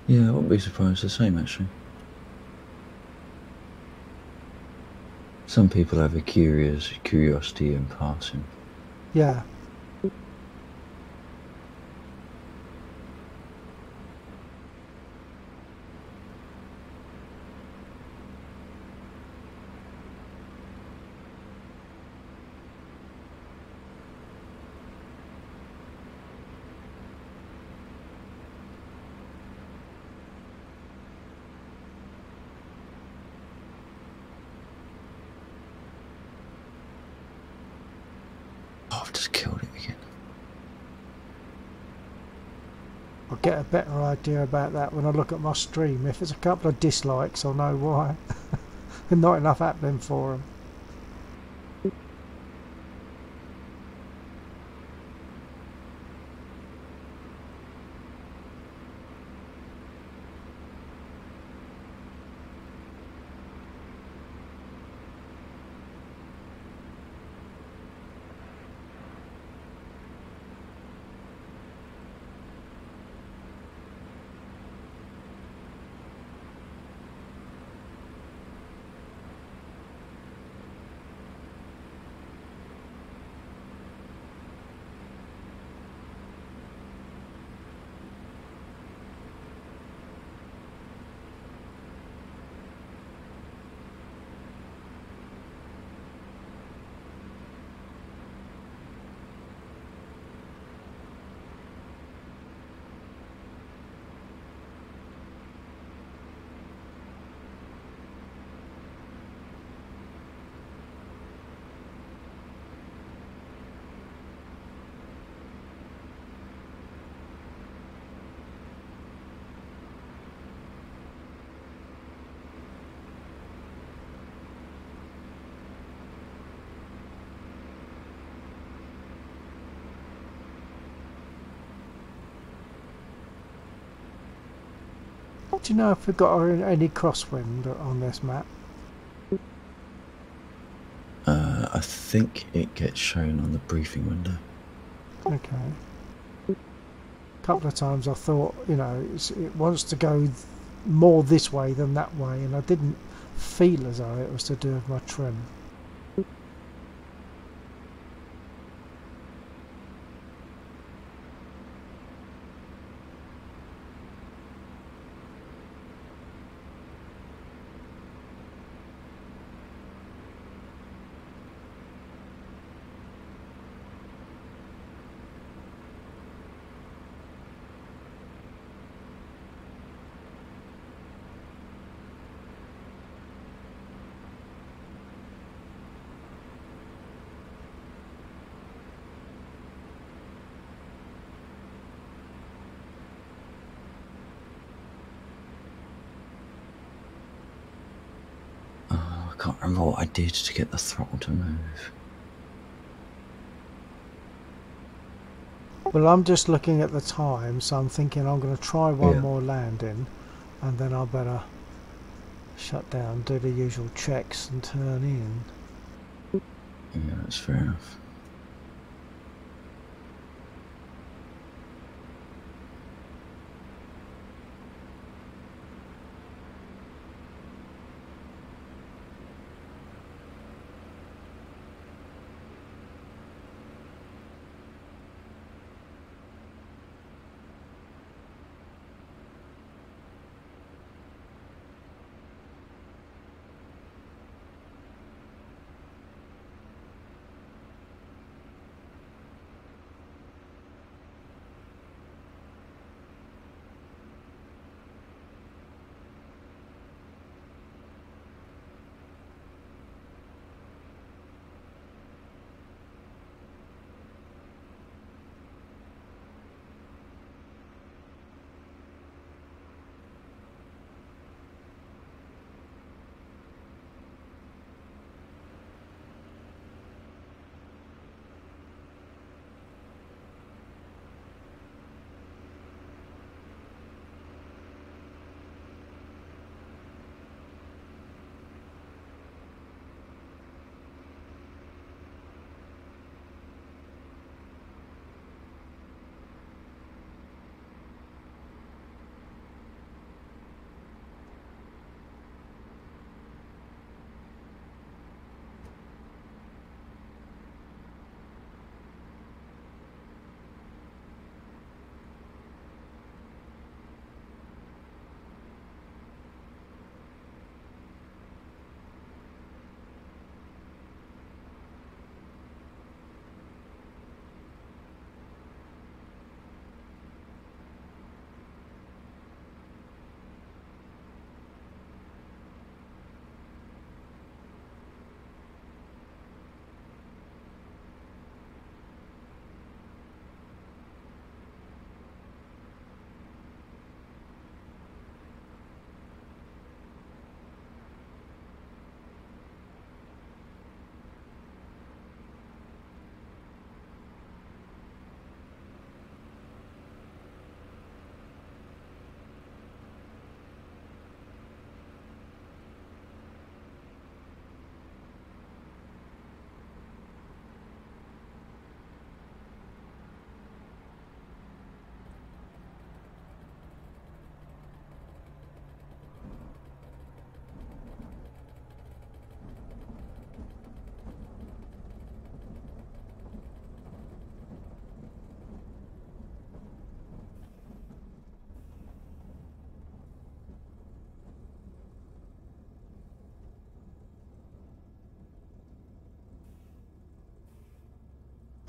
Yeah, I wouldn't be surprised. The same, actually. Some people have a curiosity in passing. Yeah. Oh, I've just killed it again. I'll get a better idea about that when I look at my stream. If there's a couple of dislikes, I'll know why. And not enough happening for them. Do you know if we've got any crosswind on this map? I think it gets shown on the briefing window. Okay. A couple of times I thought, you know, it wants to go more this way than that way, and I didn't feel as though it was to do with my trim. I can't remember what I did to get the throttle to move. Well, I'm just looking at the time, so I'm thinking I'm going to try one Yeah. more landing, and then I better shut down, do the usual checks and turn in. Yeah, that's fair enough.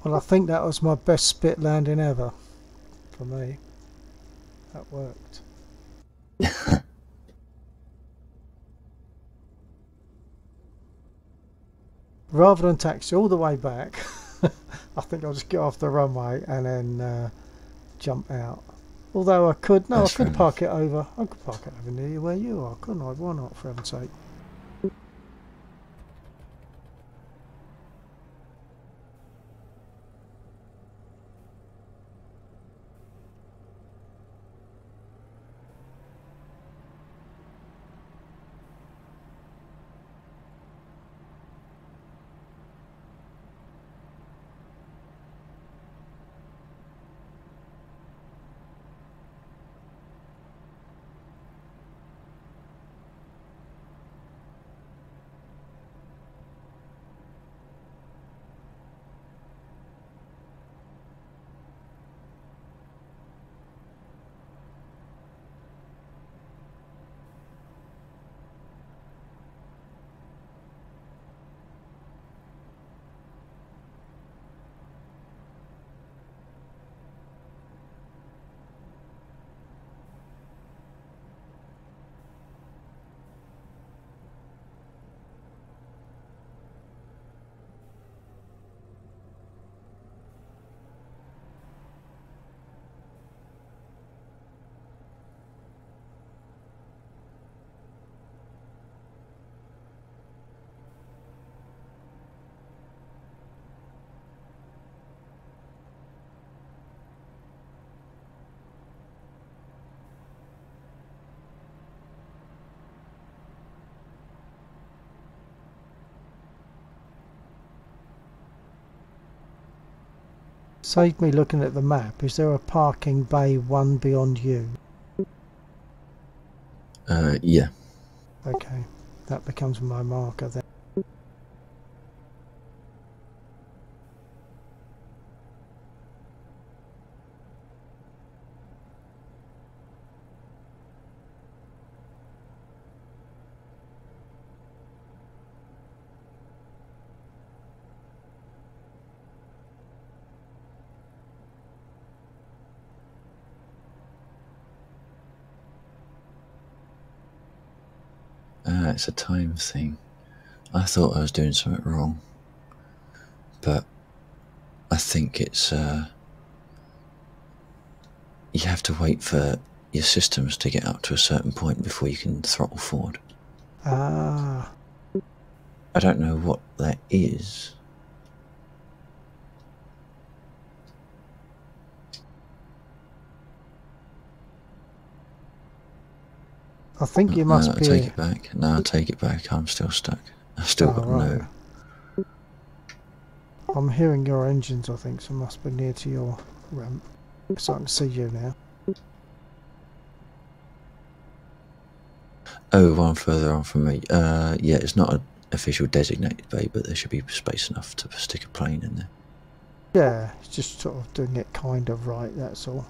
Well, I think that was my best spit landing ever for me. That worked. Rather than taxi all the way back, I think I'll just get off the runway and then jump out. Although I could, no, That's I could fair park it over. I could park it over near where you are, couldn't I? Why not, for heaven's sake? Save me looking at the map. Is there a parking bay one beyond you? Yeah. Okay, that becomes my marker then. It's a time thing. I thought I was doing something wrong, but I think it's you have to wait for your systems to get up to a certain point before you can throttle forward. Ah, I don't know what that is. I think you No, must I be... take it back. No, I take it back. I'm still stuck. I've still got right. no. I'm hearing your engines, I think, so must be near to your ramp. So I can see you now. Oh, one further on from me. Yeah, it's not an official designated bay, but there should be space enough to stick a plane in there. Yeah, it's just sort of doing it kind of right, that's all.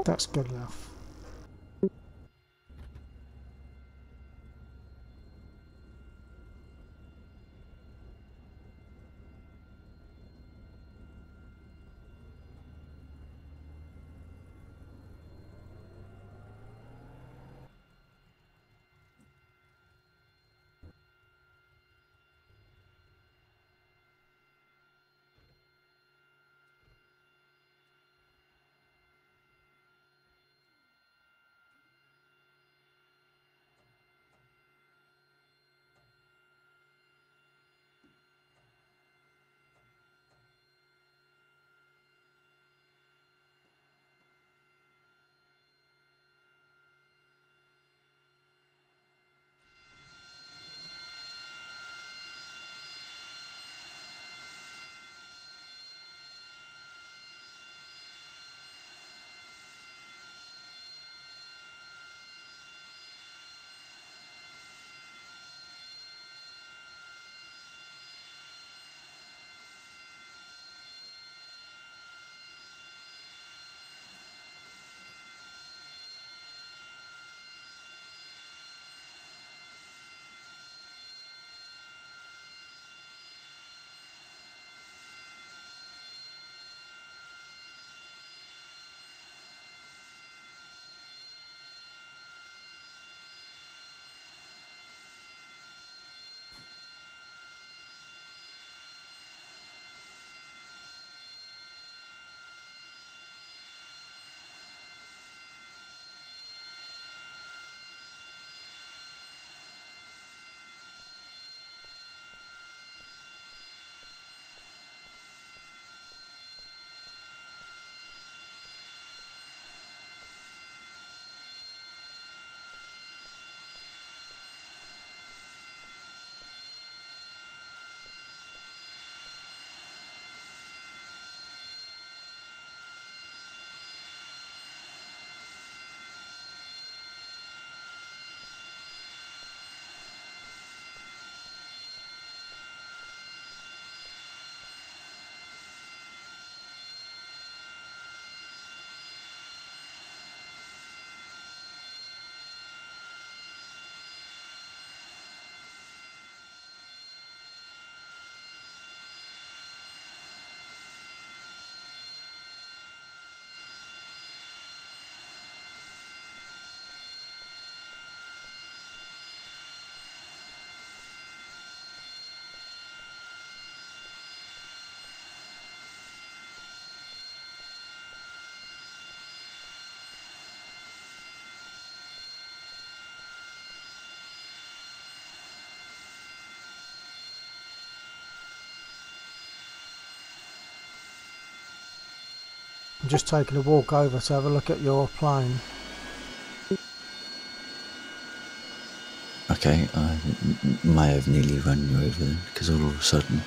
That's good enough. I'm just taking a walk over to have a look at your plane. Okay, I may have nearly run you over then, because all of a sudden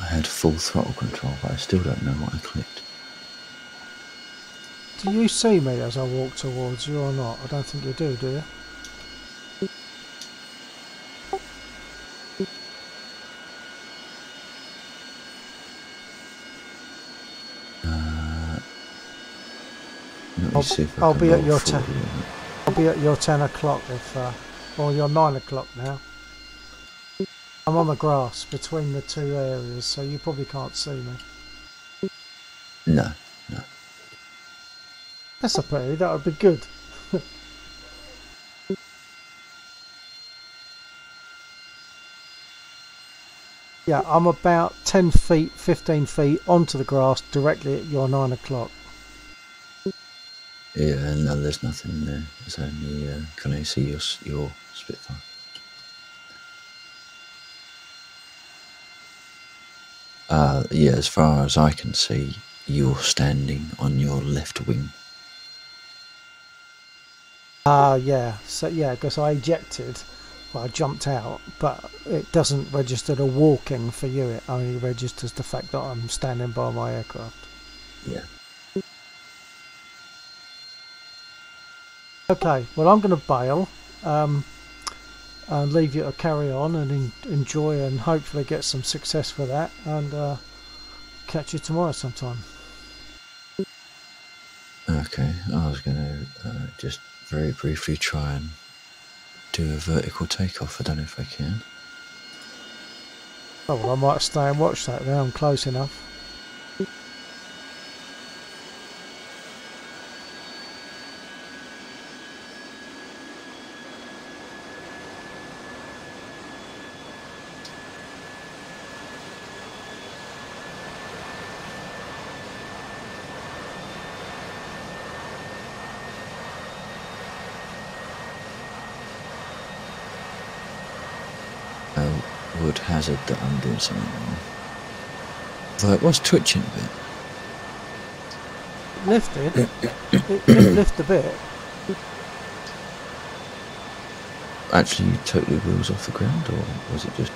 I had full throttle control, but I still don't know what I clicked. Do you see me as I walk towards you or not? I don't think you do you? Let me see if I I'll can be at roll your forward 10. a little bit. I'll be at your 10 o'clock if, or your 9 o'clock now. I'm on the grass between the two areas, so you probably can't see me. No, no. That's a pity. That would be good. Yeah, I'm about 10 feet, 15 feet onto the grass directly at your 9 o'clock. Yeah, no, there's nothing there. It's only, can I see your Spitfire? Yeah, as far as I can see, you're standing on your left wing. Yeah. So, yeah, because I ejected, well, I jumped out, but it doesn't register the walking for you. It only registers the fact that I'm standing by my aircraft. Yeah. Okay, well, I'm going to bail and leave you to carry on and enjoy and hopefully get some success for that, and catch you tomorrow sometime. Okay, I was going to just very briefly try and do a vertical takeoff. I don't know if I can. Oh, well, I might stay and watch that then. I'm close enough. Would hazard that I'm doing something wrong. Although it was twitching a bit. Lifted. It did lift a bit. Actually, you totally wheels off the ground, or was it just...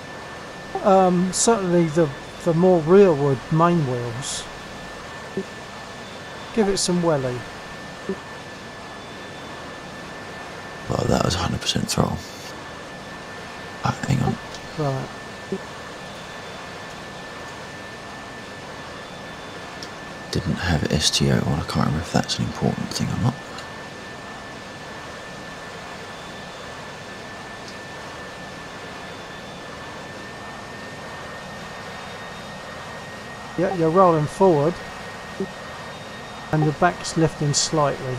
Certainly the more rearward main wheels. Give it some welly. Well, that was 100% throttle. Hang on. Right. Didn't have STO on. I can't remember if that's an important thing or not. Yeah, you're rolling forward and your back's lifting slightly.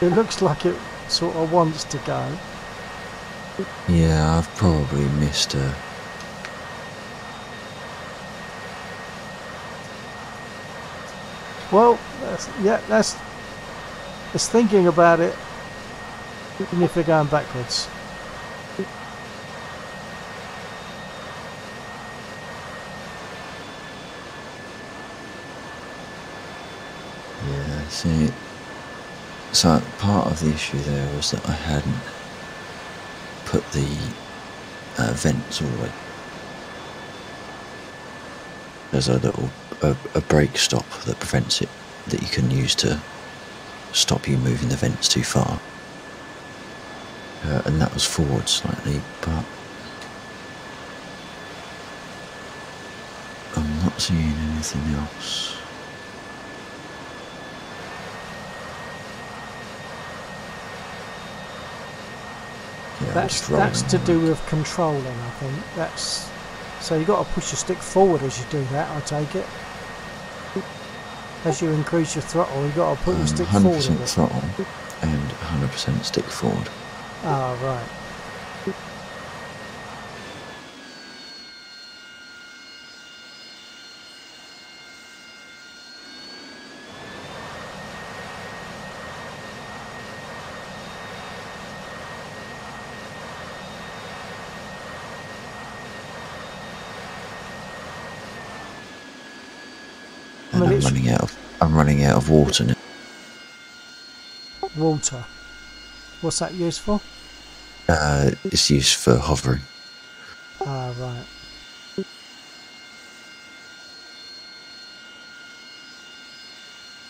It looks like it sort of wants to go. Yeah, I've probably missed a... Well, that's thinking about it, even if you're going backwards. Yeah, see... So part of the issue there was that I hadn't put the vents all the way. There's a little a brake stop that prevents it, that you can use to stop you moving the vents too far. And that was forward slightly, but I'm not seeing anything else. Yeah, That's to do with controlling, I think. That's so you got to push your stick forward as you do that. I take it. As you increase your throttle, you got to put your stick forward. 100% throttle and 100% stick forward. Ah, right. And minutes. I'm running out of water now. Water. What's that used for? It's used for hovering. Ah, right.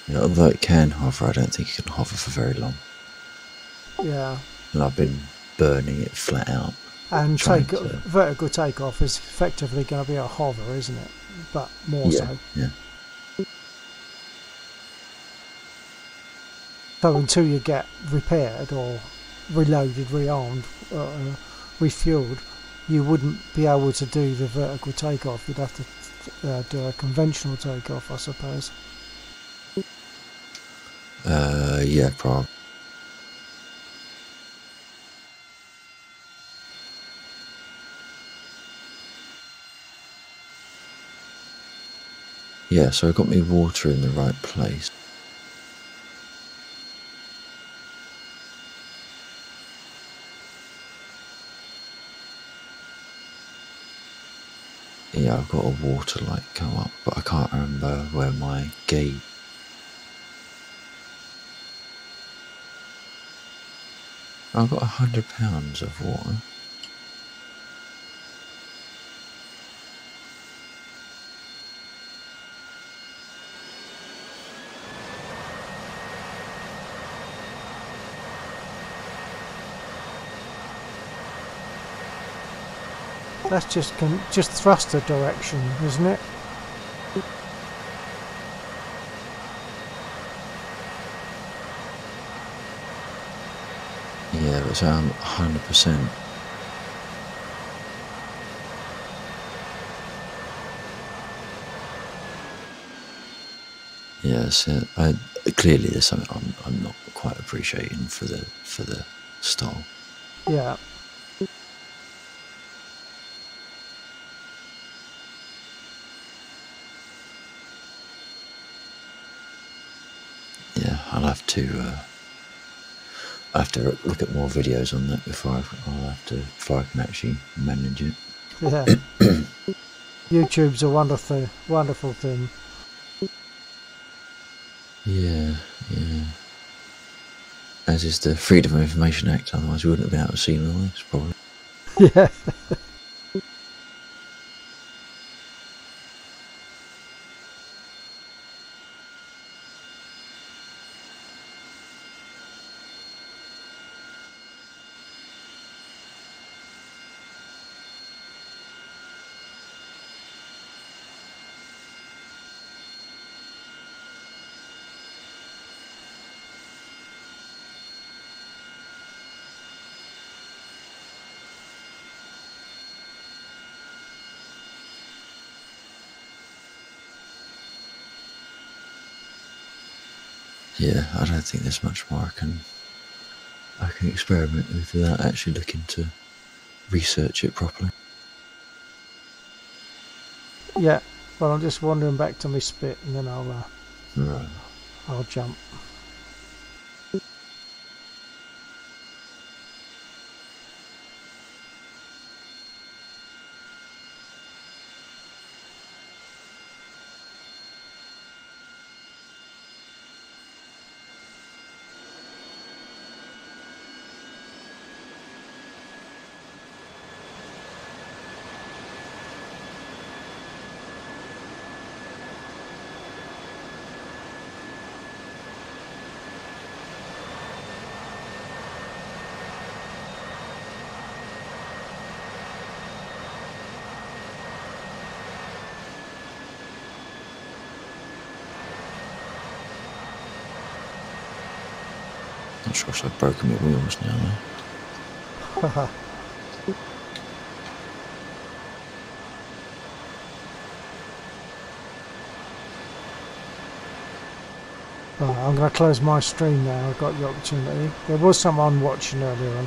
Yeah, although it can hover, I don't think it can hover for very long. Yeah. And I've been burning it flat out. And vertical takeoff is effectively going to be a hover, isn't it? But more so. Yeah. So until you get repaired or reloaded, rearmed, refueled, you wouldn't be able to do the vertical takeoff. You'd have to do a conventional takeoff, I suppose. Yeah, probably. Yeah, so I got me water in the right place. Yeah, I've got a water light come up, but I can't remember where my gauge. I've got 100 pounds of water. That's just thruster direction, isn't it? Yeah, but so I'm 100%. Yeah, so clearly there's something I'm not quite appreciating for the style. Yeah. Yeah, I'll have to look at more videos on that before I can actually manage it. Yeah. YouTube's a wonderful thing. Yeah. As is the Freedom of Information Act, otherwise we wouldn't have been able to see all this, probably. Yeah. Yeah, I don't think there's much more I can experiment with without actually looking to research it properly. Yeah. Well, I'm just wandering back to my spit, and then Right. I'll jump. Not sure if I've broken my wheels now, though. Haha. Right, I'm going to close my stream now. I've got the opportunity. There was someone watching earlier on.